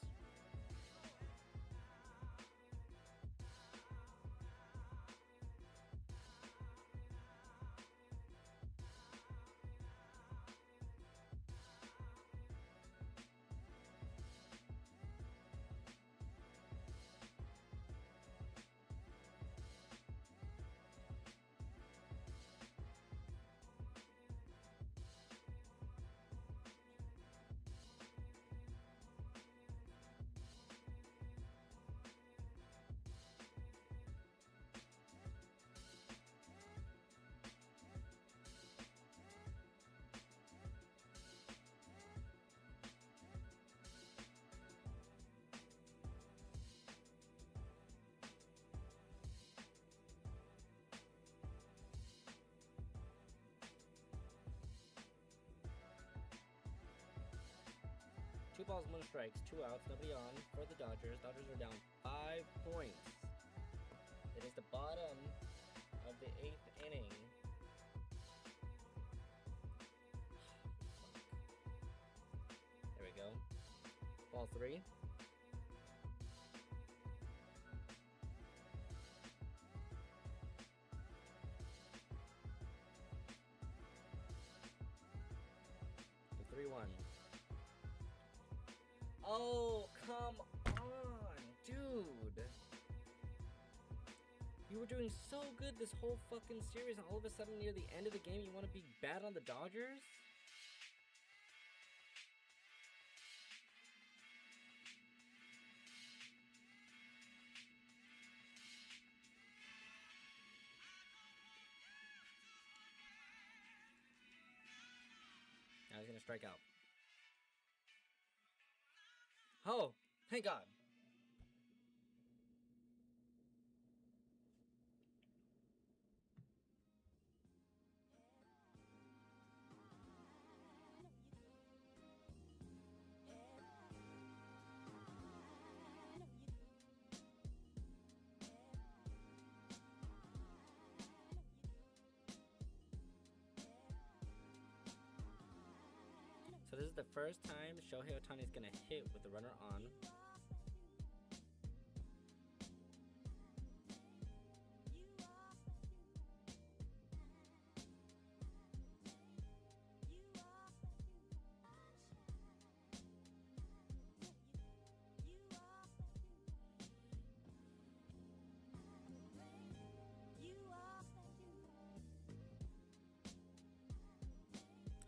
Two balls, 1 strikes, 2 outs, nobody on for the Dodgers. Dodgers are down 5 points. It is the bottom of the 8th inning. There we go. Ball 3. The 3-1. Oh, come on, dude. You were doing so good this whole fucking series, and all of a sudden near the end of the game, you want to be bad on the Dodgers? Now he's going to strike out. Oh, thank God. So this is the first time Shohei Ohtani is going to hit with the runner on.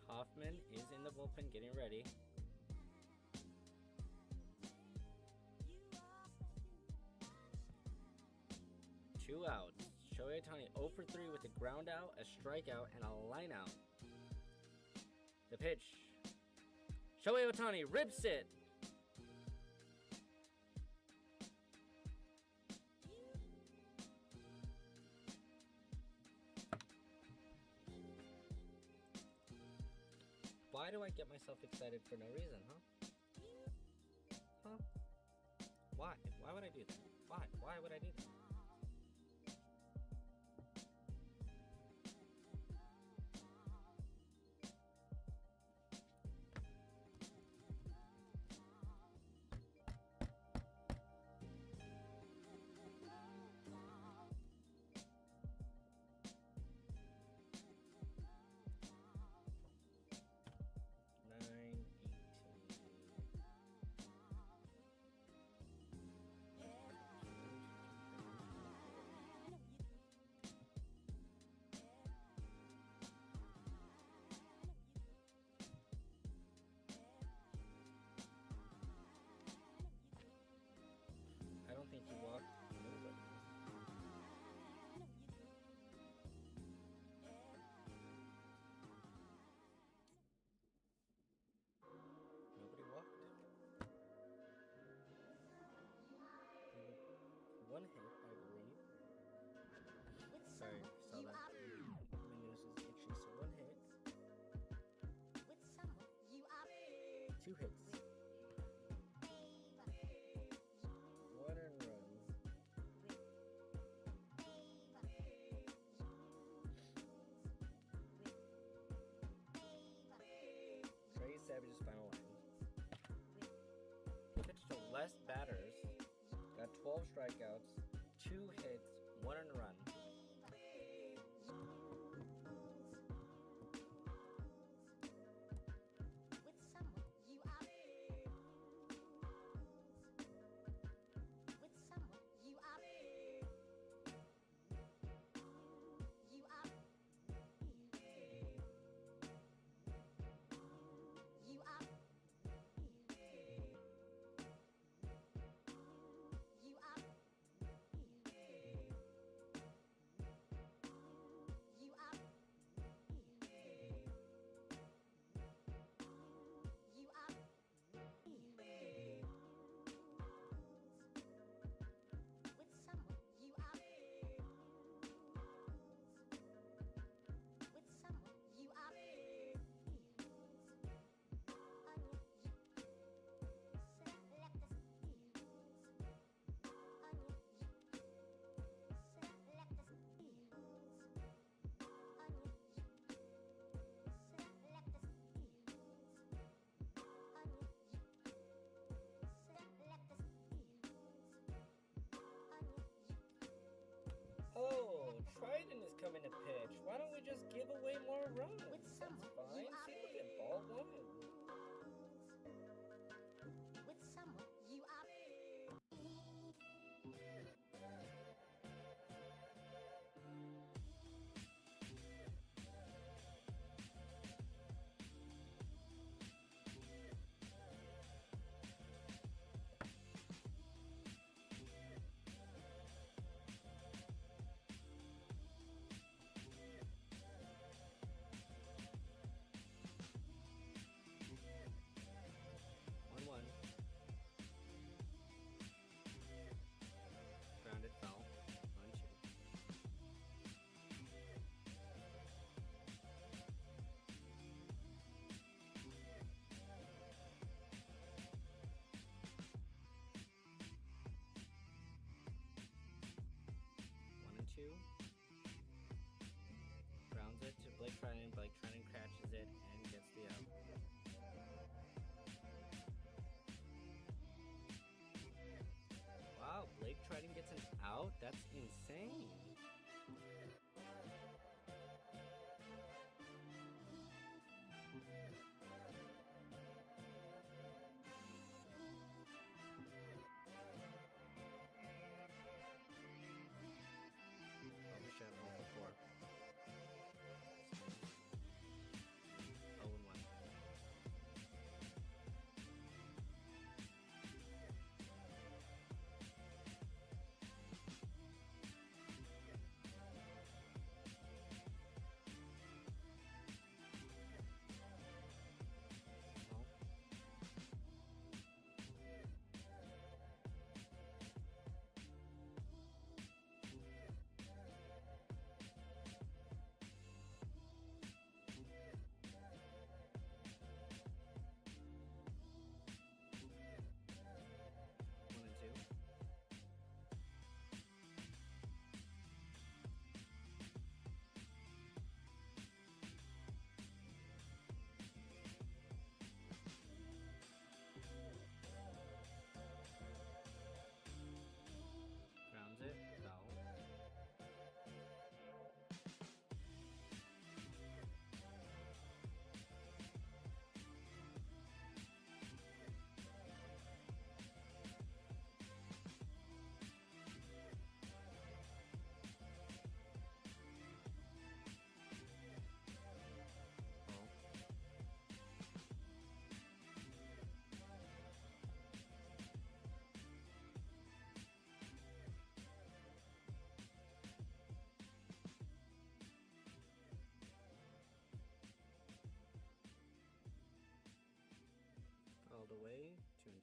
Hoffman is in the bullpen getting ready. Two outs. Shohei Ohtani 0 for 3 with a ground out, a strikeout, and a line out. The pitch. Shohei Ohtani rips it. Why do I get myself excited for no reason, huh? Huh? Why? Why would I do that? Why? Why would I do that? I don't think he walked nobody. Nobody walked. One hit, I believe. With Sorry, someone saw you that. are. My nose is itchy, so one hit. With someone you are. Two hits. One and runs. Trey Savage's final line. He pitched to less batters, got 12 strikeouts, 2 hits, 1 earned run. With someone you are. With someone you are. You are. You are. You are. You are. You are. With someone you are. With someone you are. Oh, Trident is coming to pitch. Why don't we just give away more runs? With That's someone fine. you are. See, look at ball one. With someone you are. One. Grounded foul. 1-2. One and two. Grounds it to Blake Trinan. Blake Trinan catches it and gets the out. Wow, Blake Trinan gets an out? That's insane. Probably should have gone for 4. 0-1.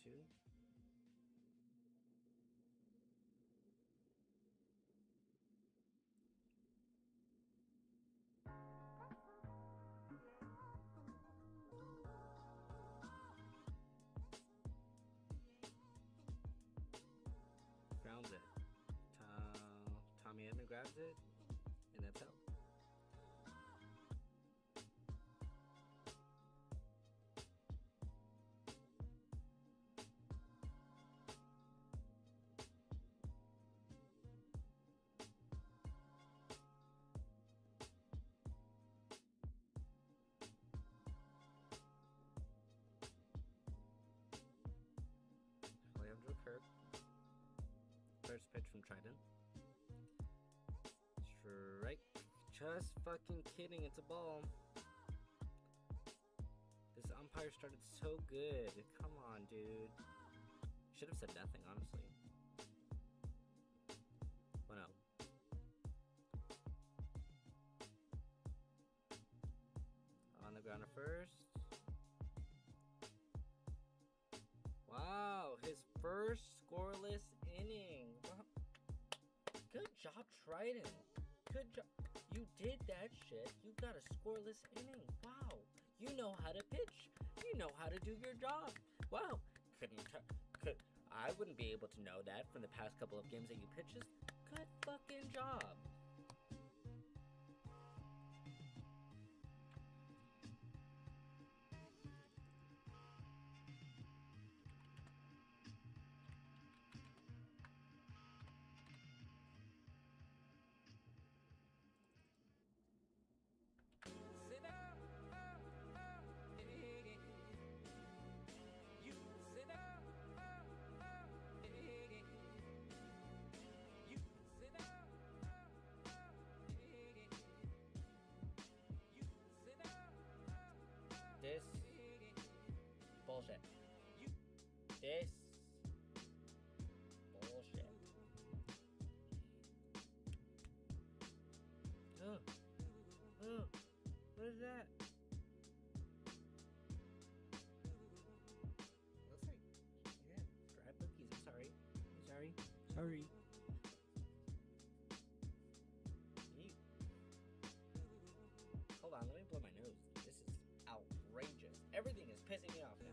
2. Grounds it. Tommy Edman grabs it, and that's out. Leandro Kirk. First pitch from Trident. Strike. Just fucking kidding, it's a ball. This umpire started so good. Come on, dude. Should have said nothing, honestly. 1-0. On the ground at first. Wow, his first scoreless inning. Good job, Trident. Good job. You did that shit. You got a scoreless inning. Wow. You know how to pitch. You know how to do your job. Wow. I wouldn't be able to know that from the past couple of games that you pitched. Good fucking job. This bullshit. This bullshit. Oh, what is that? Looks like, yeah, dry cookies. I'm sorry. Sorry. Ew. Hold on, let me blow my nose. This is outrageous. Everything is pissing me off now.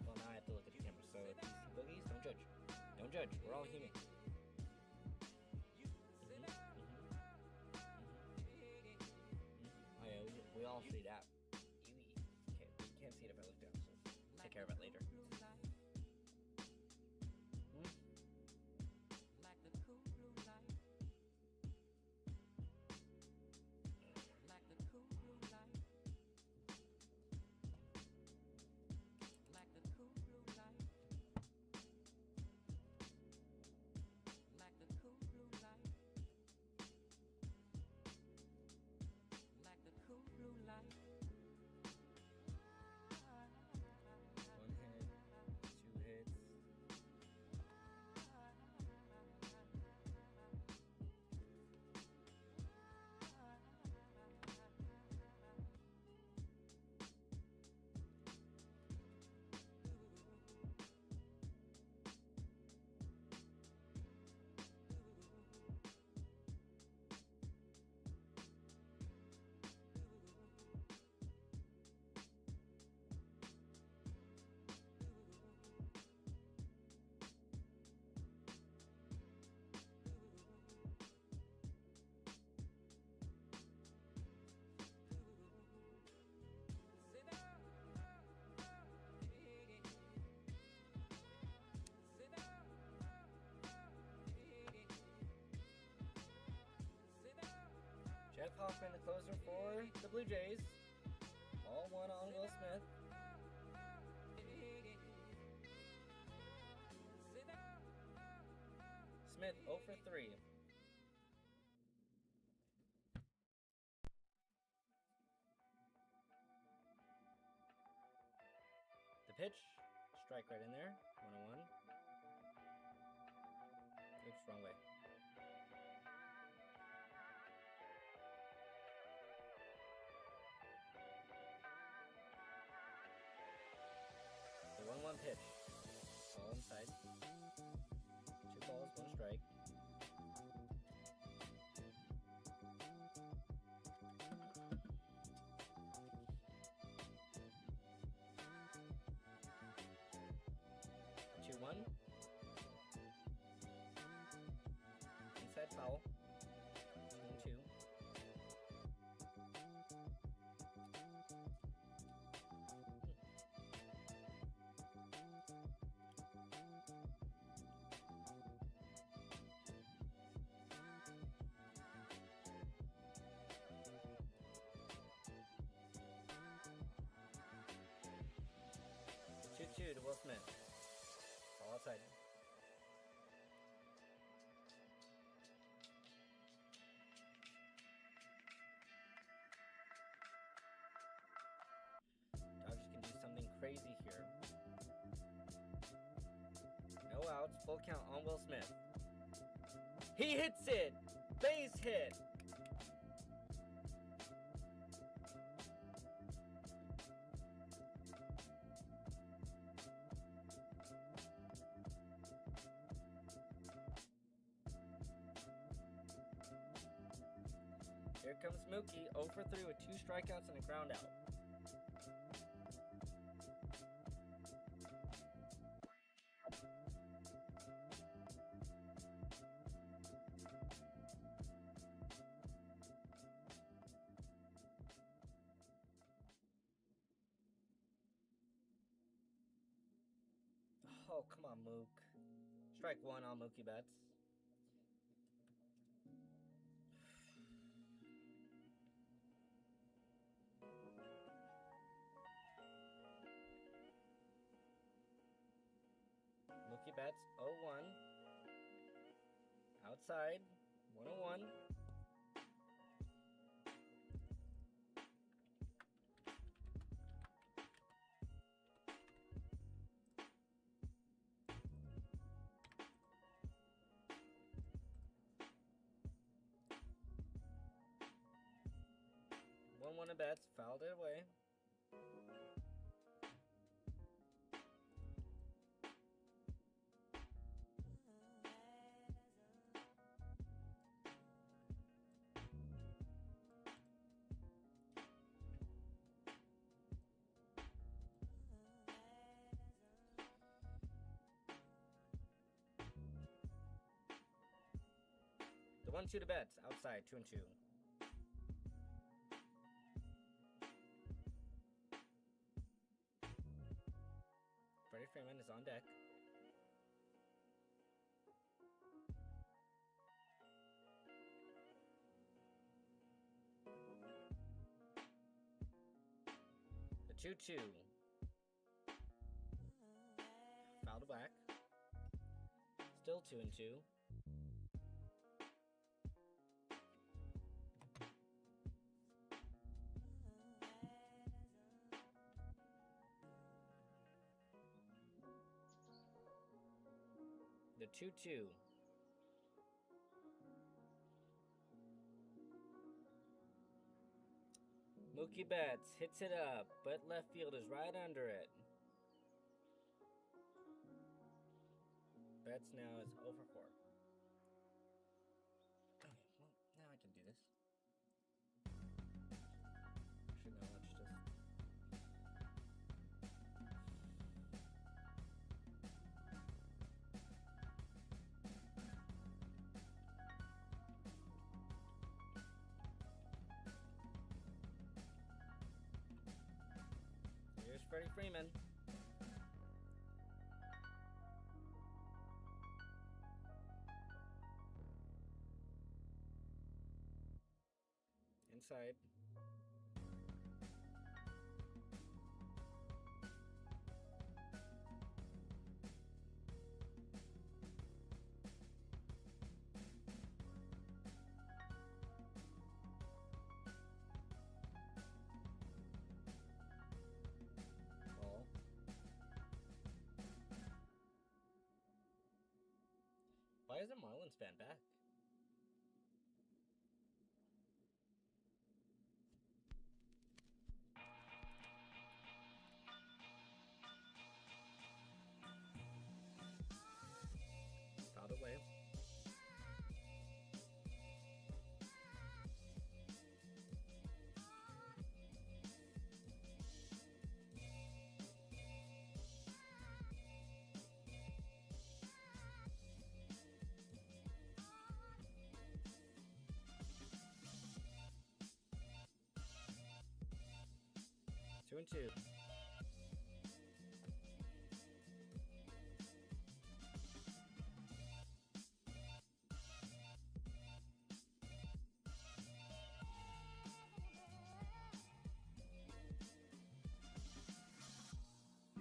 Well, now I have to look at the camera. So if you see boogies, don't judge. Don't judge. We're all human. Oh yeah, we all see that. Okay, you can't see it if I look down. So take care of it later. Jeff Hoffman, the closer for the Blue Jays. All one on Will Smith. Smith 0 for 3. The pitch, strike right in there, 1-1. Oops, wrong way. 2 to Will Smith. All outside. Dodgers can do something crazy here. No outs, full count on Will Smith. He hits it! Base hit! Here comes Mookie, 0 for 3 with 2 strikeouts and a ground out. Oh, come on, Mook. Strike 1 on Mookie Betts. Mookie Betts, 0-1. Outside, 1-1. One at bats, fouled it away. The 1-2 to bats, outside, 2-2. Freddie Freeman is on deck. The 2-2. Foul to black. Still 2-2. The 2-2. Mookie Betts hits it up, but left field is right under it. Betts now is 0 for 4. Okay, well, now I can do this. Actually, no, let's just... Here's Freddie Freeman. Inside. Ball. Why isn't Marlins fan back? Fouled away. Two and two. You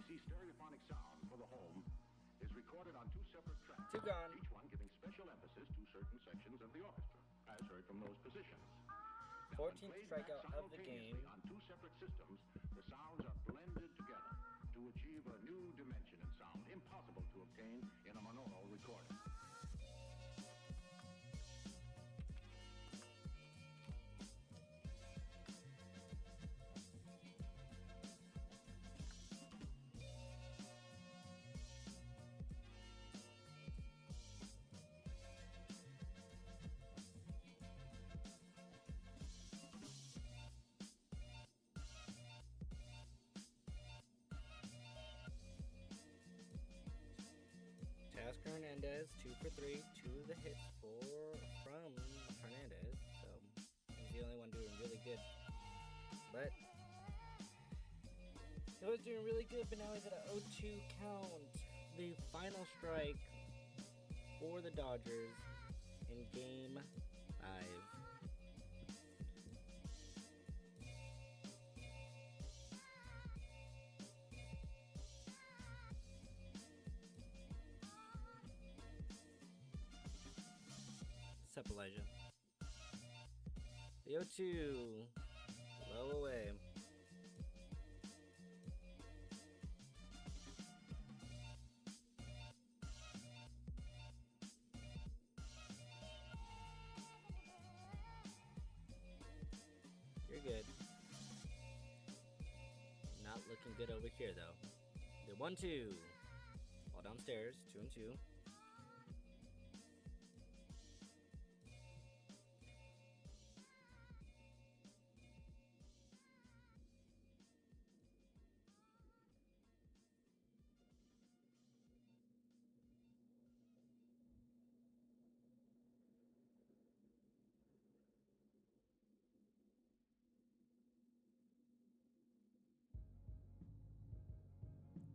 see, stereophonic sound 2 gone. Each one giving special emphasis to certain sections of the orchestra, as heard from those positions. Now, when 14th played strikeout back of the game. simultaneously on 2 separate systems, the sounds are blended together to achieve a new dimension in sound, impossible to obtain in a monaural recording. Teoscar Hernandez, 2 for 3, 2 of the hits from Hernandez, so he's the only one doing really good. But he was doing really good, but now he's at an 0-2 count. The final strike for the Dodgers in Game 5. What's up, Elijah? The 0-2, low away. You're good. Not looking good over here, though. The 1-2. Ball downstairs, 2-2.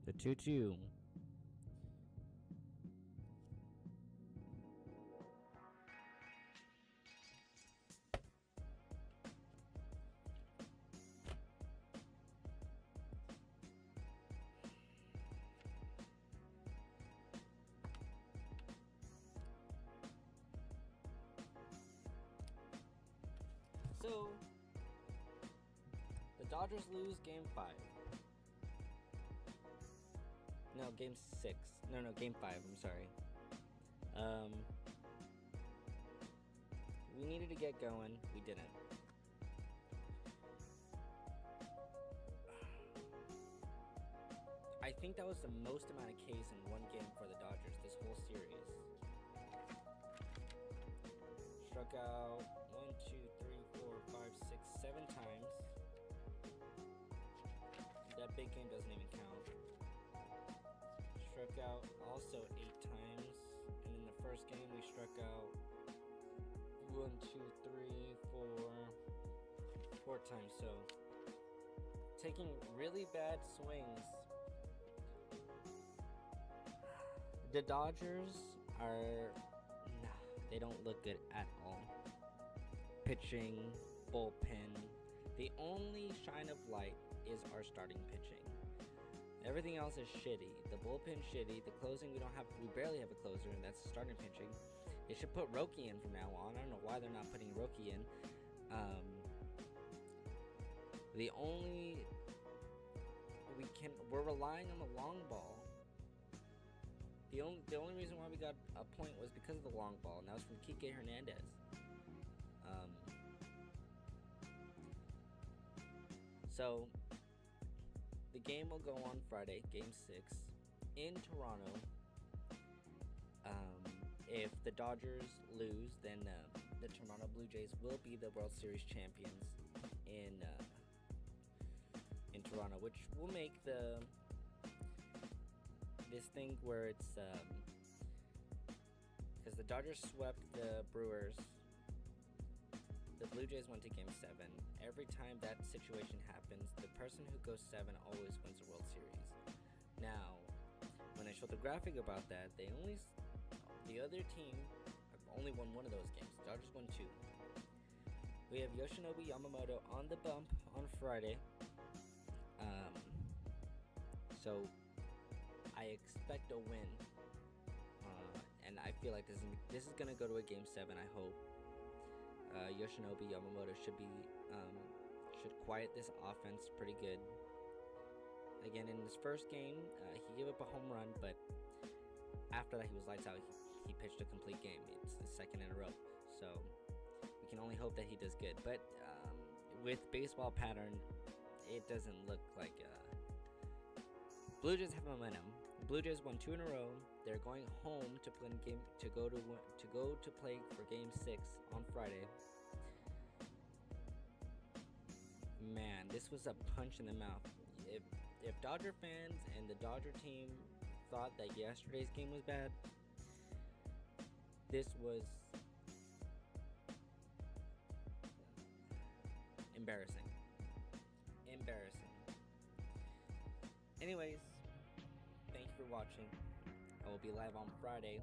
The 2-2. So, the Dodgers lose Game 5. No, Game 6. No, Game 5. I'm sorry. We needed to get going. We didn't. I think that was the most amount of Ks in one game for the Dodgers this whole series. Struck out 1, 2, 3, 4, 5, 6, 7 times. That big game doesn't even count. Struck out also 8 times, and in the first game we struck out 1, 2, 3, 4 times. So taking really bad swings. The Dodgers they don't look good at all. Pitching, bullpen, the only shine of light is our starting pitching. Everything else is shitty. The bullpen shitty. The closing, we barely have a closer, and that's starting pitching. They should put Roki in from now on. I don't know why they're not putting Roki in. We're relying on the long ball. The only reason why we got a point was because of the long ball, and that was from Kike Hernandez. So the game will go on Friday, Game 6, in Toronto. If the Dodgers lose, then the Toronto Blue Jays will be the World Series champions in Toronto, which will make this thing where it's because the Dodgers swept the Brewers. The Blue Jays went to Game 7. Every time that situation happens, the person who goes 7 always wins the World Series. Now, when I showed the graphic about that, the other team only won one of those games. The Dodgers won 2. We have Yoshinobu Yamamoto on the bump on Friday. So I expect a win. And and I feel like this is gonna go to a game 7. I hope. Yoshinobu Yamamoto should quiet this offense pretty good. Again, in his first game, he gave up a home run, but after that he was lights out. He pitched a complete game. It's the second in a row, so we can only hope that he does good. But with baseball pattern, it doesn't look like Blue Jays have momentum. Blue Jays won 2 in a row. They're going home to play to play for Game 6 on Friday. Man, this was a punch in the mouth. If Dodger fans and the Dodger team thought that yesterday's game was bad, this was embarrassing. Anyways, thank you for watching. I will be live on Friday